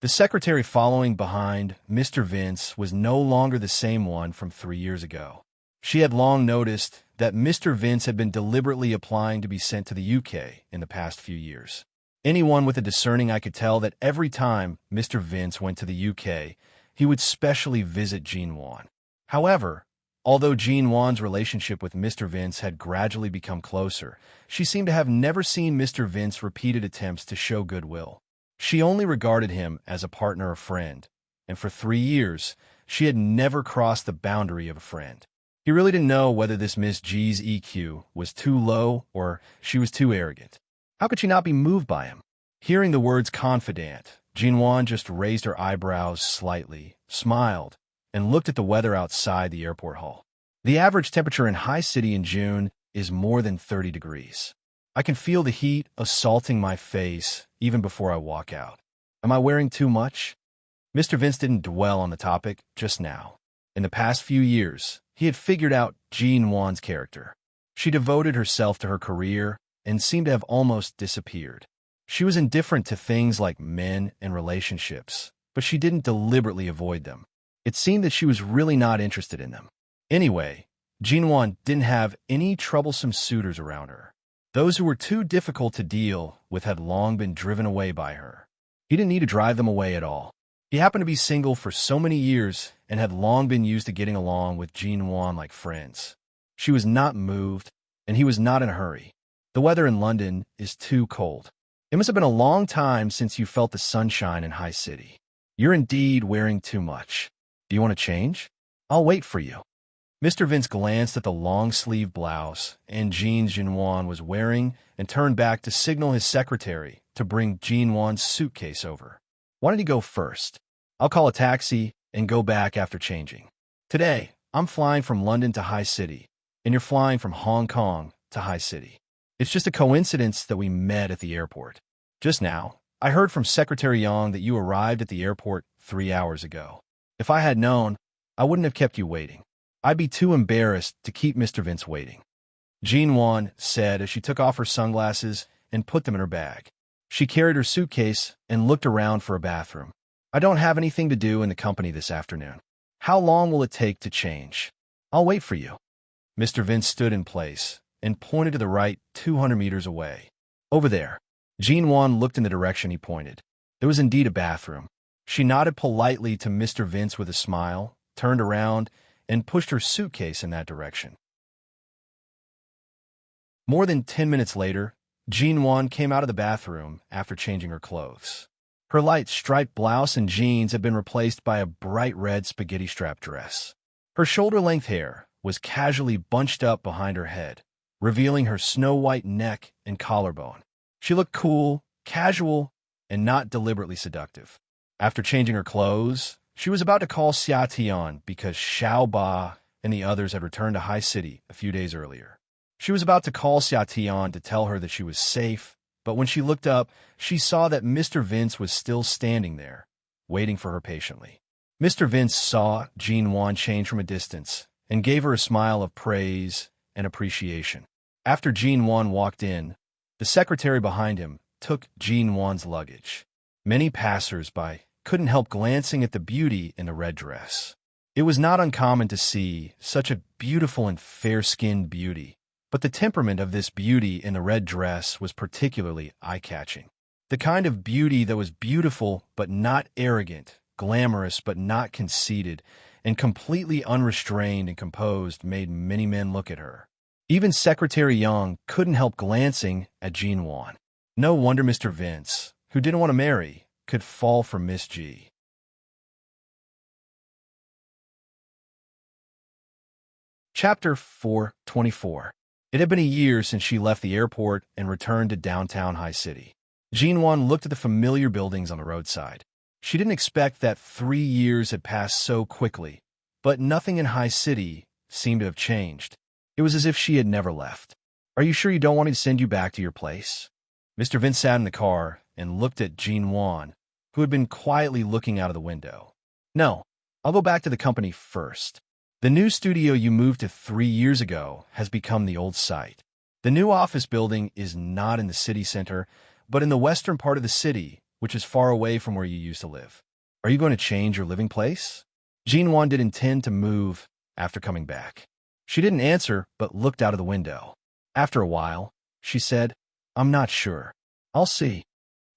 The secretary following behind Mr. Vince was no longer the same one from 3 years ago. She had long noticed that Mr. Vince had been deliberately applying to be sent to the UK in the past few years. Anyone with a discerning eye could tell that every time Mr. Vince went to the UK, he would specially visit Jinwon. However, although Jinwon's relationship with Mr. Vince had gradually become closer, she seemed to have never seen Mr. Vince's repeated attempts to show goodwill. She only regarded him as a partner or friend, and for 3 years, she had never crossed the boundary of a friend. He really didn't know whether this Miss G's EQ was too low or she was too arrogant. How could she not be moved by him? Hearing the words confidant, Jinwon just raised her eyebrows slightly, smiled, and looked at the weather outside the airport hall. The average temperature in High City in June is more than 30 degrees. I can feel the heat assaulting my face even before I walk out. Am I wearing too much? Mr. Vince didn't dwell on the topic just now. In the past few years, he had figured out Jinwon's character. She devoted herself to her career and seemed to have almost disappeared. She was indifferent to things like men and relationships, but she didn't deliberately avoid them. It seemed that she was really not interested in them. Anyway, Jinwon didn't have any troublesome suitors around her. Those who were too difficult to deal with had long been driven away by her. He didn't need to drive them away at all. He happened to be single for so many years and had long been used to getting along with Jinwon like friends. She was not moved, and he was not in a hurry. The weather in London is too cold. It must have been a long time since you felt the sunshine in High City. You're indeed wearing too much. Do you want to change? I'll wait for you. Mr. Vince glanced at the long-sleeved blouse and jeans Jinwon was wearing and turned back to signal his secretary to bring Jinwon's suitcase over. Why don't you go first? I'll call a taxi and go back after changing. Today, I'm flying from London to High City, and you're flying from Hong Kong to High City. It's just a coincidence that we met at the airport. Just now, I heard from Secretary Yang that you arrived at the airport 3 hours ago. If I had known, I wouldn't have kept you waiting. I'd be too embarrassed to keep Mr. Vince waiting. Jinwon said as she took off her sunglasses and put them in her bag. She carried her suitcase and looked around for a bathroom. I don't have anything to do in the company this afternoon. How long will it take to change? I'll wait for you. Mr. Vince stood in place and pointed to the right 200 meters away. Over there. Jinwon looked in the direction he pointed. There was indeed a bathroom. She nodded politely to Mr. Vince with a smile turned around, and pushed her suitcase in that direction. More than 10 minutes later, Jinwan came out of the bathroom after changing her clothes. Her light striped blouse and jeans had been replaced by a bright red spaghetti strap dress. Her shoulder-length hair was casually bunched up behind her head, revealing her snow-white neck and collarbone. She looked cool, casual, and not deliberately seductive. After changing her clothes, she was about to call Xia Tian because Xiao Ba and the others had returned to High City a few days earlier. She was about to call Xia Tian to tell her that she was safe, but when she looked up, she saw that Mr. Vince was still standing there, waiting for her patiently. Mr. Vince saw Jinwan change from a distance and gave her a smile of praise and appreciation. After Jinwan walked in, the secretary behind him took Jinwan's luggage. Many passers-by couldn't help glancing at the beauty in the red dress. It was not uncommon to see such a beautiful and fair-skinned beauty, but the temperament of this beauty in the red dress was particularly eye-catching. The kind of beauty that was beautiful but not arrogant, glamorous but not conceited, and completely unrestrained and composed made many men look at her. Even Secretary Young couldn't help glancing at Jinwan. No wonder Mr. Vince, who didn't want to marry, could fall for Miss G. Chapter 424. It had been a year since she left the airport and returned to downtown High City. Jinwan looked at the familiar buildings on the roadside. She didn't expect that 3 years had passed so quickly, but nothing in High City seemed to have changed. It was as if she had never left. "Are you sure you don't want me to send you back to your place?" Mr. Vince sat in the car and looked at Jinwan, who had been quietly looking out of the window. "No, I'll go back to the company first. The new studio you moved to 3 years ago has become the old site. The new office building is not in the city center, but in the western part of the city, which is far away from where you used to live. Are you going to change your living place?" Jinwan did intend to move after coming back. She didn't answer, but looked out of the window. After a while, she said, "I'm not sure. I'll see.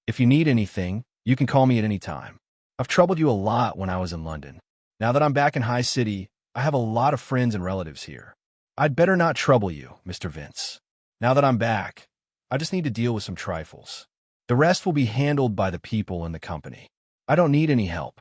If you need anything, you can call me at any time. I've troubled you a lot when I was in London. Now that I'm back in High City, I have a lot of friends and relatives here. I'd better not trouble you, Mr. Vince. Now that I'm back, I just need to deal with some trifles. The rest will be handled by the people in the company. I don't need any help."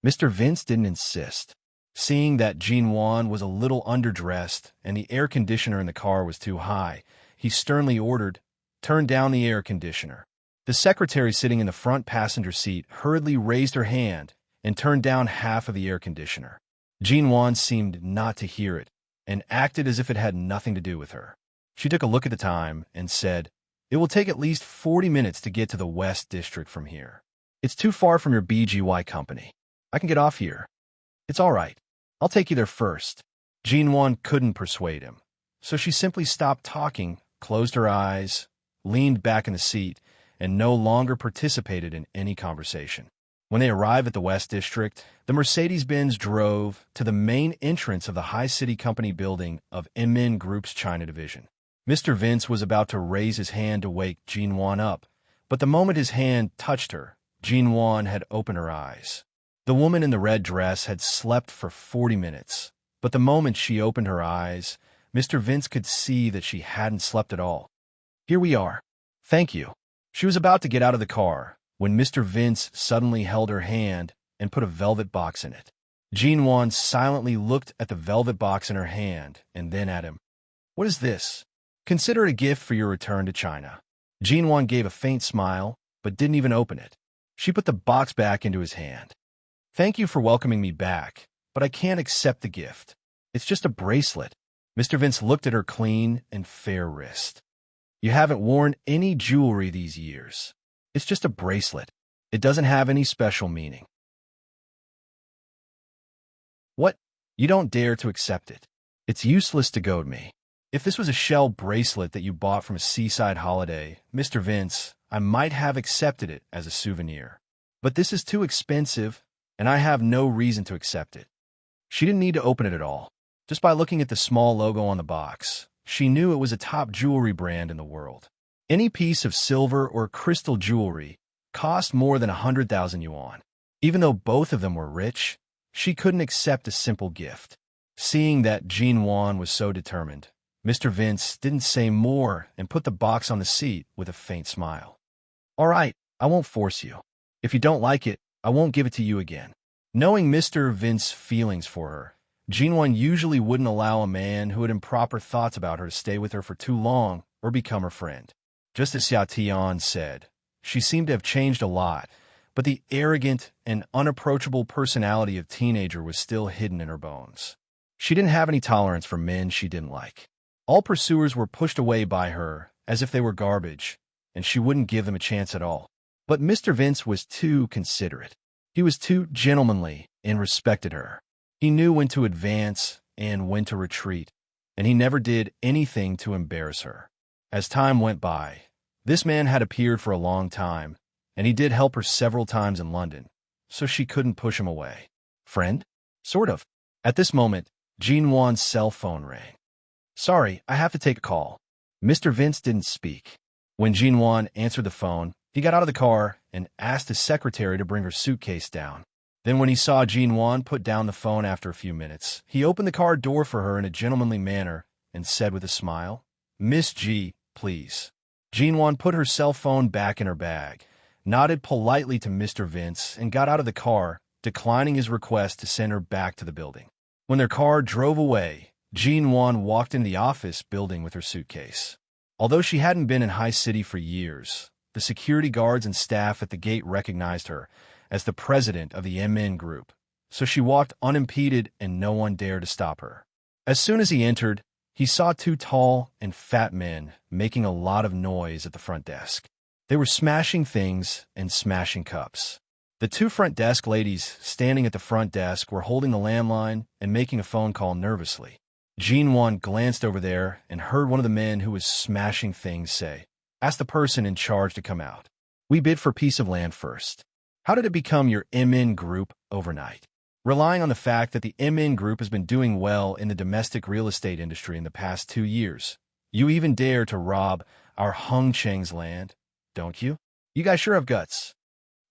Mr. Vince didn't insist. Seeing that Jinwan was a little underdressed and the air conditioner in the car was too high, he sternly ordered, "Turn down the air conditioner." The secretary sitting in the front passenger seat hurriedly raised her hand and turned down half of the air conditioner. Jinwan seemed not to hear it and acted as if it had nothing to do with her. She took a look at the time and said, "It will take at least 40 minutes to get to the West District from here. It's too far from your BGY company. I can get off here." "It's all right. I'll take you there first." Jinwan couldn't persuade him, so she simply stopped talking, closed her eyes, leaned back in the seat, and no longer participated in any conversation. When they arrived at the West District, the Mercedes-Benz drove to the main entrance of the High City Company building of MN Group's China division. Mr. Vince was about to raise his hand to wake Jinwan up, but the moment his hand touched her, Jinwan had opened her eyes. The woman in the red dress had slept for 40 minutes, but the moment she opened her eyes, Mr. Vince could see that she hadn't slept at all. "Here we are. Thank you." She was about to get out of the car when Mr. Vince suddenly held her hand and put a velvet box in it. Jinwan silently looked at the velvet box in her hand and then at him. "What is this?" "Consider it a gift for your return to China." Jinwan gave a faint smile, but didn't even open it. She put the box back into his hand. "Thank you for welcoming me back, but I can't accept the gift. It's just a bracelet." Mr. Vince looked at her clean and fair wrist. "You haven't worn any jewelry these years. It's just a bracelet. It doesn't have any special meaning." "What? You don't dare to accept it? It's useless to goad me. If this was a shell bracelet that you bought from a seaside holiday, Mr. Vince, I might have accepted it as a souvenir. But this is too expensive, and I have no reason to accept it." She didn't need to open it at all. Just by looking at the small logo on the box, she knew it was a top jewelry brand in the world. Any piece of silver or crystal jewelry cost more than 100,000 yuan. Even though both of them were rich, She couldn't accept a simple gift. Seeing that Jinwan was so determined, Mr. Vince didn't say more and put the box on the seat with a faint smile. All right, I won't force you. If you don't like it, I won't give it to you again. Knowing Mr. Vince's feelings for her, Jinwan usually wouldn't allow a man who had improper thoughts about her to stay with her for too long or become her friend. Just as Xia Tian said, she seemed to have changed a lot, but the arrogant and unapproachable personality of teenager was still hidden in her bones. She didn't have any tolerance for men she didn't like. All pursuers were pushed away by her as if they were garbage, and she wouldn't give them a chance at all. But Mr. Vince was too considerate. He was too gentlemanly and respected her. He knew when to advance and when to retreat, and he never did anything to embarrass her. As time went by, this man had appeared for a long time, and he did help her several times in London, so she couldn't push him away. Friend? Sort of. At this moment, Jinwan's cell phone rang. Sorry, I have to take a call. Mr. Vince didn't speak. When Jinwan answered the phone, he got out of the car and asked his secretary to bring her suitcase down. Then when he saw Jinwan put down the phone after a few minutes, he opened the car door for her in a gentlemanly manner and said with a smile, Miss G, please. Jinwan put her cell phone back in her bag, nodded politely to Mr. Vince, and got out of the car, declining his request to send her back to the building. When their car drove away, Jinwan walked in the office building with her suitcase. Although she hadn't been in High City for years, the security guards and staff at the gate recognized her as the president of the MN Group, so she walked unimpeded and no one dared to stop her. As soon as he entered, he saw two tall and fat men making a lot of noise at the front desk. They were smashing things and smashing cups. The two front desk ladies standing at the front desk were holding the landline and making a phone call nervously. Jinwan glanced over there and heard one of the men who was smashing things say, Ask the person in charge to come out. We bid for piece of land first. How did it become your MN Group overnight? Relying on the fact that the MN Group has been doing well in the domestic real estate industry in the past 2 years, you even dare to rob our Hung Cheng's land, don't you? You guys sure have guts.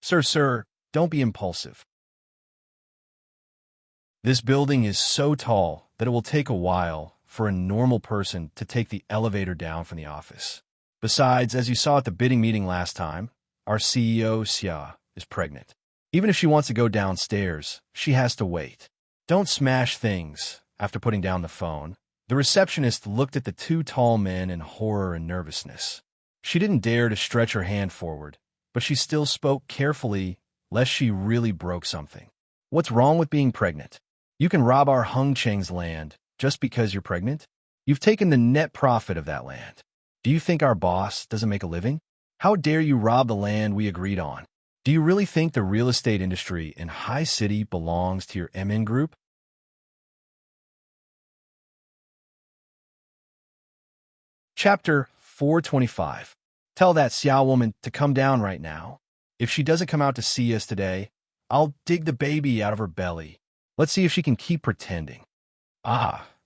Sir, don't be impulsive. This building is so tall that it will take a while for a normal person to take the elevator down from the office. Besides, as you saw at the bidding meeting last time, our CEO, Xia, is pregnant. Even if she wants to go downstairs, she has to wait. Don't smash things. After putting down the phone, the receptionist looked at the two tall men in horror and nervousness. She didn't dare to stretch her hand forward, but she still spoke carefully lest she really broke something. What's wrong with being pregnant? You can rob our Hung Cheng's land just because you're pregnant? You've taken the net profit of that land. Do you think our boss doesn't make a living? How dare you rob the land we agreed on? Do you really think the real estate industry in High City belongs to your MN Group? Chapter 425. Tell that Xiao woman to come down right now. If she doesn't come out to see us today, I'll dig the baby out of her belly. Let's see if she can keep pretending.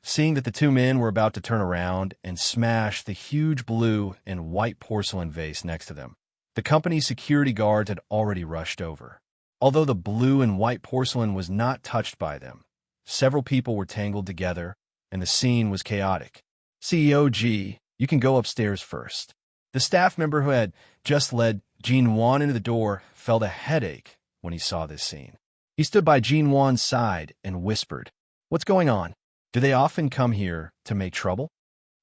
Seeing that the two men were about to turn around and smash the huge blue and white porcelain vase next to them, the company's security guards had already rushed over. Although the blue and white porcelain was not touched by them, several people were tangled together, and the scene was chaotic. CEO G, you can go upstairs first. The staff member who had just led Jinwan into the door felt a headache when he saw this scene. He stood by Jinwan's side and whispered, What's going on? Do they often come here to make trouble?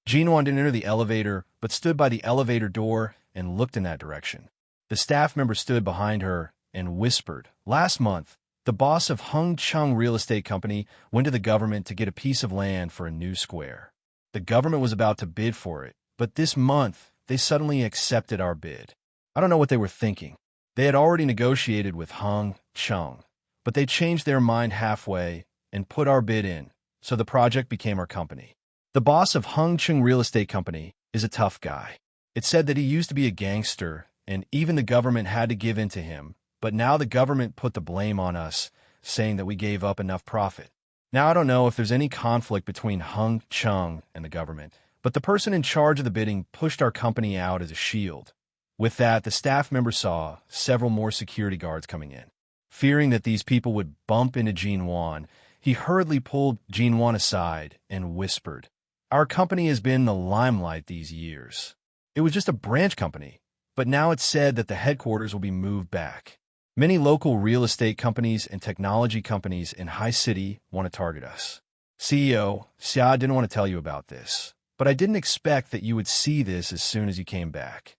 Jinwan didn't enter the elevator, but stood by the elevator door and looked in that direction. The staff member stood behind her and whispered, Last month, the boss of Hung Chung Real Estate Company went to the government to get a piece of land for a new square. The government was about to bid for it, but this month, they suddenly accepted our bid. I don't know what they were thinking. They had already negotiated with Hung Chung, but they changed their mind halfway and put our bid in, so the project became our company. The boss of Hung Chung Real Estate Company is a tough guy. It said that he used to be a gangster, and even the government had to give in to him, but now the government put the blame on us, saying that we gave up enough profit. Now I don't know if there's any conflict between Hung Chung and the government, but the person in charge of the bidding pushed our company out as a shield. With that, the staff member saw several more security guards coming in. Fearing that these people would bump into Jinwan, he hurriedly pulled Jinwan aside and whispered, "Our company has been in the limelight these years. It was just a branch company, but now it's said that the headquarters will be moved back. Many local real estate companies and technology companies in High City want to target us. CEO, Xia didn't want to tell you about this, but I didn't expect that you would see this as soon as you came back."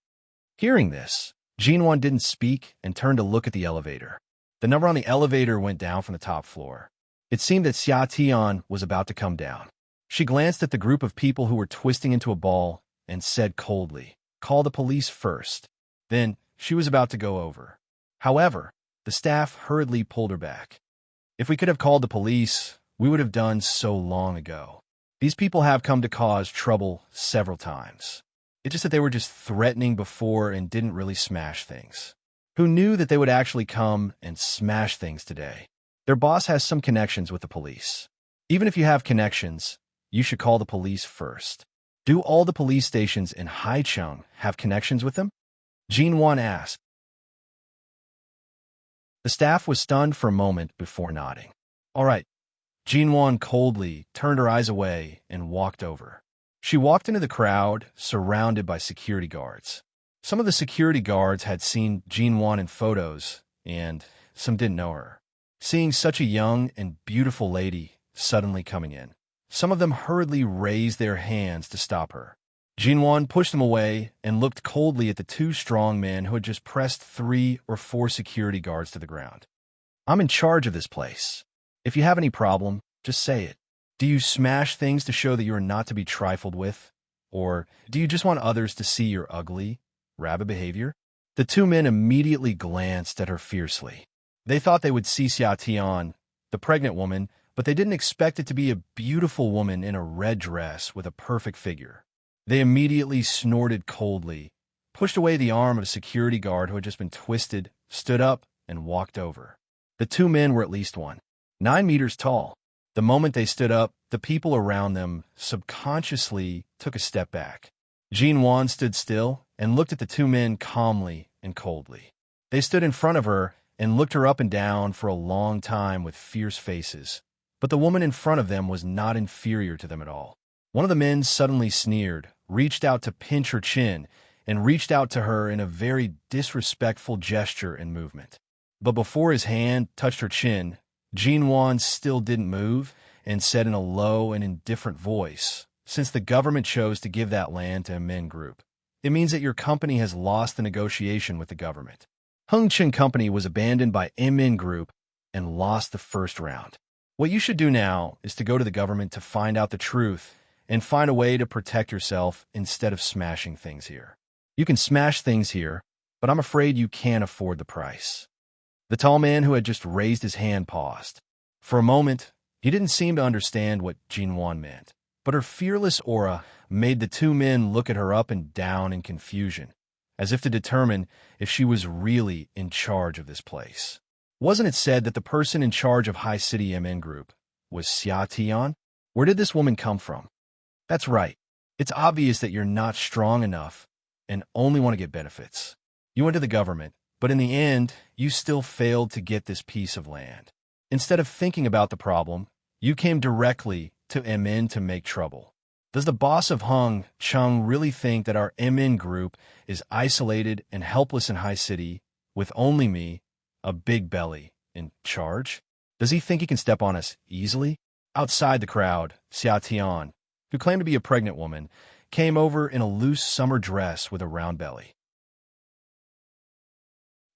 Hearing this, Jinwan didn't speak and turned to look at the elevator. The number on the elevator went down from the top floor. It seemed that Xia Tian was about to come down. She glanced at the group of people who were twisting into a ball and said coldly, "Call the police first." Then she was about to go over. However, the staff hurriedly pulled her back. "If we could have called the police, we would have done so long ago. These people have come to cause trouble several times. It's just that they were just threatening before and didn't really smash things. Who knew that they would actually come and smash things today? Their boss has some connections with the police. Even if you have connections, you should call the police first." "Do all the police stations in Haicheng have connections with them?" Jinwan asked. The staff was stunned for a moment before nodding. "All right." Jinwan coldly turned her eyes away and walked over. She walked into the crowd, surrounded by security guards. Some of the security guards had seen Jinwan in photos, and some didn't know her. Seeing such a young and beautiful lady suddenly coming in, some of them hurriedly raised their hands to stop her. Jinwan pushed them away and looked coldly at the two strong men who had just pressed 3 or 4 security guards to the ground. "I'm in charge of this place. If you have any problem, just say it. Do you smash things to show that you are not to be trifled with? Or do you just want others to see your ugly, rabbit behavior?" The two men immediately glanced at her fiercely. They thought they would see Xia Tian, the pregnant woman, but they didn't expect it to be a beautiful woman in a red dress with a perfect figure. They immediately snorted coldly, pushed away the arm of a security guard who had just been twisted, stood up, and walked over. The two men were at least 9 meters tall. The moment they stood up, the people around them subconsciously took a step back. Jinwan stood still and looked at the two men calmly and coldly. They stood in front of her and looked her up and down for a long time with fierce faces, but the woman in front of them was not inferior to them at all. One of the men suddenly sneered, reached out to pinch her chin, and reached out to her in a very disrespectful gesture and movement. But before his hand touched her chin, Jinwan still didn't move and said in a low and indifferent voice, "Since the government chose to give that land to Immerse Group, it means that your company has lost the negotiation with the government. Hengchen Company was abandoned by Immerse Group and lost the first round. What you should do now is to go to the government to find out the truth and find a way to protect yourself instead of smashing things here. You can smash things here, but I'm afraid you can't afford the price." The tall man who had just raised his hand paused. For a moment, he didn't seem to understand what Jinwan meant, but her fearless aura made the two men look at her up and down in confusion, as if to determine if she was really in charge of this place. Wasn't it said that the person in charge of High City MN Group was Xia Tian? Where did this woman come from? That's right. It's obvious that you're not strong enough and only want to get benefits. You went to the government, but in the end, you still failed to get this piece of land. Instead of thinking about the problem, you came directly to MN to make trouble. Does the boss of Hong Cheng really think that our MN Group is isolated and helpless in High City with only me, a big belly, in charge? Does he think he can step on us easily? Outside the crowd, Xia Tian, who claimed to be a pregnant woman, came over in a loose summer dress with a round belly.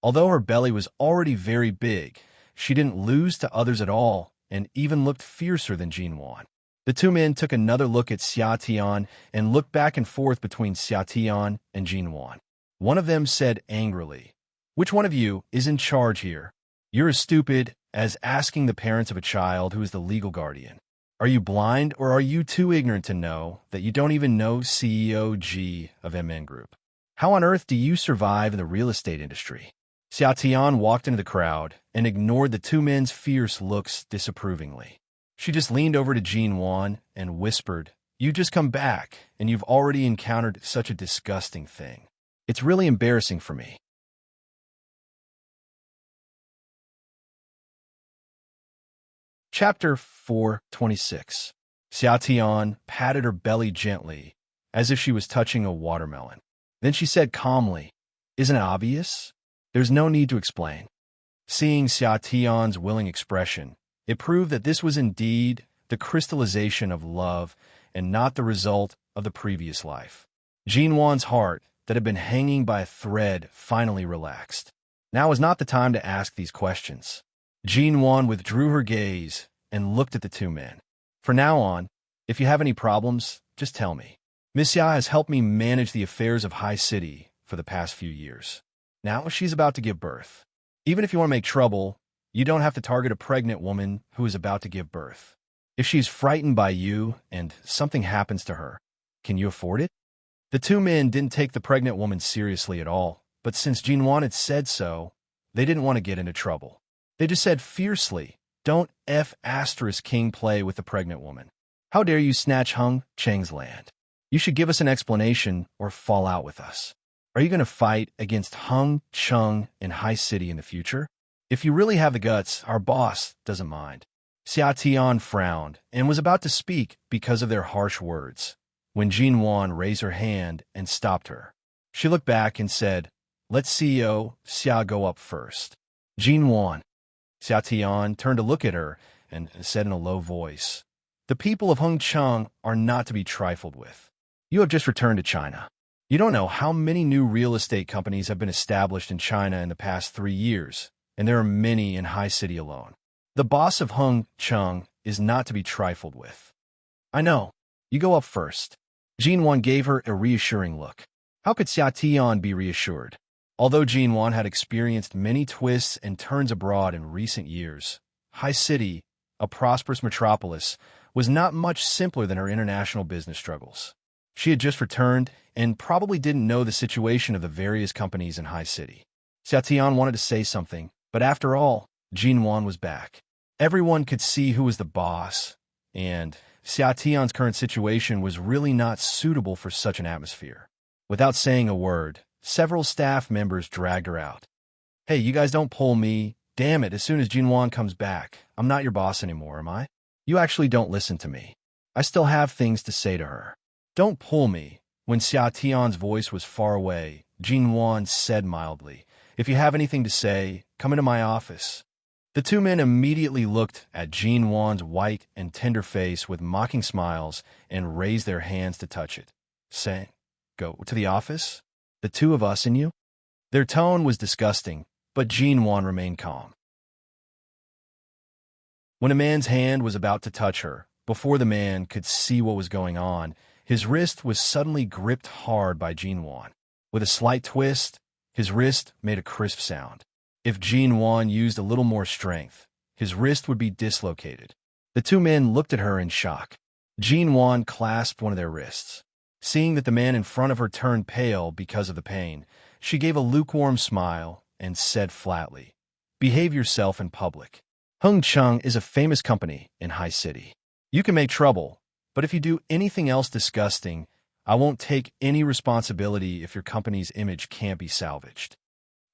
Although her belly was already very big, she didn't lose to others at all and even looked fiercer than Jinwan. The two men took another look at Xia Tian and looked back and forth between Xia Tian and Jinwan. One of them said angrily, "Which one of you is in charge here? You're as stupid as asking the parents of a child who is the legal guardian. Are you blind or are you too ignorant to know that you don't even know CEO G of MN Group? How on earth do you survive in the real estate industry?" Xia Tian walked into the crowd and ignored the two men's fierce looks disapprovingly. She just leaned over to Jinwan and whispered, "You just come back, and you've already encountered such a disgusting thing. It's really embarrassing for me." Chapter 426. Xia Tian patted her belly gently, as if she was touching a watermelon. Then she said calmly, "Isn't it obvious? There's no need to explain." Seeing Xia Tian's willing expression, it proved that this was indeed the crystallization of love and not the result of the previous life. Jinwan's heart, that had been hanging by a thread, finally relaxed. Now was not the time to ask these questions. Jinwan withdrew her gaze and looked at the two men. "From now on, if you have any problems, just tell me. Miss Xia has helped me manage the affairs of High City for the past few years. Now she's about to give birth. Even if you want to make trouble, you don't have to target a pregnant woman who is about to give birth. If she's frightened by you and something happens to her, can you afford it?" The two men didn't take the pregnant woman seriously at all, but since Jinwan had said so, they didn't want to get into trouble. They just said fiercely, "Don't King play with the pregnant woman. How dare you snatch Hung Cheng's land? You should give us an explanation or fall out with us. Are you going to fight against Hung Cheng in High City in the future? If you really have the guts, our boss doesn't mind." Xia Tian frowned and was about to speak because of their harsh words, when Jinwan raised her hand and stopped her. She looked back and said, "Let CEO Xia go up first." "Jinwan." Xia Tian turned to look at her and said in a low voice, "The people of Hung Cheng are not to be trifled with. You have just returned to China. You don't know how many new real estate companies have been established in China in the past 3 years, and there are many in High City alone. The boss of Hung Cheng is not to be trifled with." "I know. You go up first." Jinwan gave her a reassuring look. How could Xia Tian be reassured? Although Jinwan had experienced many twists and turns abroad in recent years, High City, a prosperous metropolis, was not much simpler than her international business struggles. She had just returned and probably didn't know the situation of the various companies in High City. Xia Tian wanted to say something, but after all, Jinwan was back. Everyone could see who was the boss, and Xia Tian's current situation was really not suitable for such an atmosphere. Without saying a word, several staff members dragged her out. "Hey, you guys don't pull me. Damn it, as soon as Jinwan comes back, I'm not your boss anymore, am I? You actually don't listen to me. I still have things to say to her." "Don't pull me." When Xia Tian's voice was far away, Jinwan said mildly, "If you have anything to say, come into my office." The two men immediately looked at Jinwan's white and tender face with mocking smiles and raised their hands to touch it, saying, "Go to the office? The two of us and you?" Their tone was disgusting, but Jinwan remained calm. When a man's hand was about to touch her, before the man could see what was going on, his wrist was suddenly gripped hard by Jinwan. With a slight twist, his wrist made a crisp sound. If Jinwan used a little more strength, his wrist would be dislocated. The two men looked at her in shock. Jinwan clasped one of their wrists. Seeing that the man in front of her turned pale because of the pain, she gave a lukewarm smile and said flatly, "Behave yourself in public. Hung Cheng is a famous company in High City. You can make trouble, but if you do anything else disgusting, I won't take any responsibility if your company's image can't be salvaged."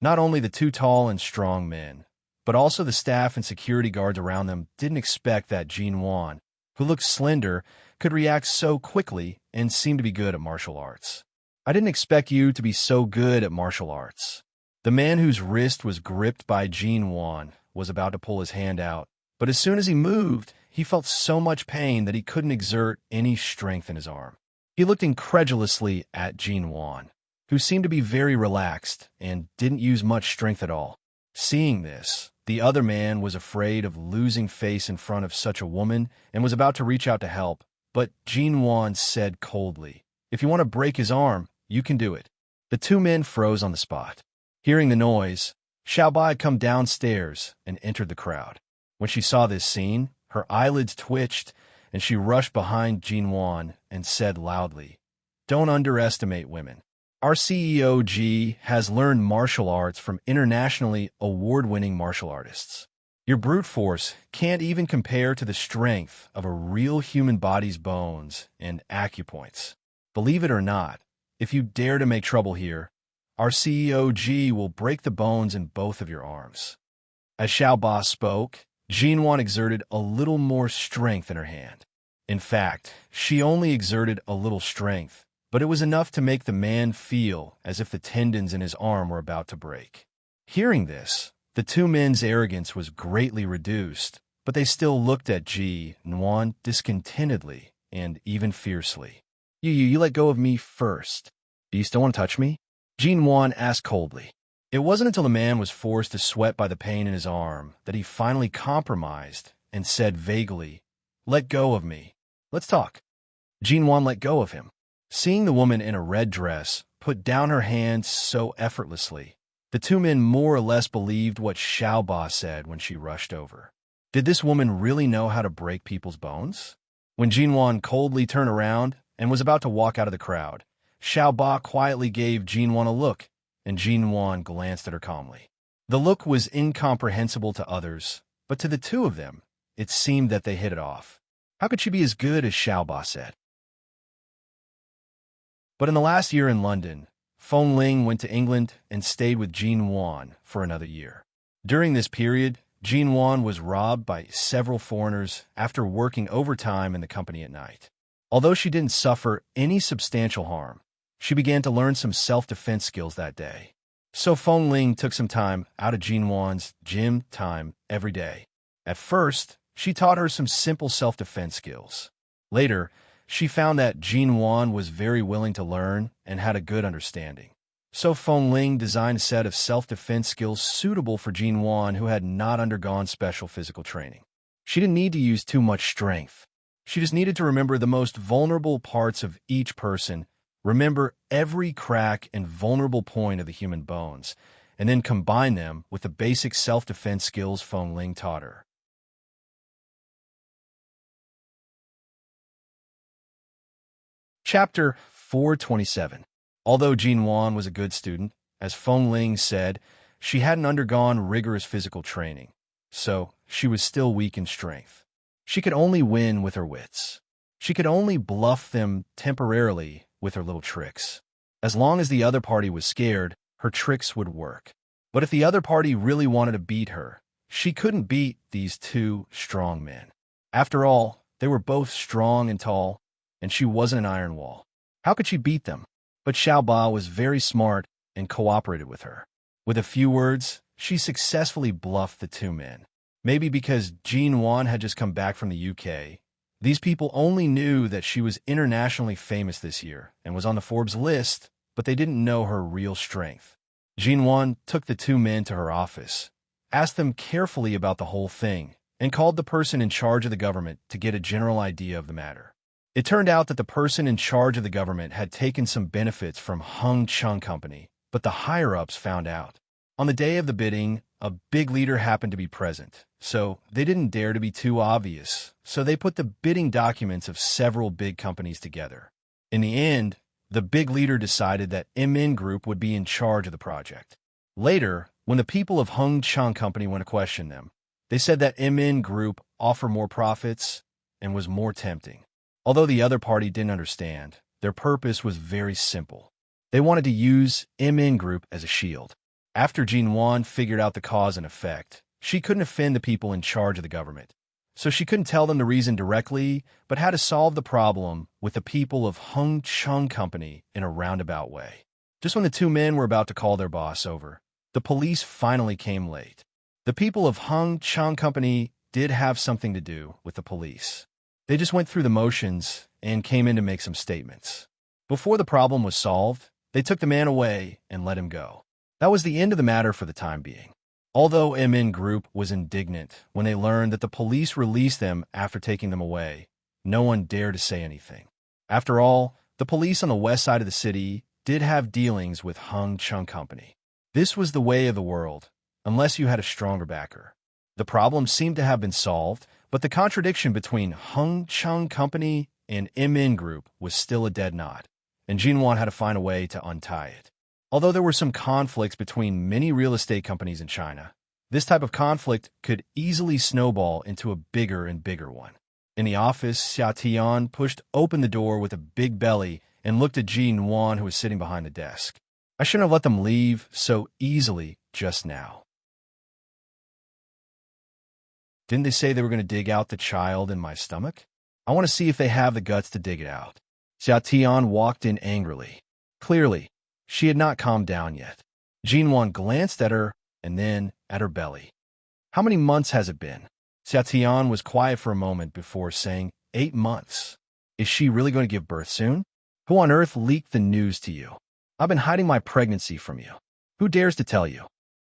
Not only the two tall and strong men, but also the staff and security guards around them didn't expect that Jinwan, who looked slender, could react so quickly and seemed to be good at martial arts. "I didn't expect you to be so good at martial arts." The man whose wrist was gripped by Jinwan was about to pull his hand out, but as soon as he moved, he felt so much pain that he couldn't exert any strength in his arm. He looked incredulously at Jinwan, who seemed to be very relaxed and didn't use much strength at all. Seeing this, the other man was afraid of losing face in front of such a woman and was about to reach out to help, but Jinwan said coldly, "If you want to break his arm, you can do it." The two men froze on the spot. Hearing the noise, Xiaobai had come downstairs and entered the crowd. When she saw this scene, her eyelids twitched, and she rushed behind Jinwan and said loudly, "Don't underestimate women. Our CEO G has learned martial arts from internationally award-winning martial artists. Your brute force can't even compare to the strength of a real human body's bones and acupoints. Believe it or not, if you dare to make trouble here, our CEO G will break the bones in both of your arms." As Xiao Ba spoke, Jinwan exerted a little more strength in her hand. In fact, she only exerted a little strength, but it was enough to make the man feel as if the tendons in his arm were about to break. Hearing this, the two men's arrogance was greatly reduced, but they still looked at Jinwan discontentedly and even fiercely. You let go of me first. Do you still want to touch me? Jinwan asked coldly. It wasn't until the man was forced to sweat by the pain in his arm that he finally compromised and said vaguely, "Let go of me. Let's talk." Jinwan let go of him. Seeing the woman in a red dress put down her hands so effortlessly, the two men more or less believed what Xiaoba said when she rushed over. Did this woman really know how to break people's bones? When Jinwan coldly turned around and was about to walk out of the crowd, Xiaoba quietly gave Jinwan a look, and Jinwan glanced at her calmly. The look was incomprehensible to others, but to the two of them, it seemed that they hit it off. How could she be as good as Xiaoba said? But in the last year in London, Feng Ling went to England and stayed with Jinwan for another year. During this period, Jinwan was robbed by several foreigners after working overtime in the company at night. Although she didn't suffer any substantial harm, she began to learn some self-defense skills that day. So Feng Ling took some time out of Jinwan's gym time every day. At first, she taught her some simple self-defense skills. Later, she found that Jinwan was very willing to learn and had a good understanding. So Feng Ling designed a set of self-defense skills suitable for Jinwan who had not undergone special physical training. She didn't need to use too much strength. She just needed to remember the most vulnerable parts of each person, remember every crack and vulnerable point of the human bones, and then combine them with the basic self-defense skills Feng Ling taught her. Chapter 427. Although Jinwan was a good student, as Feng Ling said, she hadn't undergone rigorous physical training, so she was still weak in strength. She could only win with her wits. She could only bluff them temporarily with her little tricks. As long as the other party was scared, her tricks would work. But if the other party really wanted to beat her, she couldn't beat these two strong men. After all, they were both strong and tall, and she wasn't an iron wall. How could she beat them? But Xiaoba was very smart and cooperated with her. With a few words, she successfully bluffed the two men. Maybe because Jinwan had just come back from the UK, these people only knew that she was internationally famous this year and was on the Forbes list, but they didn't know her real strength. Jinwan took the two men to her office, asked them carefully about the whole thing, and called the person in charge of the government to get a general idea of the matter. It turned out that the person in charge of the government had taken some benefits from Hung Chung Company, but the higher-ups found out. On the day of the bidding, a big leader happened to be present, so they didn't dare to be too obvious, so they put the bidding documents of several big companies together. In the end, the big leader decided that MN Group would be in charge of the project. Later, when the people of Hung Chung Company went to question them, they said that MN Group offered more profits and was more tempting. Although the other party didn't understand, their purpose was very simple. They wanted to use MN Group as a shield. After Jinwan figured out the cause and effect, she couldn't offend the people in charge of the government. So she couldn't tell them the reason directly, but had to solve the problem with the people of Hung Chung Company in a roundabout way. Just when the two men were about to call their boss over, the police finally came late. The people of Hung Chung Company did have something to do with the police. They just went through the motions and came in to make some statements. Before the problem was solved, they took the man away and let him go. That was the end of the matter for the time being. Although MN Group was indignant when they learned that the police released them after taking them away, no one dared to say anything. After all, the police on the west side of the city did have dealings with Hung Chung Company. This was the way of the world, unless you had a stronger backer. The problem seemed to have been solved, but the contradiction between Hung Chung Company and MN Group was still a dead knot, and Jinwan had to find a way to untie it. Although there were some conflicts between many real estate companies in China, this type of conflict could easily snowball into a bigger and bigger one. In the office, Xia Tian pushed open the door with a big belly and looked at Jinwan, who was sitting behind the desk. I shouldn't have let them leave so easily just now. Didn't they say they were going to dig out the child in my stomach? I want to see if they have the guts to dig it out. Xiao Tian walked in angrily. Clearly, she had not calmed down yet. Jinwan glanced at her and then at her belly. How many months has it been? Xiao Tian was quiet for a moment before saying, 8 months. Is she really going to give birth soon? Who on earth leaked the news to you? I've been hiding my pregnancy from you. Who dares to tell you?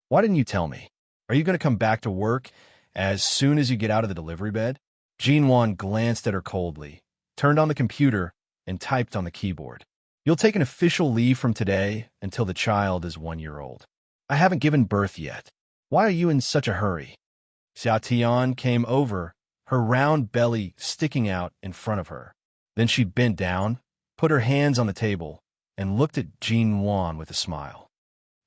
Why didn't you tell me? Are you going to come back to work as soon as you get out of the delivery bed? Jinwan glanced at her coldly, turned on the computer, and typed on the keyboard. You'll take an official leave from today until the child is 1 year old. I haven't given birth yet. Why are you in such a hurry? Xiao Tian came over, her round belly sticking out in front of her. Then she bent down, put her hands on the table, and looked at Jinwan with a smile.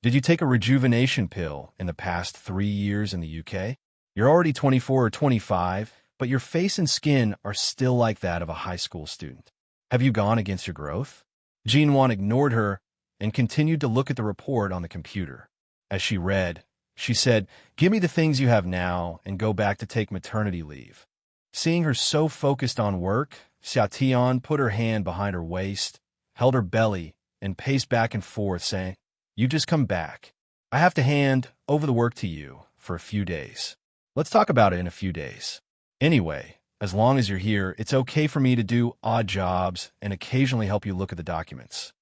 Did you take a rejuvenation pill in the past 3 years in the UK? You're already 24 or 25, but your face and skin are still like that of a high school student. Have you gone against your growth? Jinwan ignored her and continued to look at the report on the computer. As she read, she said, give me the things you have now and go back to take maternity leave. Seeing her so focused on work, Xiao Tian put her hand behind her waist, held her belly, and paced back and forth, saying, you just come back. I have to hand over the work to you for a few days. Let's talk about it in a few days. Anyway, as long as you're here, it's okay for me to do odd jobs and occasionally help you look at the documents.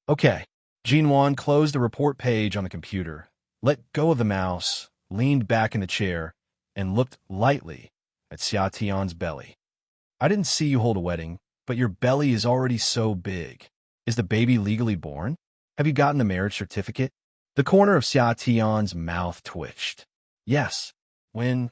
Okay. Jinwan closed the report page on the computer, let go of the mouse, leaned back in the chair, and looked lightly at Xiao Tian's belly. I didn't see you hold a wedding, but your belly is already so big. Is the baby legally born? Have you gotten the marriage certificate? The corner of Xiao Tian's mouth twitched. Yes. When?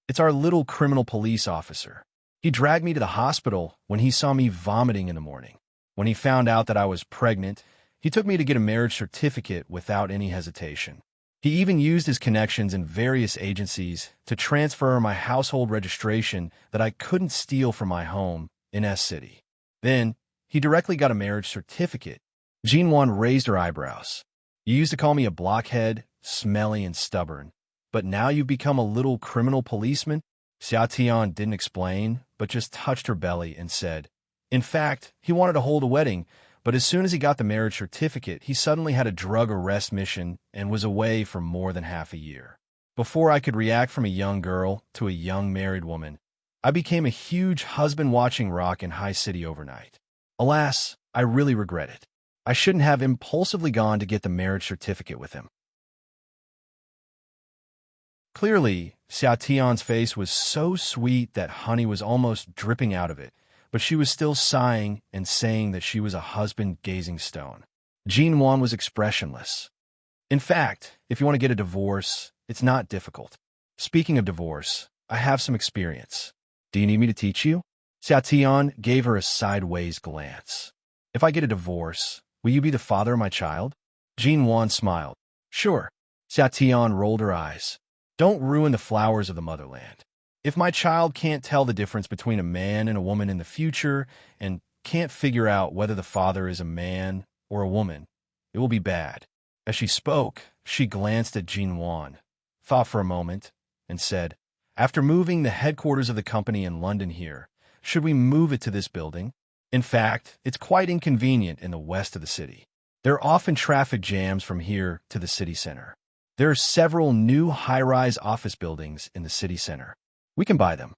It's our little criminal police officer. He dragged me to the hospital when he saw me vomiting in the morning. When he found out that I was pregnant, he took me to get a marriage certificate without any hesitation. He even used his connections in various agencies to transfer my household registration that I couldn't steal from my home in S City. Then, he directly got a marriage certificate. Jinwan raised her eyebrows. You used to call me a blockhead, smelly and stubborn, but now you've become a little criminal policeman? Xiao Tian didn't explain, but just touched her belly and said, in fact, he wanted to hold a wedding, but as soon as he got the marriage certificate, he suddenly had a drug arrest mission and was away for more than half a year. Before I could react from a young girl to a young married woman, I became a huge husband-watching rock in High City overnight. Alas, I really regret it. I shouldn't have impulsively gone to get the marriage certificate with him. Clearly, Xiao Tian's face was so sweet that honey was almost dripping out of it, but she was still sighing and saying that she was a husband-gazing stone. Jinwan was expressionless. In fact, if you want to get a divorce, it's not difficult. Speaking of divorce, I have some experience. Do you need me to teach you? Xiao Tian gave her a sideways glance. If I get a divorce, will you be the father of my child? Jinwan smiled. Sure. Xiao Tian rolled her eyes. Don't ruin the flowers of the motherland. If my child can't tell the difference between a man and a woman in the future and can't figure out whether the father is a man or a woman, it will be bad. As she spoke, she glanced at Jinwan, thought for a moment, and said, after moving the headquarters of the company in London here, should we move it to this building? In fact, it's quite inconvenient in the west of the city. There are often traffic jams from here to the city center. There are several new high-rise office buildings in the city center. We can buy them.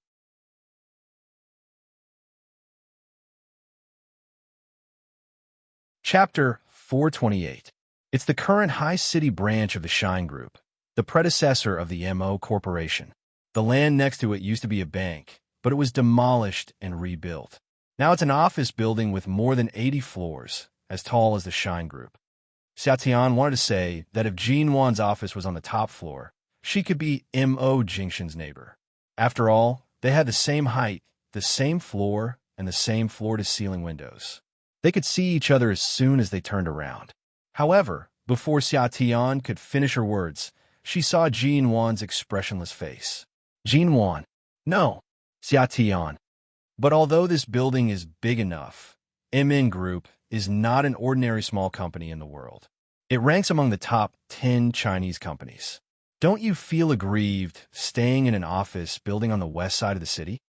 Chapter 428. It's the current High City branch of the Shine Group, the predecessor of the MO Corporation. The land next to it used to be a bank, but it was demolished and rebuilt. Now it's an office building with more than 80 floors, as tall as the Shine Group. Xiao Tian wanted to say that if Jinwan's office was on the top floor, she could be M.O. Jingshan's neighbor. After all, they had the same height, the same floor, and the same floor-to-ceiling windows. They could see each other as soon as they turned around. However, before Xiao Tian could finish her words, she saw Jinwan's expressionless face. Jinwan. No. Xiao Tian. But although this building is big enough, MN Group is not an ordinary small company in the world. It ranks among the top 10 Chinese companies. Don't you feel aggrieved staying in an office building on the west side of the city?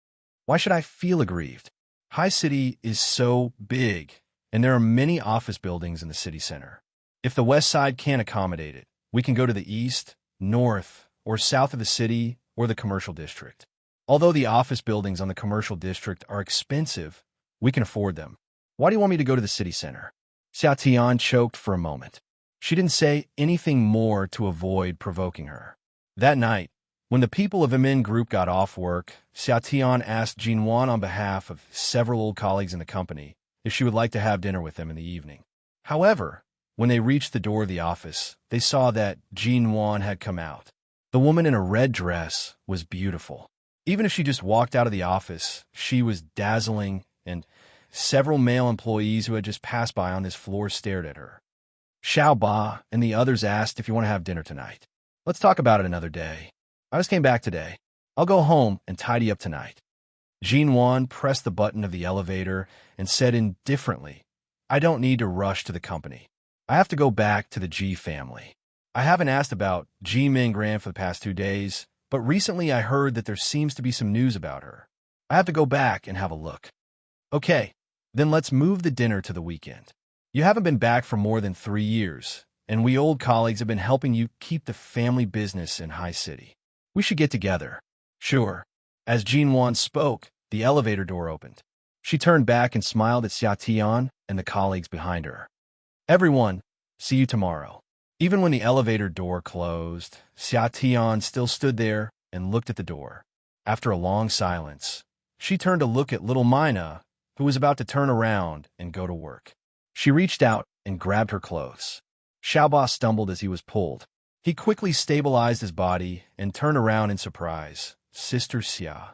Why should I feel aggrieved? High City is so big, and there are many office buildings in the city center. If the west side can't accommodate it, we can go to the east, north, or south of the city or the commercial district. Although the office buildings on the commercial district are expensive, we can afford them. Why do you want me to go to the city center? Xiao Tian choked for a moment. She didn't say anything more to avoid provoking her. That night, when the people of Imin Group got off work, Xiao Tian asked Jinwan on behalf of several old colleagues in the company if she would like to have dinner with them in the evening. However, when they reached the door of the office, they saw that Jinwan had come out. The woman in a red dress was beautiful. Even if she just walked out of the office, she was dazzling, and several male employees who had just passed by on this floor stared at her. Xiao Ba and the others asked if you want to have dinner tonight. Let's talk about it another day. I just came back today. I'll go home and tidy up tonight. Jinwan pressed the button of the elevator and said indifferently, I don't need to rush to the company. I have to go back to the Ji family. I haven't asked about Ji Mingran for the past 2 days, but recently I heard that there seems to be some news about her. I have to go back and have a look. Okay, then let's move the dinner to the weekend. You haven't been back for more than 3 years, and we old colleagues have been helping you keep the family business in High City. We should get together. Sure. As Jinwan spoke, the elevator door opened. She turned back and smiled at Xiao Tian and the colleagues behind her. Everyone, see you tomorrow. Even when the elevator door closed, Xiao Tian still stood there and looked at the door. After a long silence, she turned to look at little Mina, who was about to turn around and go to work. She reached out and grabbed her clothes. Xiaoba stumbled as he was pulled. He quickly stabilized his body and turned around in surprise. Sister Xia.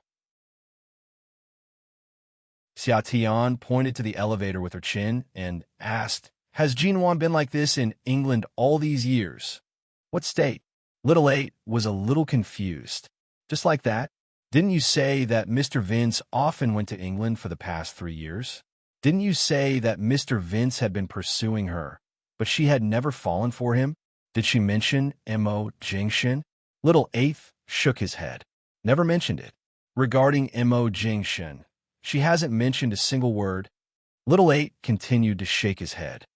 Xia Tian pointed to the elevator with her chin and asked, Has Jinwan been like this in England all these years? What state? Little 8 was a little confused. Just like that? Didn't you say that Mr. Vince often went to England for the past 3 years? Didn't you say that Mr. Vince had been pursuing her, but she had never fallen for him? Did she mention Mo Jingshin? Little 8 shook his head. Never mentioned it. Regarding Mo Jingshin, she hasn't mentioned a single word. Little 8 continued to shake his head.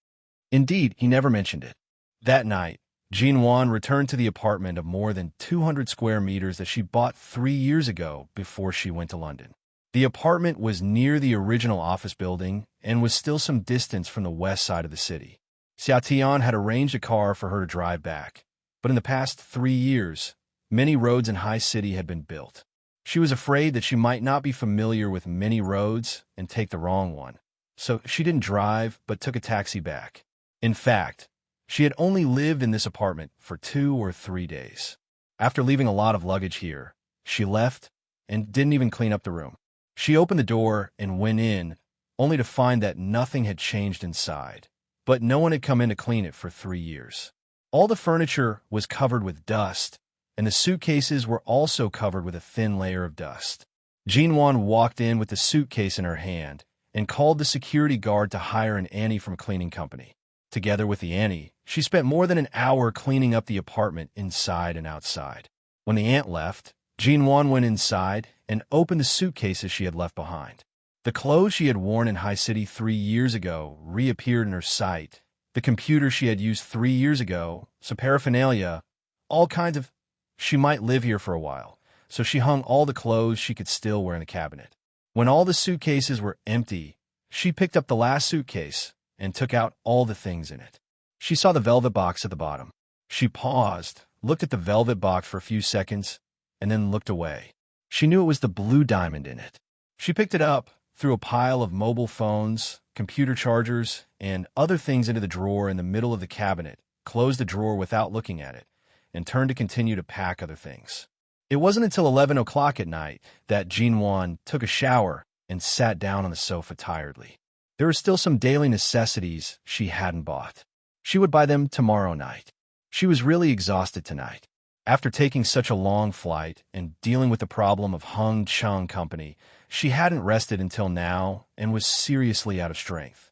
Indeed, he never mentioned it. That night, Jinwan returned to the apartment of more than 200 square meters that she bought 3 years ago before she went to London. The apartment was near the original office building and was still some distance from the west side of the city. Xiao Tian had arranged a car for her to drive back, but in the past 3 years, many roads in High City had been built. She was afraid that she might not be familiar with many roads and take the wrong one, so she didn't drive but took a taxi back. In fact, she had only lived in this apartment for 2 or 3 days. After leaving a lot of luggage here, she left and didn't even clean up the room. She opened the door and went in, only to find that nothing had changed inside, but no one had come in to clean it for 3 years. All the furniture was covered with dust, and the suitcases were also covered with a thin layer of dust. Jinwan walked in with the suitcase in her hand and called the security guard to hire an Annie from a cleaning company. Together with the Annie, she spent more than an hour cleaning up the apartment inside and outside. When the aunt left, Jinwan went inside and opened the suitcases she had left behind. The clothes she had worn in High City 3 years ago reappeared in her sight. The computer she had used 3 years ago, some paraphernalia, all kinds of... She might live here for a while, so she hung all the clothes she could still wear in the cabinet. When all the suitcases were empty, she picked up the last suitcase and took out all the things in it. She saw the velvet box at the bottom. She paused, looked at the velvet box for a few seconds, and then looked away. She knew it was the blue diamond in it. She picked it up, threw a pile of mobile phones, computer chargers, and other things into the drawer in the middle of the cabinet, closed the drawer without looking at it, and turned to continue to pack other things. It wasn't until 11 o'clock at night that Jinwan took a shower and sat down on the sofa tiredly. There were still some daily necessities she hadn't bought. She would buy them tomorrow night. She was really exhausted tonight. After taking such a long flight and dealing with the problem of Hung Chung Company, she hadn't rested until now and was seriously out of strength.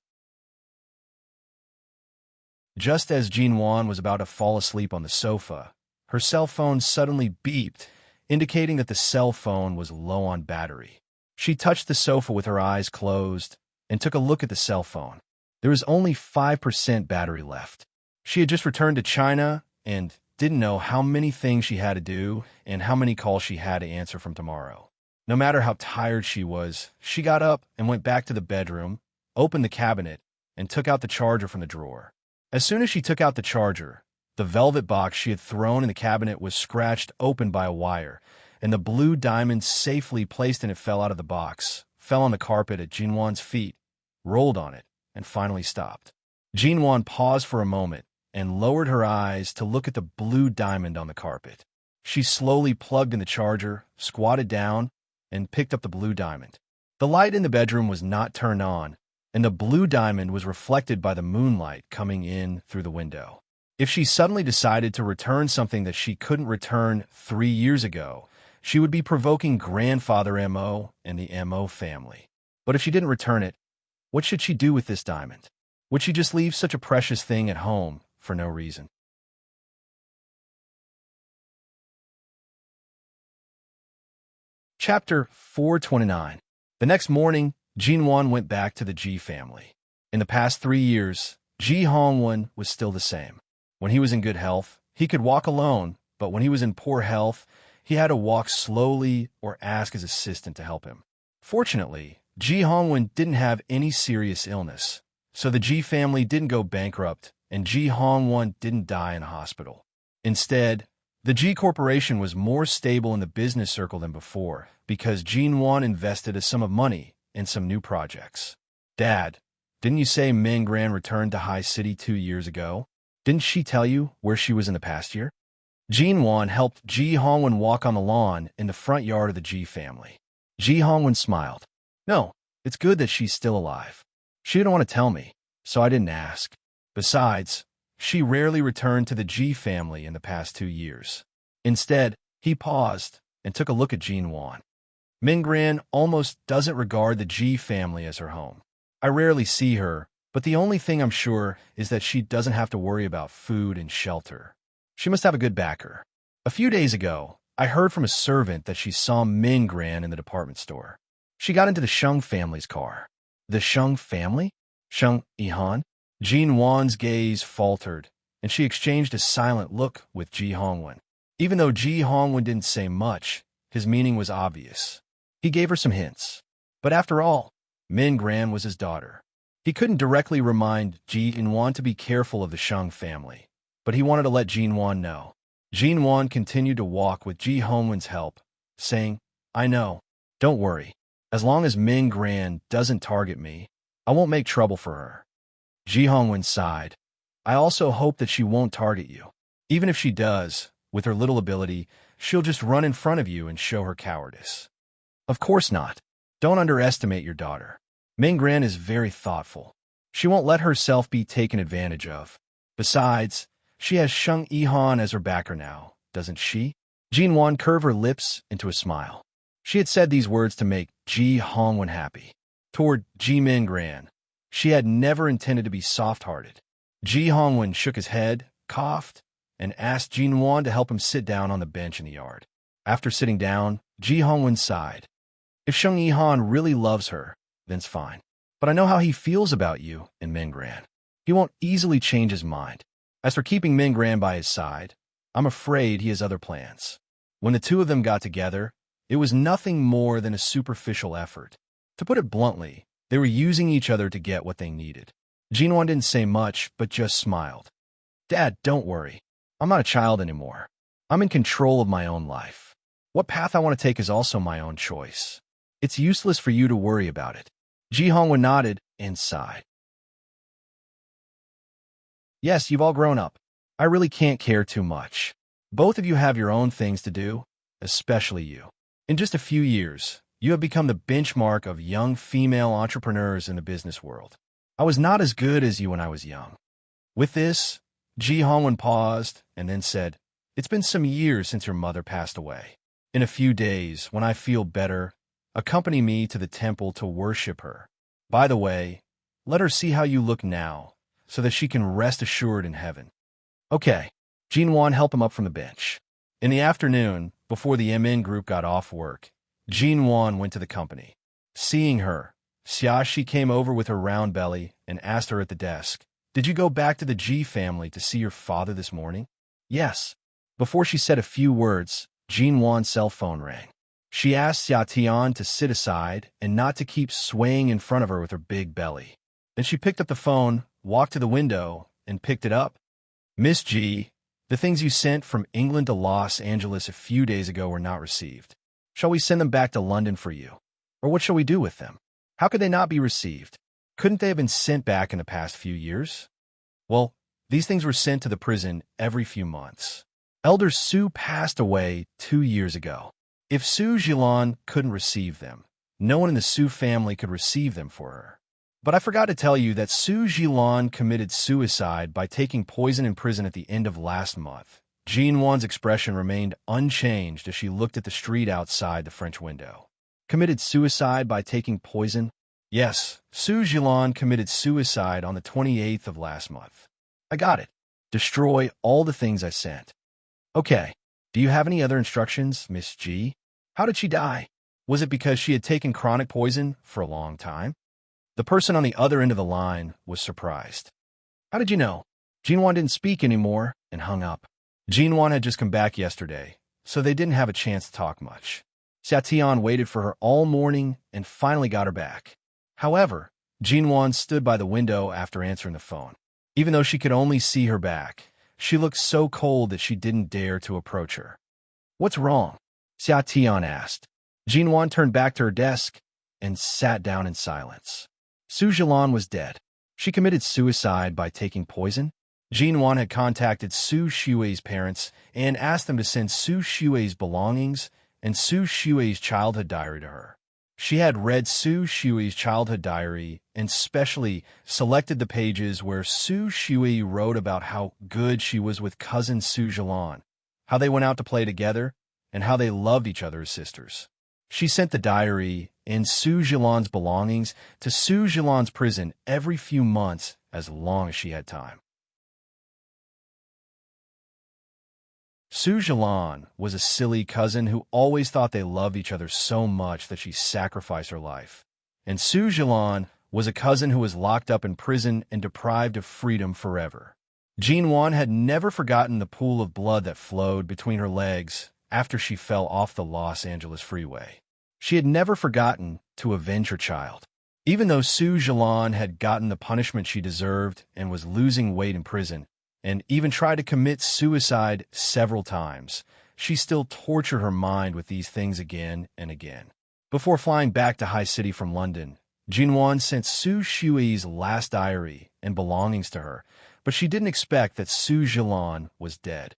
Just as Jinwan was about to fall asleep on the sofa, her cell phone suddenly beeped, indicating that the cell phone was low on battery. She touched the sofa with her eyes closed and took a look at the cell phone. There was only 5% battery left. She had just returned to China and didn't know how many things she had to do and how many calls she had to answer from tomorrow. No matter how tired she was, she got up and went back to the bedroom, opened the cabinet, and took out the charger from the drawer. As soon as she took out the charger, the velvet box she had thrown in the cabinet was scratched open by a wire, and the blue diamond safely placed in it fell out of the box, fell on the carpet at Jinwan's feet, rolled on it, and finally stopped. Jinwan paused for a moment and lowered her eyes to look at the blue diamond on the carpet. She slowly plugged in the charger, squatted down, and picked up the blue diamond. The light in the bedroom was not turned on, and the blue diamond was reflected by the moonlight coming in through the window. If she suddenly decided to return something that she couldn't return 3 years ago, she would be provoking grandfather M.O. and the M.O. family. But if she didn't return it, what should she do with this diamond? Would she just leave such a precious thing at home for no reason? Chapter 429. The next morning, Jinwan went back to the Ji family. In the past 3 years, Ji Hongwen was still the same. When he was in good health, he could walk alone, but when he was in poor health, he had to walk slowly or ask his assistant to help him. Fortunately, Ji Hongwen didn't have any serious illness, so the Ji family didn't go bankrupt and Ji Hongwen didn't die in a hospital. Instead, the Ji Corporation was more stable in the business circle than before because Jinwan invested a sum of money in some new projects. Dad, didn't you say Ming Gran returned to High City 2 years ago? Didn't she tell you where she was in the past year? Jinwan helped Ji Hongwen walk on the lawn in the front yard of the Ji family. Ji Hongwen smiled. No, it's good that she's still alive. She didn't want to tell me, so I didn't ask. Besides, she rarely returned to the Ji family in the past 2 years. Instead, he paused and took a look at Jinwan. Ming Gran almost doesn't regard the Ji family as her home. I rarely see her, but the only thing I'm sure is that she doesn't have to worry about food and shelter. She must have a good backer. A few days ago, I heard from a servant that she saw Ming Gran in the department store. She got into the Sheng family's car. The Sheng family? Sheng Yihan? Jinwan's gaze faltered, and she exchanged a silent look with Ji Hongwen. Even though Ji Hongwen didn't say much, his meaning was obvious. He gave her some hints. But after all, Ming Gran was his daughter. He couldn't directly remind Jinwan to be careful of the Sheng family, but he wanted to let Jinwan know. Jinwan continued to walk with Ji Hongwen's help, saying, I know, don't worry. As long as Ming Gran doesn't target me, I won't make trouble for her. Ji Hongwen sighed. I also hope that she won't target you. Even if she does, with her little ability, she'll just run in front of you and show her cowardice. Of course not. Don't underestimate your daughter. Ming Gran is very thoughtful. She won't let herself be taken advantage of. Besides, she has Sheng Yihan as her backer now, doesn't she? Jinwan curved her lips into a smile. She had said these words to make Ji Hongwen happy. Toward Ji Ming Gran, she had never intended to be soft-hearted. Ji Hongwen shook his head, coughed, and asked Jinwan to help him sit down on the bench in the yard. After sitting down, Ji Hongwen sighed. If Sheng Yihan really loves her, then it's fine. But I know how he feels about you and Ming Gran. He won't easily change his mind. As for keeping Ming Gran by his side, I'm afraid he has other plans. When the two of them got together, it was nothing more than a superficial effort. To put it bluntly, they were using each other to get what they needed. Jinwan didn't say much, but just smiled. Dad, don't worry. I'm not a child anymore. I'm in control of my own life. What path I want to take is also my own choice. It's useless for you to worry about it. Ji Hongwen nodded and sighed. Yes, you've all grown up. I really can't care too much. Both of you have your own things to do, especially you. In just a few years, you have become the benchmark of young female entrepreneurs in the business world. I was not as good as you when I was young. With this, Ji Hongwen paused and then said, It's been some years since your mother passed away. In a few days, when I feel better, accompany me to the temple to worship her. By the way, let her see how you look now, so that she can rest assured in heaven. Okay. Jinwan helped him up from the bench. In the afternoon, before the MN group got off work, Jinwan went to the company. Seeing her, Xiaoxi came over with her round belly and asked her at the desk, "Did you go back to the G family to see your father this morning?" "Yes." Before she said a few words, Jinwan's cell phone rang. She asked Xiaotian to sit aside and not to keep swaying in front of her with her big belly. Then she picked up the phone, walked to the window, and picked it up. "Miss G, the things you sent from England to Los Angeles a few days ago were not received. Shall we send them back to London for you? Or what shall we do with them? How could they not be received? Couldn't they have been sent back in the past few years?" "Well, these things were sent to the prison every few months. Elder Su passed away 2 years ago. If Su Jilan couldn't receive them, no one in the Su family could receive them for her. But I forgot to tell you that Su Jilan committed suicide by taking poison in prison at the end of last month." Jinwan's expression remained unchanged as she looked at the street outside the French window. "Committed suicide by taking poison?" "Yes, Su Jilan committed suicide on the 28th of last month." "I got it. Destroy all the things I sent." "Okay. Do you have any other instructions, Miss G? How did she die? Was it because she had taken chronic poison for a long time?" The person on the other end of the line was surprised. "How did you know?" Jinwan didn't speak anymore and hung up. Jinwan had just come back yesterday, so they didn't have a chance to talk much. Xiaotian waited for her all morning and finally got her back. However, Jinwan stood by the window after answering the phone. Even though she could only see her back, she looked so cold that she didn't dare to approach her. "What's wrong?" Xiaotian asked. Jinwan turned back to her desk and sat down in silence. Su Jilan was dead. She committed suicide by taking poison. Jinwan had contacted Su Xue's parents and asked them to send Su Xue's belongings and Su Xue's childhood diary to her. She had read Su Xue's childhood diary and specially selected the pages where Su Xue wrote about how good she was with cousin Su Jilan, how they went out to play together, and how they loved each other as sisters. She sent the diary and Su Jilan's belongings to Su Jilan's prison every few months as long as she had time. Su Jilan was a silly cousin who always thought they loved each other so much that she sacrificed her life. And Su Jilan was a cousin who was locked up in prison and deprived of freedom forever. Jinwan had never forgotten the pool of blood that flowed between her legs after she fell off the Los Angeles freeway. She had never forgotten to avenge her child. Even though Su Jilan had gotten the punishment she deserved and was losing weight in prison, and even tried to commit suicide several times, she still tortured her mind with these things again and again. Before flying back to High City from London, Jinwan sent Su Xue's last diary and belongings to her, but she didn't expect that Su Jilan was dead.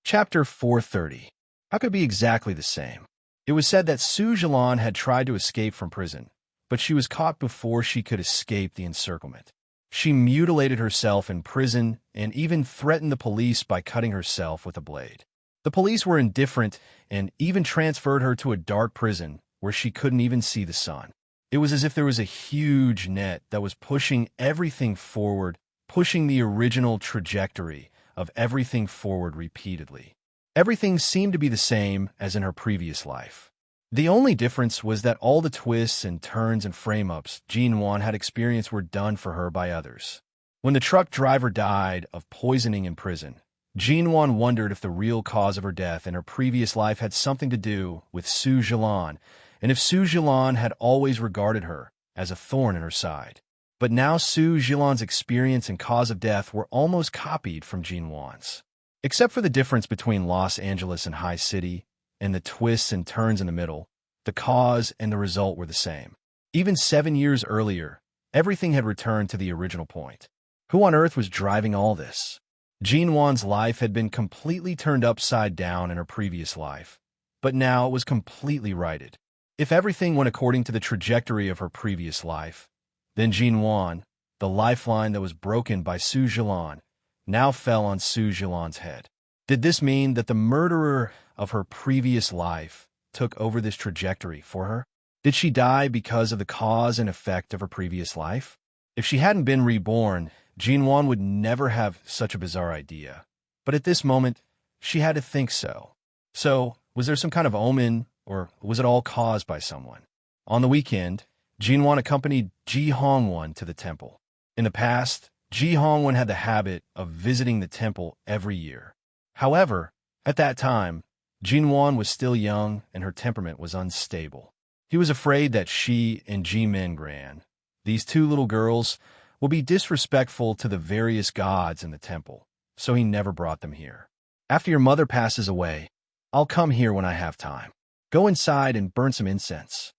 Chapter 430. How could it be exactly the same? It was said that Su Jilan had tried to escape from prison, but she was caught before she could escape the encirclement. She mutilated herself in prison and even threatened the police by cutting herself with a blade. The police were indifferent and even transferred her to a dark prison where she couldn't even see the sun. It was as if there was a huge net that was pushing everything forward, pushing the original trajectory of everything forward repeatedly. Everything seemed to be the same as in her previous life. The only difference was that all the twists and turns and frame-ups Jinwan had experienced were done for her by others. When the truck driver died of poisoning in prison, Jinwan wondered if the real cause of her death in her previous life had something to do with Su Jilan, and if Su Jilan had always regarded her as a thorn in her side. But now Su Jilan's experience and cause of death were almost copied from Jinwan's. Except for the difference between Los Angeles and High City, and the twists and turns in the middle, the cause and the result were the same. Even 7 years earlier, everything had returned to the original point. Who on earth was driving all this? Jinwan's life had been completely turned upside down in her previous life, but now it was completely righted. If everything went according to the trajectory of her previous life, then Jinwan, the lifeline that was broken by Su Jilan, now fell on Su Jilan's head. Did this mean that the murderer of her previous life took over this trajectory for her? Did she die because of the cause and effect of her previous life? If she hadn't been reborn, Jinwan would never have such a bizarre idea. But at this moment, she had to think so. So, was there some kind of omen, or was it all caused by someone? On the weekend, Jinwan accompanied Ji Hongwon to the temple. In the past, Ji Hongwon had the habit of visiting the temple every year. However, at that time, Jinwan was still young and her temperament was unstable. He was afraid that she and Ji Mingran, these two little girls, will be disrespectful to the various gods in the temple, so he never brought them here. After your mother passes away, I'll come here when I have time. Go inside and burn some incense.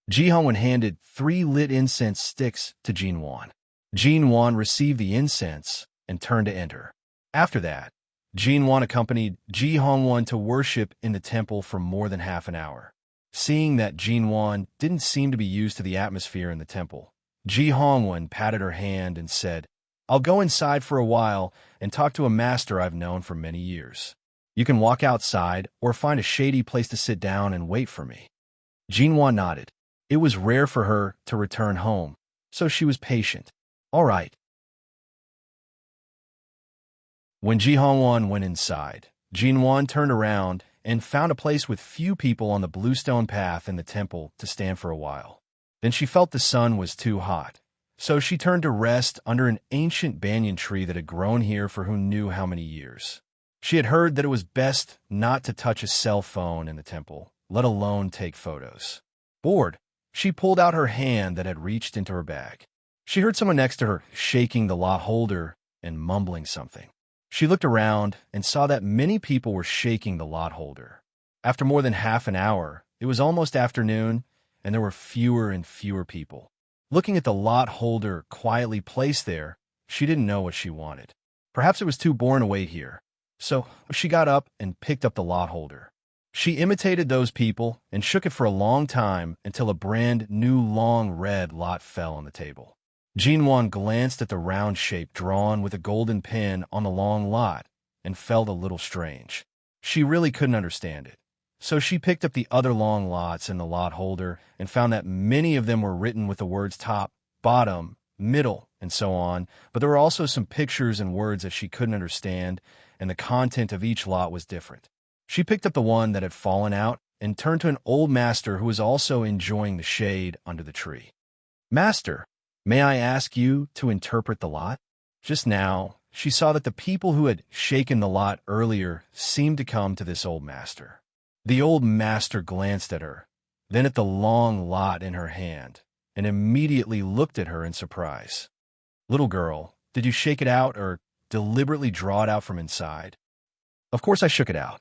Ji Hongwon handed 3 lit incense sticks to Jinwan. Jinwan received the incense and turned to enter. After that, Jinwan accompanied Ji Hongwon to worship in the temple for more than half an hour. Seeing that Jinwan didn't seem to be used to the atmosphere in the temple, Ji Hongwon patted her hand and said, I'll go inside for a while and talk to a master I've known for many years. You can walk outside or find a shady place to sit down and wait for me. Jinwan nodded. It was rare for her to return home, so she was patient. All right. When Ji Hongwon went inside, Jinwan turned around and found a place with few people on the bluestone path in the temple to stand for a while. Then she felt the sun was too hot, so she turned to rest under an ancient banyan tree that had grown here for who knew how many years. She had heard that it was best not to touch a cell phone in the temple, let alone take photos. Bored, she pulled out her hand that had reached into her bag. She heard someone next to her shaking the lot holder and mumbling something. She looked around and saw that many people were shaking the lot holder. After more than half an hour, it was almost afternoon, and there were fewer and fewer people. Looking at the lot holder quietly placed there, she didn't know what she wanted. Perhaps it was too boring to wait here. So she got up and picked up the lot holder. She imitated those people and shook it for a long time until a brand new long red lot fell on the table. Jinwan glanced at the round shape drawn with a golden pin on the long lot and felt a little strange. She really couldn't understand it. So she picked up the other long lots in the lot holder and found that many of them were written with the words top, bottom, middle, and so on, but there were also some pictures and words that she couldn't understand, and the content of each lot was different. She picked up the one that had fallen out and turned to an old master who was also enjoying the shade under the tree. Master, may I ask you to interpret the lot? Just now, she saw that the people who had shaken the lot earlier seemed to come to this old master. The old master glanced at her, then at the long lot in her hand, and immediately looked at her in surprise. Little girl, did you shake it out or deliberately draw it out from inside? Of course I shook it out.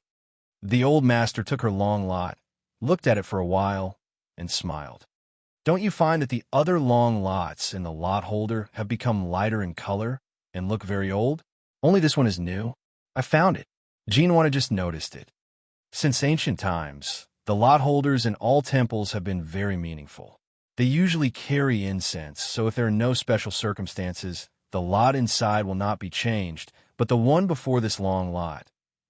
The old master took her long lot, looked at it for a while, and smiled. Don't you find that the other long lots in the lot holder have become lighter in color and look very old? Only this one is new. I found it. Jinwan had just noticed it. Since ancient times, the lot holders in all temples have been very meaningful. They usually carry incense, so if there are no special circumstances, the lot inside will not be changed, but the one before this long lot,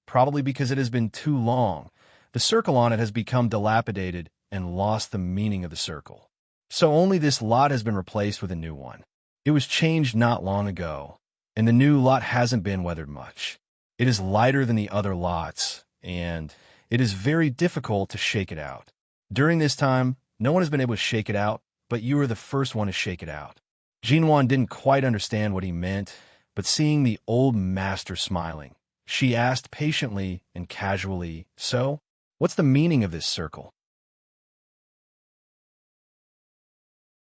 probably because it has been too long, the circle on it has become dilapidated and lost the meaning of the circle. So only this lot has been replaced with a new one. It was changed not long ago, and the new lot hasn't been weathered much. It is lighter than the other lots, and it is very difficult to shake it out. During this time, no one has been able to shake it out, but you are the first one to shake it out. Jinwan didn't quite understand what he meant, but seeing the old master smiling, she asked patiently and casually, So, what's the meaning of this circle?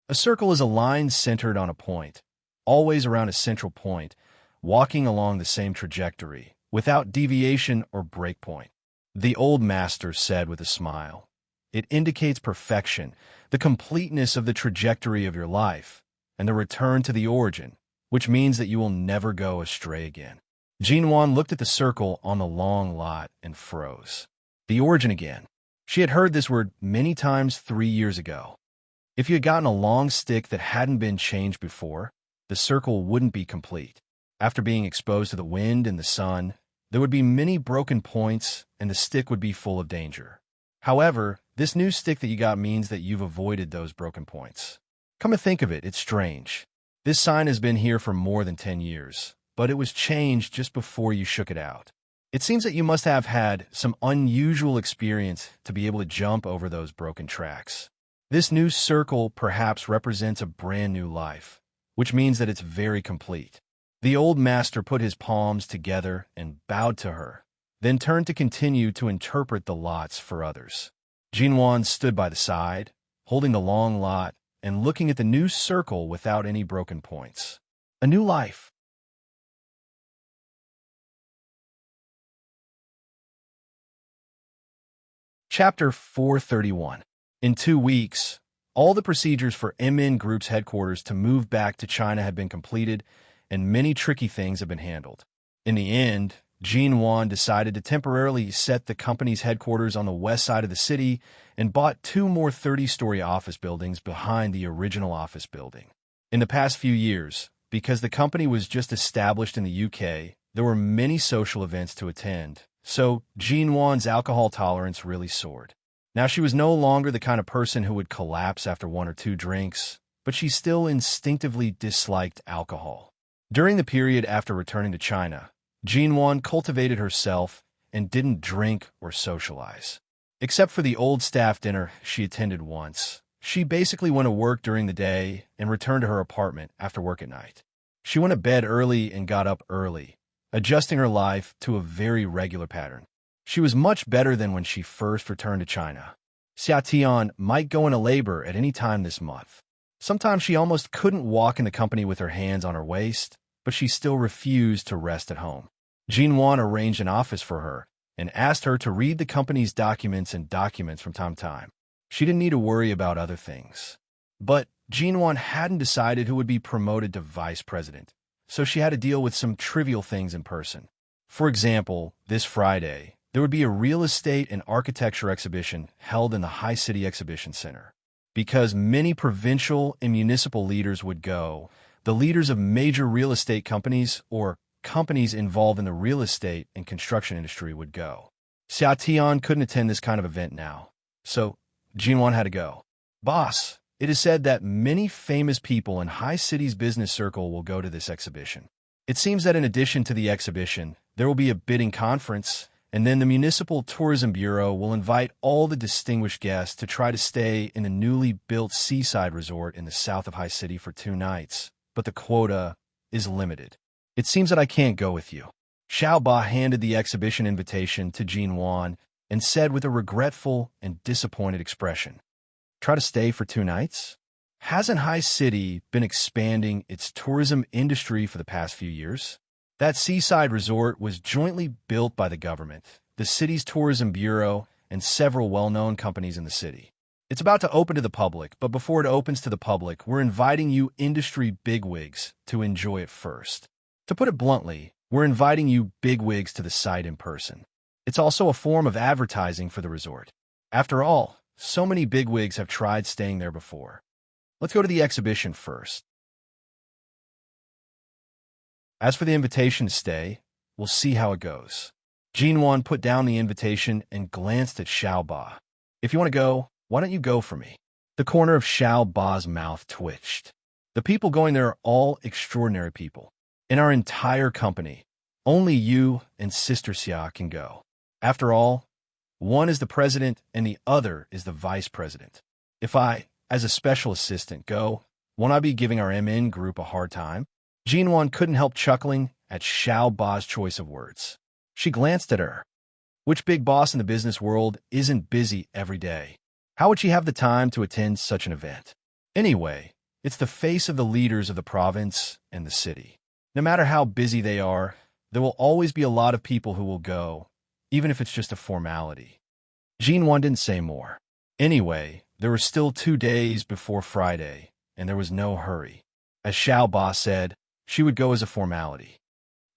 A circle is a line centered on a point, always around a central point, walking along the same trajectory, without deviation or breakpoint. The old master said with a smile, It indicates perfection, the completeness of the trajectory of your life, and the return to the origin, which means that you will never go astray again. Jinwan looked at the circle on the long lot and froze. The origin again. She had heard this word many times 3 years ago. If you had gotten a long stick that hadn't been changed before, the circle wouldn't be complete. After being exposed to the wind and the sun, there would be many broken points and the stick would be full of danger. However, This new stick that you got means that you've avoided those broken points. Come to think of it, it's strange. This sign has been here for more than 10 years, but it was changed just before you shook it out. It seems that you must have had some unusual experience to be able to jump over those broken tracks. This new circle perhaps represents a brand new life, which means that it's very complete. The old master put his palms together and bowed to her, then turned to continue to interpret the lots for others. Jinwan stood by the side, holding the long lot and looking at the new circle without any broken points. A new life. Chapter 431. In 2 weeks, all the procedures for MN Group's headquarters to move back to China had been completed, and many tricky things have been handled. In the end, Jean Wan decided to temporarily set the company's headquarters on the west side of the city and bought 2 more 30-story office buildings behind the original office building. In the past few years, because the company was just established in the UK, there were many social events to attend, so Jean Wan's alcohol tolerance really soared. Now she was no longer the kind of person who would collapse after 1 or 2 drinks, but she still instinctively disliked alcohol. During the period after returning to China, Jean Wan cultivated herself and didn't drink or socialize. Except for the old staff dinner she attended once, she basically went to work during the day and returned to her apartment after work at night. She went to bed early and got up early, adjusting her life to a very regular pattern. She was much better than when she first returned to China. Xia Tian might go into labor at any time this month. Sometimes she almost couldn't walk in the company with her hands on her waist, but she still refused to rest at home. Jean Wan arranged an office for her and asked her to read the company's documents from time to time. She didn't need to worry about other things. But Jean Wan hadn't decided who would be promoted to vice president, so she had to deal with some trivial things in person. For example, this Friday, there would be a real estate and architecture exhibition held in the High City Exhibition Center. Because many provincial and municipal leaders would go, the leaders of major real estate companies or companies involved in the real estate and construction industry would go. Xia Tian couldn't attend this kind of event now, so Jinwan had to go. Boss, it is said that many famous people in High City's business circle will go to this exhibition. It seems that in addition to the exhibition, there will be a bidding conference, and then the Municipal Tourism Bureau will invite all the distinguished guests to try to stay in a newly built seaside resort in the south of High City for 2 nights, but the quota is limited. It seems that I can't go with you. Xiao Ba handed the exhibition invitation to Jean Wan and said with a regretful and disappointed expression, "Try to stay for 2 nights? Hasn't High City been expanding its tourism industry for the past few years? That seaside resort was jointly built by the government, the city's tourism bureau, and several well-known companies in the city. It's about to open to the public, but before it opens to the public, we're inviting you industry bigwigs to enjoy it first. To put it bluntly, we're inviting you bigwigs to the site in person. It's also a form of advertising for the resort. After all, so many bigwigs have tried staying there before. Let's go to the exhibition first. As for the invitation to stay, we'll see how it goes." Jean Wan put down the invitation and glanced at Xiao Ba. "If you want to go, why don't you go for me?" The corner of Xiao Ba's mouth twitched. The people going there are all extraordinary people. In our entire company, only you and Sister Xia can go. After all, one is the president and the other is the vice president. If I, as a special assistant, go, won't I be giving our MN group a hard time?" Jean Wan couldn't help chuckling at Xiao Ba's choice of words. She glanced at her. Which big boss in the business world isn't busy every day? How would she have the time to attend such an event? Anyway, it's the face of the leaders of the province and the city. No matter how busy they are, there will always be a lot of people who will go, even if it's just a formality. Jean Wan didn't say more. Anyway, there were still 2 days before Friday, and there was no hurry. As Xiao Ba said, she would go as a formality.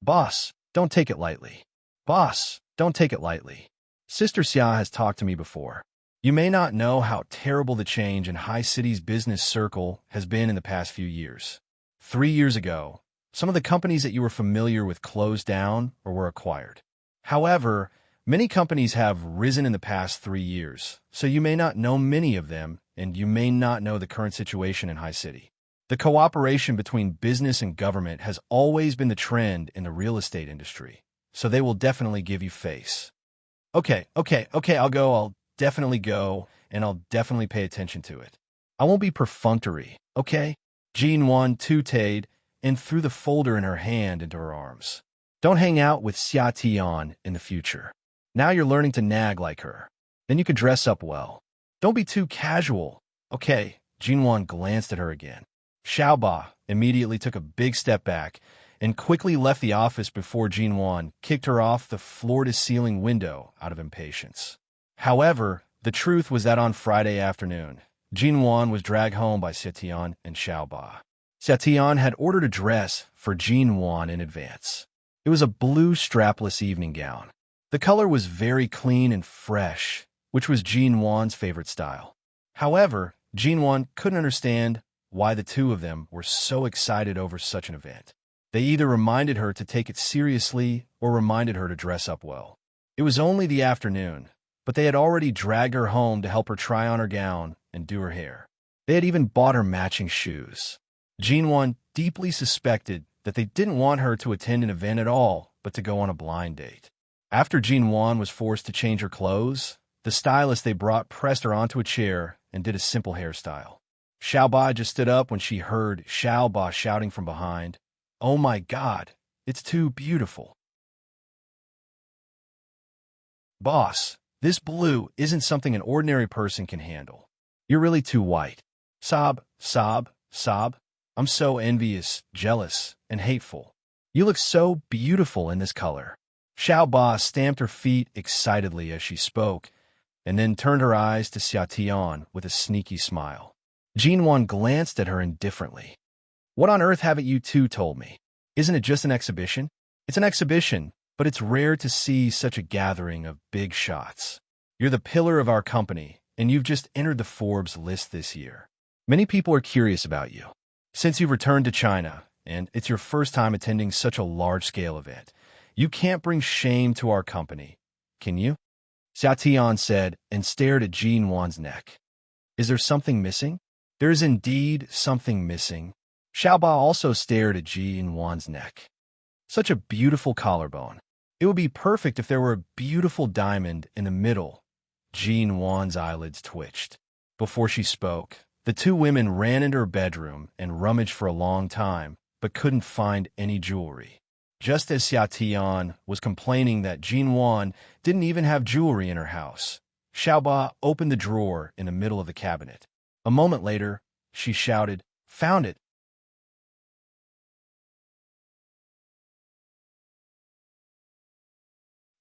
"Boss, don't take it lightly. Boss, don't take it lightly. Sister Xia has talked to me before. You may not know how terrible the change in High City's business circle has been in the past few years. 3 years ago, some of the companies that you were familiar with closed down or were acquired. However, Many companies have risen in the past 3 years, so you may not know many of them, and you may not know the current situation in High City. The cooperation between business and government has always been the trend in the real estate industry, so they will definitely give you face. Okay, I'll definitely go, and I'll definitely pay attention to it. I won't be perfunctory, okay? Jean Wan tooted and threw the folder in her hand into her arms. Don't hang out with Xia Tian in the future. Now you're learning to nag like her. Then you can dress up well. Don't be too casual. Okay, Jean Wan glanced at her again. Xiaoba immediately took a big step back and quickly left the office before Jean Wan kicked her off the floor-to-ceiling window out of impatience. However, the truth was that on Friday afternoon, Jean Wan was dragged home by Xia and Xiaoba. Xia had ordered a dress for Jean Wan in advance. It was a blue strapless evening gown. The color was very clean and fresh, which was Jean Wan's favorite style. However, Jean Wan couldn't understand why the two of them were so excited over such an event. They either reminded her to take it seriously or reminded her to dress up well. It was only the afternoon, but they had already dragged her home to help her try on her gown and do her hair. They had even bought her matching shoes. Jean Wan deeply suspected that they didn't want her to attend an event at all, but to go on a blind date. After Jean Wan was forced to change her clothes, the stylist they brought pressed her onto a chair and did a simple hairstyle. Xiaoba just stood up when she heard Xiaoba shouting from behind, "Oh my God, it's too beautiful." "Boss, this blue isn't something an ordinary person can handle. You're really too white." Sob. "I'm so envious, jealous, and hateful. You look so beautiful in this color." Xiaoba stamped her feet excitedly as she spoke, and then turned her eyes to Xia Tian with a sneaky smile. Jean Wan glanced at her indifferently. "What on earth haven't you two told me? Isn't it just an exhibition?" "It's an exhibition, but it's rare to see such a gathering of big shots. You're the pillar of our company, and you've just entered the Forbes list this year. Many people are curious about you. Since you've returned to China, and it's your first time attending such a large-scale event, you can't bring shame to our company, can you?" Xia Tian said and stared at Jean Wan's neck. "Is there something missing?" "There is indeed something missing." Xiaoba also stared at Jean Wan's neck. "Such a beautiful collarbone. It would be perfect if there were a beautiful diamond in the middle." Jean Wan's eyelids twitched. Before she spoke, the two women ran into her bedroom and rummaged for a long time, but couldn't find any jewelry. Just as Xia Tian was complaining that Jean Wan didn't even have jewelry in her house, Xiaoba opened the drawer in the middle of the cabinet. A moment later, she shouted, "Found it!"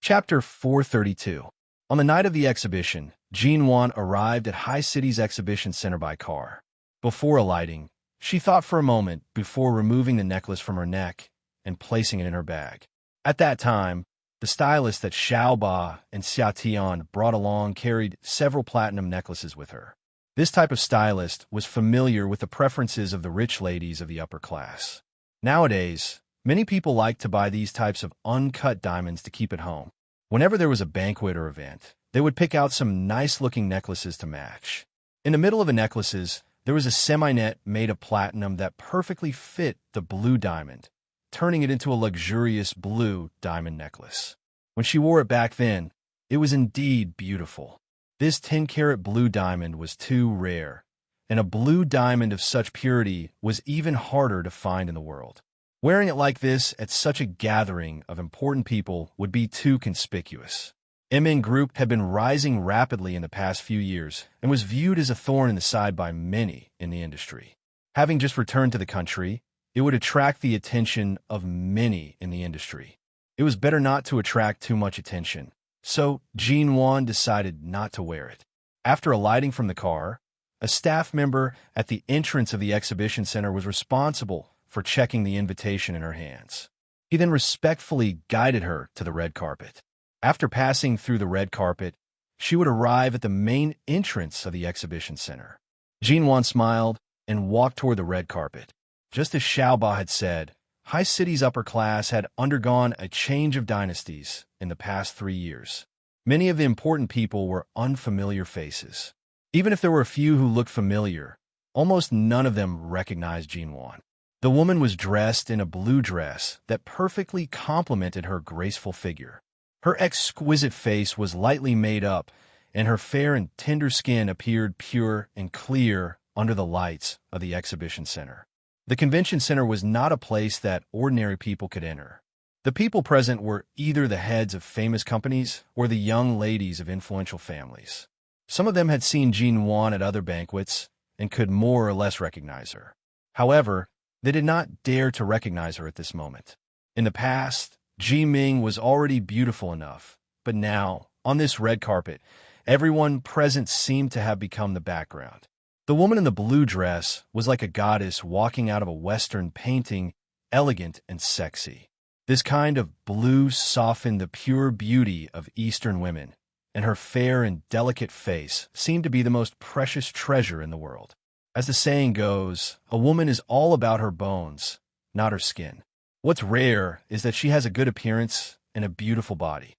Chapter 432. On the night of the exhibition, Jean Wan arrived at High City's exhibition center by car. Before alighting, she thought for a moment before removing the necklace from her neck and placing it in her bag. At that time, the stylist that Xiaoba and Xia Tian brought along carried several platinum necklaces with her. This type of stylist was familiar with the preferences of the rich ladies of the upper class. Nowadays, many people like to buy these types of uncut diamonds to keep at home. Whenever there was a banquet or event, they would pick out some nice-looking necklaces to match. In the middle of the necklaces, there was a semi-net made of platinum that perfectly fit the blue diamond, turning it into a luxurious blue diamond necklace. When she wore it back then, it was indeed beautiful. This 10-carat blue diamond was too rare, and a blue diamond of such purity was even harder to find in the world. Wearing it like this at such a gathering of important people would be too conspicuous. MN Group had been rising rapidly in the past few years and was viewed as a thorn in the side by many in the industry. Having just returned to the country, it would attract the attention of many in the industry. It was better not to attract too much attention, so Jean Wan decided not to wear it. After alighting from the car, a staff member at the entrance of the exhibition center was responsible for checking the invitation in her hands. He then respectfully guided her to the red carpet. After passing through the red carpet, she would arrive at the main entrance of the exhibition center. Jean Wan smiled and walked toward the red carpet. Just as Xiaoba had said, High City's upper class had undergone a change of dynasties in the past 3 years. Many of the important people were unfamiliar faces. Even if there were a few who looked familiar, almost none of them recognized Jinwan. The woman was dressed in a blue dress that perfectly complemented her graceful figure. Her exquisite face was lightly made up, and her fair and tender skin appeared pure and clear under the lights of the exhibition center. The convention center was not a place that ordinary people could enter. The people present were either the heads of famous companies or the young ladies of influential families. Some of them had seen Jinwan at other banquets and could more or less recognize her. However, they did not dare to recognize her at this moment. In the past, Ji Ming was already beautiful enough, but now, on this red carpet, everyone present seemed to have become the background. The woman in the blue dress was like a goddess walking out of a Western painting, elegant and sexy. This kind of blue softened the pure beauty of Eastern women, and her fair and delicate face seemed to be the most precious treasure in the world. As the saying goes, a woman is all about her bones, not her skin. What's rare is that she has a good appearance and a beautiful body.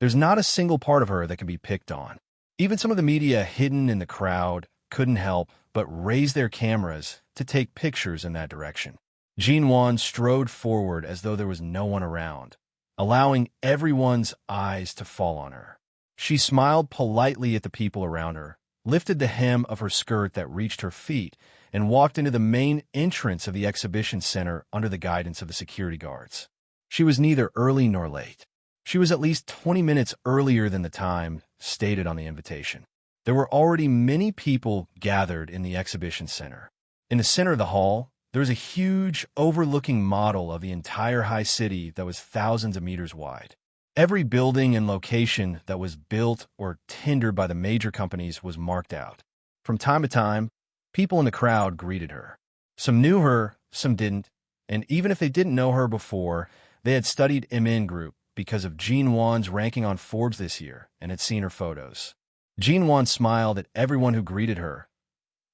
There's not a single part of her that can be picked on. Even some of the media hidden in the crowd couldn't help but raise their cameras to take pictures in that direction. Jinwan strode forward as though there was no one around, allowing everyone's eyes to fall on her. She smiled politely at the people around her, lifted the hem of her skirt that reached her feet, and walked into the main entrance of the exhibition center under the guidance of the security guards. She was neither early nor late. She was at least 20 minutes earlier than the time stated on the invitation. There were already many people gathered in the exhibition center. In the center of the hall, there was a huge overlooking model of the entire high city that was thousands of meters wide. Every building and location that was built or tendered by the major companies was marked out. From time to time, people in the crowd greeted her. Some knew her, some didn't, and even if they didn't know her before, they had studied MN Group because of Jinwan's ranking on Forbes this year and had seen her photos. Jinwan smiled at everyone who greeted her,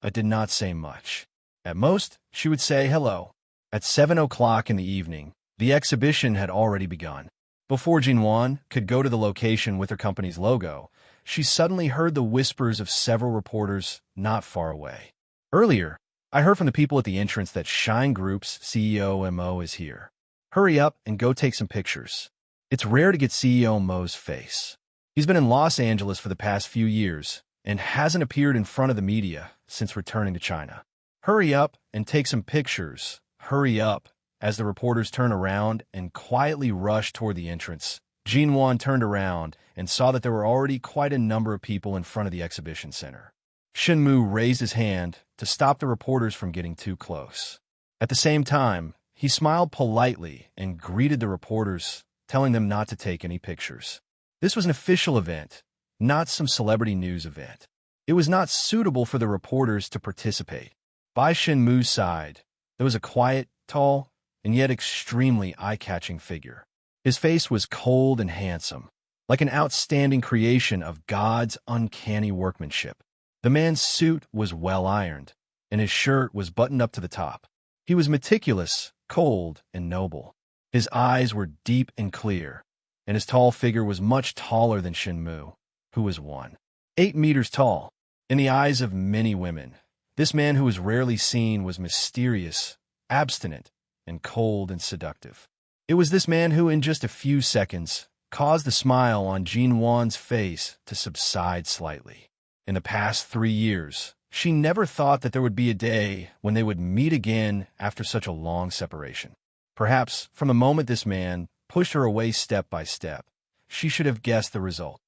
but did not say much. At most, she would say hello. At 7 o'clock in the evening, the exhibition had already begun. Before Jinwan could go to the location with her company's logo, she suddenly heard the whispers of several reporters not far away. Earlier, I heard from the people at the entrance that Shine Group's CEO Mo is here. Hurry up and go take some pictures. It's rare to get CEO Mo's face. He's been in Los Angeles for the past few years and hasn't appeared in front of the media since returning to China. Hurry up and take some pictures. Hurry up. As the reporters turned around and quietly rushed toward the entrance, Jinwan turned around and saw that there were already quite a number of people in front of the exhibition center. Shenmu raised his hand to stop the reporters from getting too close. At the same time, he smiled politely and greeted the reporters, telling them not to take any pictures. This was an official event, not some celebrity news event. It was not suitable for the reporters to participate. By Shenmu's side, there was a quiet, tall, and yet extremely eye-catching figure. His face was cold and handsome, like an outstanding creation of God's uncanny workmanship. The man's suit was well-ironed, and his shirt was buttoned up to the top. He was meticulous, cold, and noble. His eyes were deep and clear, and his tall figure was much taller than Shenmu, who was 1.8 meters tall. In the eyes of many women, this man who was rarely seen was mysterious, abstinent, and cold and seductive. It was this man who, in just a few seconds, caused the smile on Jinwan's face to subside slightly. In the past 3 years, she never thought that there would be a day when they would meet again after such a long separation. Perhaps, from the moment this man pushed her away step by step, she should have guessed the result.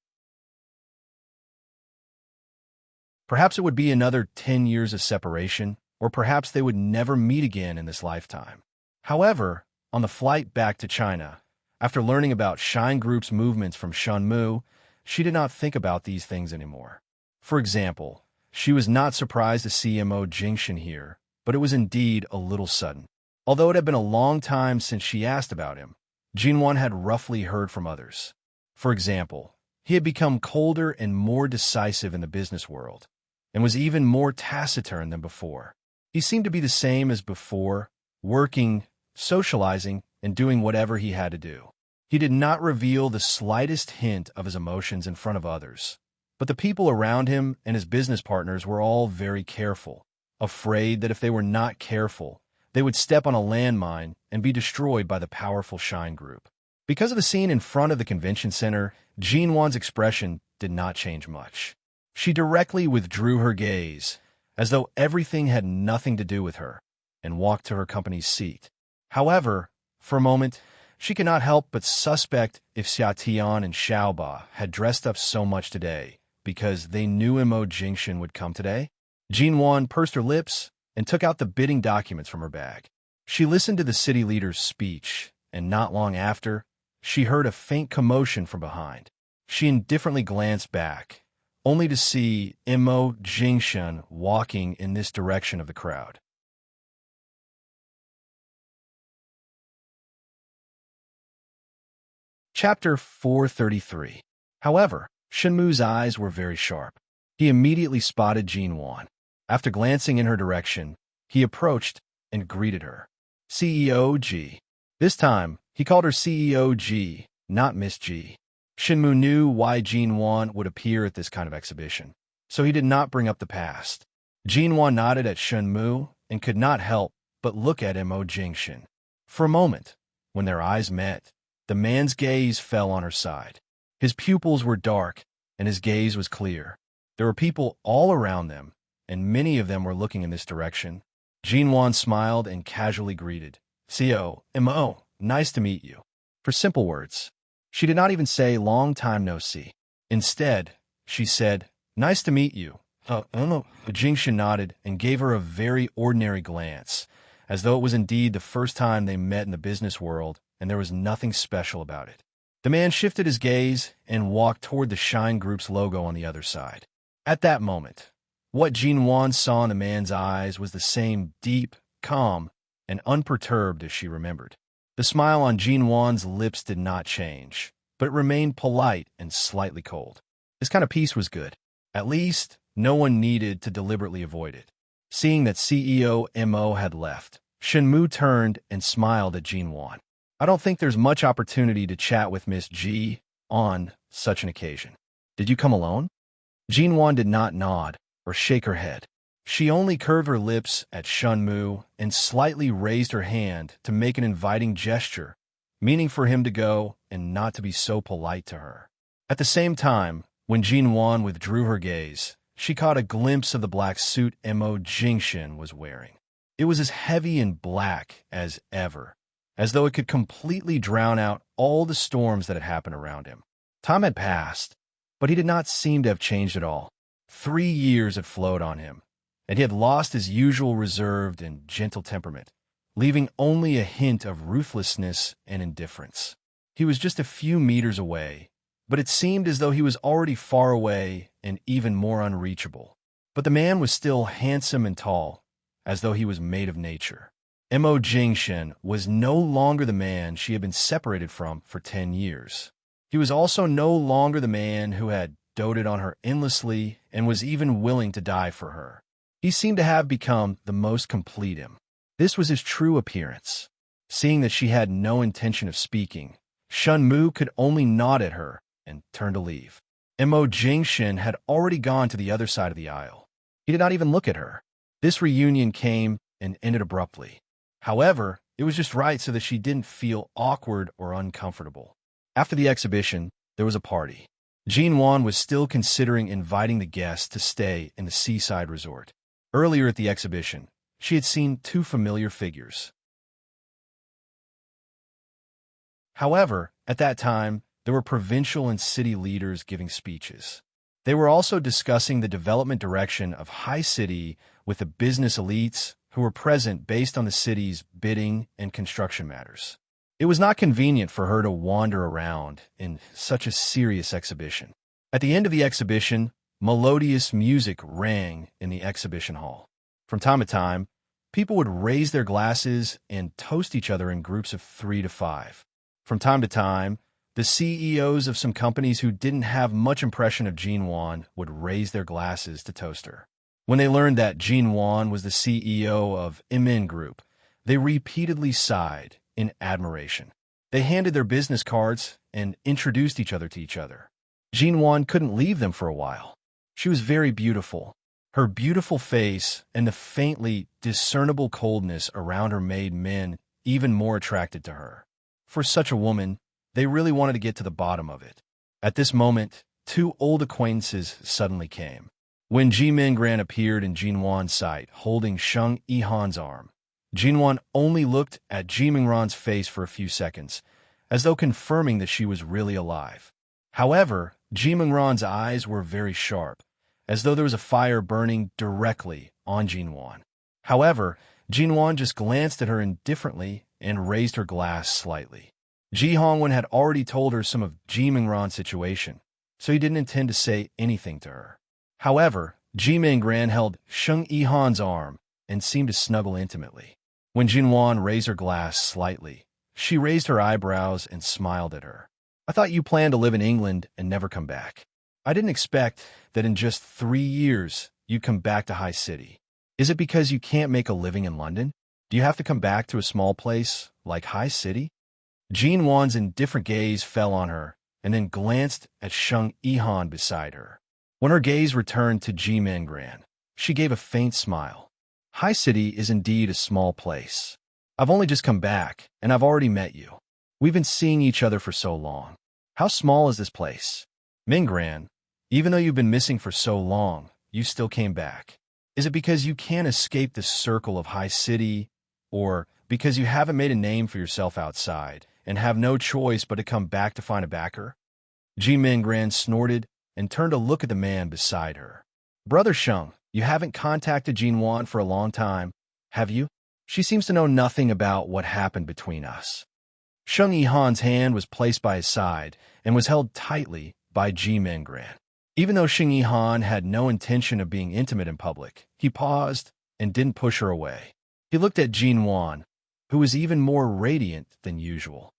Perhaps it would be another 10 years of separation, or perhaps they would never meet again in this lifetime. However, on the flight back to China, after learning about Shine Group's movements from Shenmu, she did not think about these things anymore. For example, she was not surprised to see Mo Jingshan here, but it was indeed a little sudden. Although it had been a long time since she asked about him, Jinwan had roughly heard from others. For example, he had become colder and more decisive in the business world, and was even more taciturn than before. He seemed to be the same as before, working, socializing, and doing whatever he had to do. He did not reveal the slightest hint of his emotions in front of others. But the people around him and his business partners were all very careful, afraid that if they were not careful, they would step on a landmine and be destroyed by the powerful Shine group. Because of the scene in front of the convention center, Jinwan's expression did not change much. She directly withdrew her gaze, as though everything had nothing to do with her, and walked to her company's seat. However, for a moment, she could not help but suspect if Xia Tian and Xiaoba had dressed up so much today because they knew Mo Jingshan would come today. Jinwan pursed her lips and took out the bidding documents from her bag. She listened to the city leader's speech, and not long after, she heard a faint commotion from behind. She indifferently glanced back, only to see Mo Jingshan walking in this direction of the crowd. Chapter 433. However, Shenmu's eyes were very sharp. He immediately spotted Jinwan. After glancing in her direction, he approached and greeted her. CEO G. This time, he called her CEO G, not Miss G. Shenmu knew why Jinwan would appear at this kind of exhibition, so he did not bring up the past. Jinwan nodded at Shenmu and could not help but look at Mo Jingshan. For a moment, when their eyes met, the man's gaze fell on her side. His pupils were dark, and his gaze was clear. There were people all around them, and many of them were looking in this direction. Jinwan smiled and casually greeted. CO, Mo, nice to meet you. For simple words. She did not even say, long time no see. Instead, she said, nice to meet you. Jingshan nodded and gave her a very ordinary glance, as though it was indeed the first time they met in the business world, and there was nothing special about it. The man shifted his gaze and walked toward the Shine Group's logo on the other side. At that moment, what Jinwan saw in the man's eyes was the same deep, calm, and unperturbed as she remembered. The smile on Jinwan's lips did not change, but it remained polite and slightly cold. This kind of peace was good. At least, no one needed to deliberately avoid it. Seeing that CEO Mo had left, Shenmu turned and smiled at Jinwan. I don't think there's much opportunity to chat with Miss G on such an occasion. Did you come alone? Jinwan did not nod or shake her head. She only curved her lips at Shenmu and slightly raised her hand to make an inviting gesture, meaning for him to go and not to be so polite to her. At the same time, when Jinwan withdrew her gaze, she caught a glimpse of the black suit Mo Jingshan was wearing. It was as heavy and black as ever, as though it could completely drown out all the storms that had happened around him. Time had passed, but he did not seem to have changed at all. 3 years had flowed on him, and he had lost his usual reserved and gentle temperament, leaving only a hint of ruthlessness and indifference. He was just a few meters away, but it seemed as though he was already far away and even more unreachable. But the man was still handsome and tall, as though he was made of nature. Mo Jingshan was no longer the man she had been separated from for 10 years. He was also no longer the man who had doted on her endlessly and was even willing to die for her. He seemed to have become the most complete him. This was his true appearance. Seeing that she had no intention of speaking, Shenmu could only nod at her and turn to leave. Mo Jingshan had already gone to the other side of the aisle. He did not even look at her. This reunion came and ended abruptly. However, it was just right so that she didn't feel awkward or uncomfortable. After the exhibition, there was a party. Jinwan was still considering inviting the guests to stay in the seaside resort. Earlier at the exhibition, she had seen 2 familiar figures. However, at that time, there were provincial and city leaders giving speeches. They were also discussing the development direction of High City with the business elites who were present based on the city's bidding and construction matters. It was not convenient for her to wander around in such a serious exhibition. At the end of the exhibition, melodious music rang in the exhibition hall. From time to time, people would raise their glasses and toast each other in groups of 3 to 5. From time to time, the CEOs of some companies who didn't have much impression of Jinwan would raise their glasses to toast her. When they learned that Jinwan was the CEO of Immerse Group, they repeatedly sighed in admiration. They handed their business cards and introduced each other to each other. Jinwan couldn't leave them for a while. She was very beautiful. Her beautiful face and the faintly discernible coldness around her made men even more attracted to her. For such a woman, they really wanted to get to the bottom of it. At this moment, two old acquaintances suddenly came. When Ji Mingran appeared in Jinwan's sight, holding Sheng Yihan's arm, Jinwan only looked at Ji Mingran's face for a few seconds, as though confirming that she was really alive. However, Ji Mingran's eyes were very sharp, as though there was a fire burning directly on Jinwan. However, Jinwan just glanced at her indifferently and raised her glass slightly. Ji Hongwen had already told her some of Ji Mingran's situation, so he didn't intend to say anything to her. However, Ji Mingran held Sheng Yihan's arm and seemed to snuggle intimately. When Jinwan raised her glass slightly, she raised her eyebrows and smiled at her. I thought you planned to live in England and never come back. I didn't expect that in just 3 years you'd come back to High City. Is it because you can't make a living in London? Do you have to come back to a small place like High City? Jinwan's indifferent gaze fell on her and then glanced at Sheng Yihan beside her. When her gaze returned to Ji Mingran, she gave a faint smile. High City is indeed a small place. I've only just come back, and I've already met you. We've been seeing each other for so long. How small is this place? Mingran, even though you've been missing for so long, you still came back. Is it because you can't escape the circle of High City, or because you haven't made a name for yourself outside and have no choice but to come back to find a backer? Ji Mingran snorted and turned to look at the man beside her. Brother Sheng, you haven't contacted Jinwan for a long time, have you? She seems to know nothing about what happened between us. Sheng Yihan's hand was placed by his side and was held tightly by Ji Mingran. Even though Sheng Yihan had no intention of being intimate in public, he paused and didn't push her away. He looked at Jinwan, who was even more radiant than usual.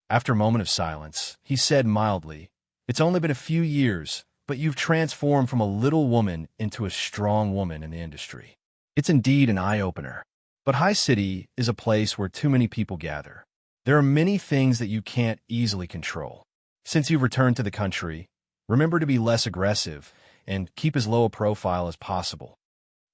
After a moment of silence, he said mildly, It's only been a few years, but you've transformed from a little woman into a strong woman in the industry. It's indeed an eye-opener. But High City is a place where too many people gather. There are many things that you can't easily control. Since you've returned to the country, remember to be less aggressive and keep as low a profile as possible.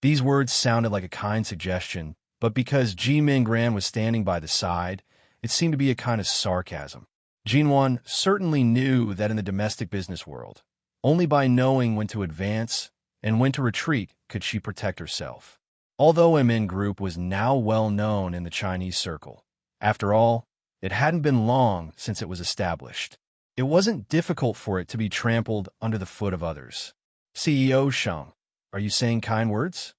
These words sounded like a kind suggestion, but because Ji Mingran was standing by the side, it seemed to be a kind of sarcasm. Jinwan certainly knew that in the domestic business world, only by knowing when to advance and when to retreat could she protect herself. Although MN Group was now well known in the Chinese circle, after all, it hadn't been long since it was established. It wasn't difficult for it to be trampled under the foot of others. CEO Sheng, are you saying kind words?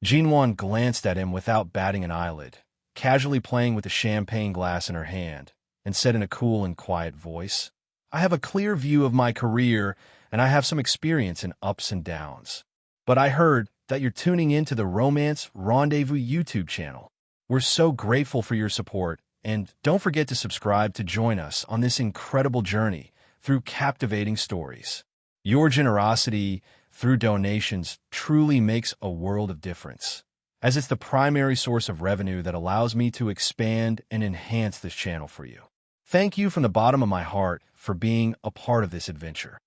Jinwan glanced at him without batting an eyelid, casually playing with the champagne glass in her hand, and said in a cool and quiet voice, I have a clear view of my career, and I have some experience in ups and downs. But I heard that you're tuning into the Romance Rendezvous YouTube channel. We're so grateful for your support, and don't forget to subscribe to join us on this incredible journey through captivating stories. Your generosity through donations truly makes a world of difference, as it's the primary source of revenue that allows me to expand and enhance this channel for you. Thank you from the bottom of my heart for being a part of this adventure.